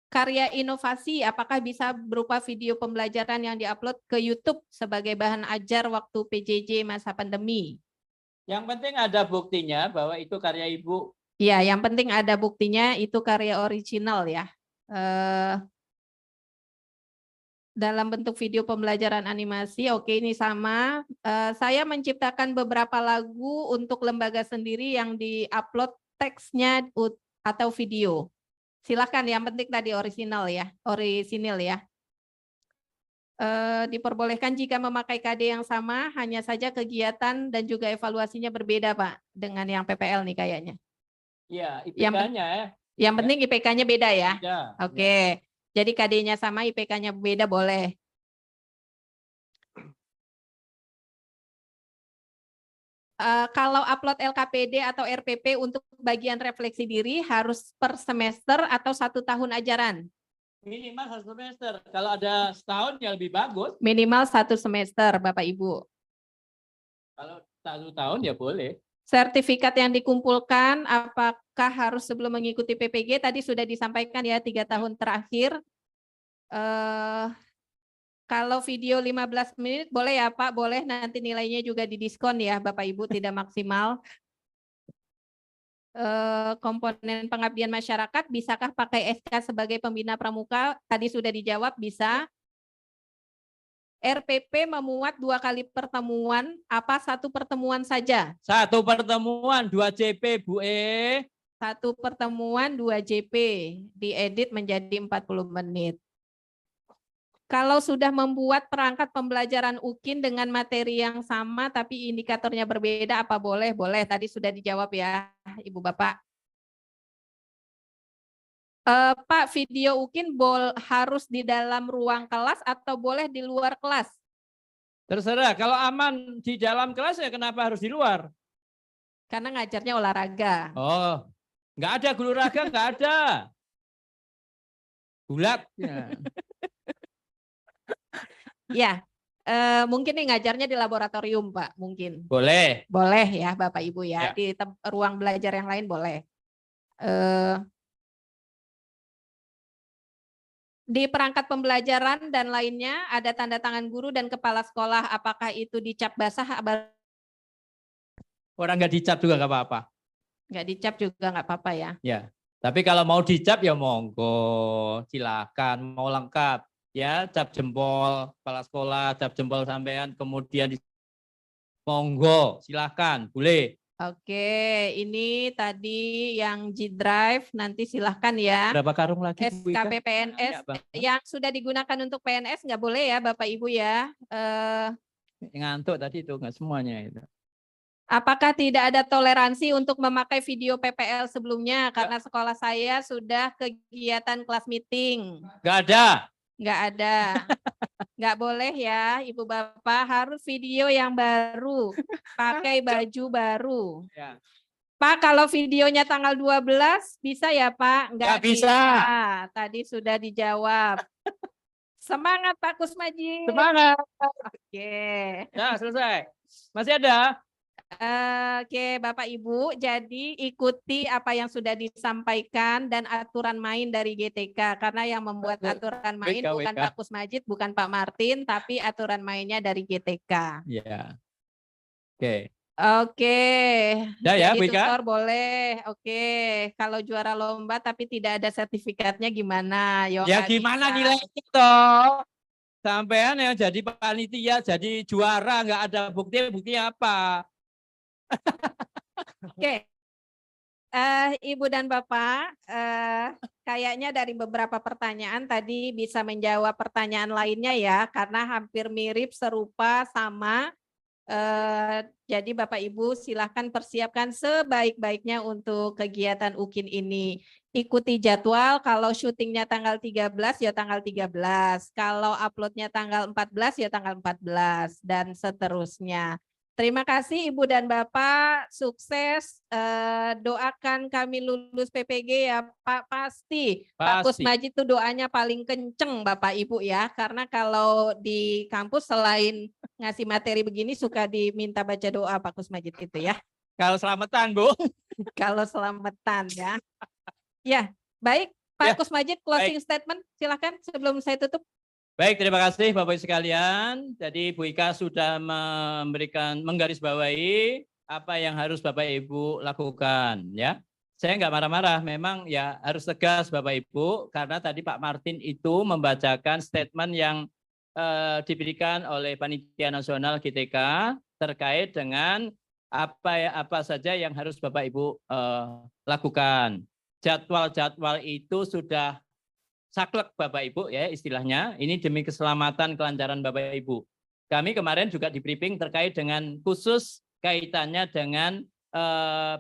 Karya inovasi, apakah bisa berupa video pembelajaran yang diupload ke YouTube sebagai bahan ajar waktu PJJ masa pandemi? Yang penting ada buktinya bahwa itu karya Ibu. Ya, yang penting ada buktinya itu karya original ya. dalam bentuk video pembelajaran animasi. Oke, ini sama. Saya menciptakan beberapa lagu untuk lembaga sendiri yang di-upload teksnya atau video. Silakan, yang penting tadi orisinal ya, orisinil ya. Diperbolehkan jika memakai KD yang sama, hanya saja kegiatan dan juga evaluasinya berbeda, Pak, dengan yang PPL nih kayaknya. Iya, Yang IPK-nya ya. Yang penting IPK-nya beda ya. Beda. Oke. Jadi KD-nya sama, IPK-nya beda boleh. Kalau upload LKPD atau RPP untuk bagian refleksi diri harus per semester atau 1 tahun ajaran? Minimal 1 semester. Kalau ada setahun ya lebih bagus. Minimal 1 semester, Bapak Ibu. Kalau 1 tahun ya boleh. Sertifikat yang dikumpulkan apakah harus sebelum mengikuti PPG? Tadi sudah disampaikan ya 3 tahun terakhir. Kalau video 15 menit boleh ya Pak, boleh, nanti nilainya juga didiskon ya Bapak Ibu, tidak maksimal. Komponen pengabdian masyarakat, bisakah pakai SK sebagai pembina pramuka? Tadi sudah dijawab, bisa. RPP memuat 2 kali pertemuan, apa 1 pertemuan saja? 1 pertemuan 2 JP Bu 1 pertemuan 2 JP, diedit menjadi 40 menit. Kalau sudah membuat perangkat pembelajaran UKIN dengan materi yang sama tapi indikatornya berbeda, apa boleh? Boleh, tadi sudah dijawab ya Ibu Bapak. Pak, video UKIN harus di dalam ruang kelas atau boleh di luar kelas? Terserah, kalau aman di dalam kelas ya kenapa harus di luar? Karena ngajarnya olahraga. Oh, nggak ada guru raga, nggak ada. Gulat. Ya. Ya, mungkin nih ngajarnya di laboratorium Pak, mungkin. Boleh. Boleh ya Bapak Ibu ya, Ya. di ruang belajar yang lain boleh. Di perangkat pembelajaran dan lainnya ada tanda tangan guru dan kepala sekolah, apakah itu dicap basah? Orang nggak dicap juga nggak apa-apa. Nggak dicap juga nggak apa-apa ya. Ya, tapi kalau mau dicap ya monggo, silakan, mau lengkap. Ya, cap jempol kepala sekolah, cap jempol sampean, kemudian monggo, silakan, boleh. Oke, ini tadi yang G Drive, nanti silahkan ya. Berapa karung lagi Bu Ika? SKP PNS Banyak banget. yang sudah digunakan untuk PNS nggak boleh ya Bapak Ibu ya. Ngantuk tadi itu nggak semuanya itu. Apakah tidak ada toleransi untuk memakai video PPL sebelumnya? Karena sekolah saya sudah kegiatan kelas meeting. Nggak ada. Nggak ada. Nggak boleh ya Ibu Bapak, harus video yang baru, pakai baju baru. Ya. Pak, kalau videonya tanggal 12 bisa ya Pak? Nggak bisa. Tadi sudah dijawab. Semangat Pak Kusmaji. Semangat. Oke. Ya, selesai. Masih ada? Oke, Bapak Ibu, jadi ikuti apa yang sudah disampaikan dan aturan main dari GTK, karena yang membuat aturan main bukan Pak Kusmajid, bukan Pak Martin, tapi aturan mainnya dari GTK. Ya. Oke. Oke. Ya, Jadi Bu Ika. tutor boleh. Oke. Kalau juara lomba tapi tidak ada sertifikatnya gimana? Ya gimana nilainya toh? Sampean yang jadi panitia, jadi juara, nggak ada bukti apa? Oke. Ibu dan Bapak, kayaknya dari beberapa pertanyaan tadi bisa menjawab pertanyaan lainnya ya, karena hampir mirip, serupa, sama. Jadi Bapak Ibu silahkan persiapkan sebaik-baiknya untuk kegiatan UKIN ini. Ikuti jadwal, kalau syutingnya tanggal 13 ya tanggal 13, kalau uploadnya tanggal 14 ya tanggal 14, dan seterusnya. Terima kasih Ibu dan Bapak, sukses, doakan kami lulus PPG ya Pak, pasti. Pak Kusmajid itu doanya paling kenceng Bapak Ibu ya, karena kalau di kampus selain ngasih materi begini suka diminta baca doa Pak Kusmajid itu ya. Kalau selamatan Bu. Kalau selamatan ya. Ya, baik Pak Kusmajid, closing statement silakan sebelum saya tutup. Baik, terima kasih Bapak Ibu sekalian. Jadi Bu Ika sudah menggarisbawahi apa yang harus Bapak Ibu lakukan ya. Saya nggak marah-marah, memang ya harus tegas Bapak Ibu, karena tadi Pak Martin itu membacakan statement yang diberikan oleh Panitia Nasional GTK terkait dengan apa saja yang harus Bapak Ibu lakukan. Jadwal-jadwal itu sudah saklek Bapak Ibu ya istilahnya. Ini demi keselamatan kelancaran Bapak Ibu. Kami kemarin juga di briefing terkait dengan khusus kaitannya dengan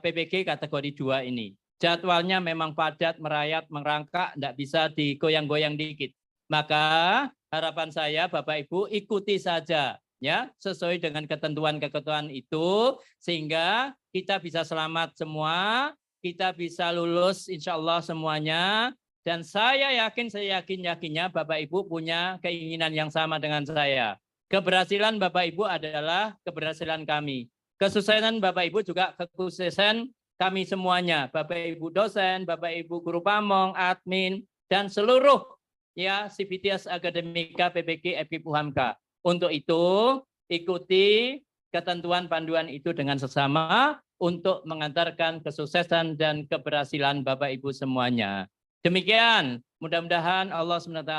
PPG kategori 2 ini. Jadwalnya memang padat, merayap, merangkak, tidak bisa digoyang-goyang dikit. Maka harapan saya Bapak Ibu ikuti saja ya sesuai dengan ketentuan-ketentuan itu sehingga kita bisa selamat semua, kita bisa lulus insya Allah semuanya. Dan saya yakinnya Bapak Ibu punya keinginan yang sama dengan saya. Keberhasilan Bapak Ibu adalah keberhasilan kami. Kesuksesan Bapak Ibu juga kesuksesan kami semuanya. Bapak Ibu dosen, Bapak Ibu guru pamong, admin, dan seluruh ya Sivitas Akademika PPG FKIP UHAMKA. Untuk itu ikuti ketentuan panduan itu dengan sesama untuk mengantarkan kesuksesan dan keberhasilan Bapak Ibu semuanya. Demikian, mudah-mudahan Allah SWT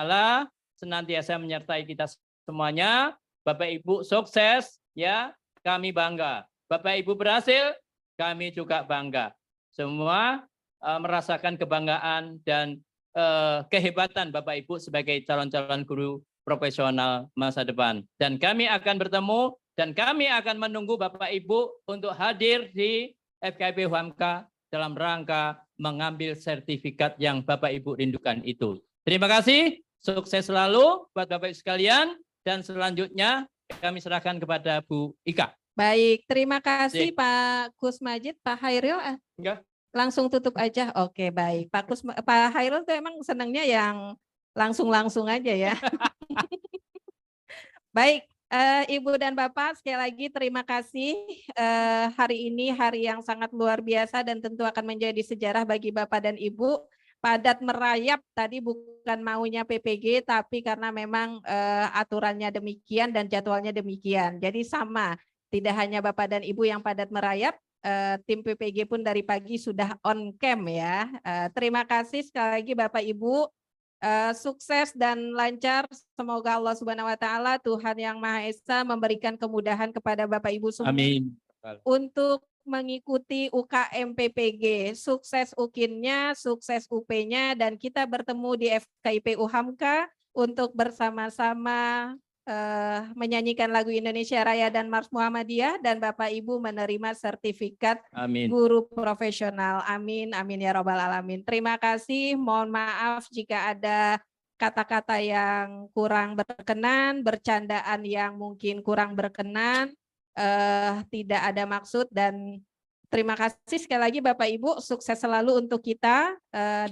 senantiasa menyertai kita semuanya. Bapak Ibu sukses, ya kami bangga. Bapak Ibu berhasil, kami juga bangga. Semua merasakan kebanggaan dan kehebatan Bapak Ibu sebagai calon-calon guru profesional masa depan. Dan kami akan bertemu dan kami akan menunggu Bapak Ibu untuk hadir di FKIP UHAMKA dalam rangka mengambil sertifikat yang Bapak Ibu rindukan itu. Terima kasih, sukses selalu buat Bapak Ibu sekalian, dan selanjutnya kami serahkan kepada Bu Ika. Baik, terima kasih Pak Gus Majid, Pak Hairil. Enggak. Langsung tutup aja. Oke, baik. Pak Hairil tuh emang senangnya yang langsung-langsung aja ya. Baik, Ibu dan Bapak, sekali lagi terima kasih. Hari ini hari yang sangat luar biasa dan tentu akan menjadi sejarah bagi Bapak dan Ibu. Padat merayap tadi bukan maunya PPG, tapi karena memang aturannya demikian dan jadwalnya demikian. Jadi sama, tidak hanya Bapak dan Ibu yang padat merayap, tim PPG pun dari pagi sudah on cam ya. Terima kasih sekali lagi Bapak Ibu. Sukses dan lancar, semoga Allah Subhanahu wa taala Tuhan yang Maha Esa memberikan kemudahan kepada Bapak Ibu semua. Amin. Untuk mengikuti UKM PPG. Sukses UKIN-nya, sukses UP-nya, dan kita bertemu di FKIP UHAMKA untuk bersama-sama menyanyikan lagu Indonesia Raya dan Mars Muhammadiyah, dan Bapak Ibu menerima sertifikat Amin. guru profesional. Amin, amin ya robbal alamin. Terima kasih, mohon maaf jika ada kata-kata yang kurang berkenan, bercandaan yang mungkin kurang berkenan, tidak ada maksud, dan terima kasih sekali lagi Bapak Ibu, sukses selalu untuk kita,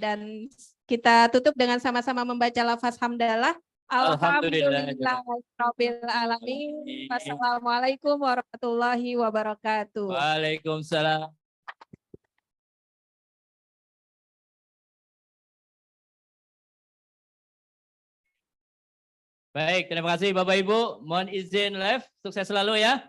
dan kita tutup dengan sama-sama membaca lafaz hamdalah. Alhamdulillahirabbil alamin. Wassalamualaikum warahmatullahi wabarakatuh. Waalaikumsalam. Baik, terima kasih Bapak Ibu. Mohon izin live, sukses selalu ya.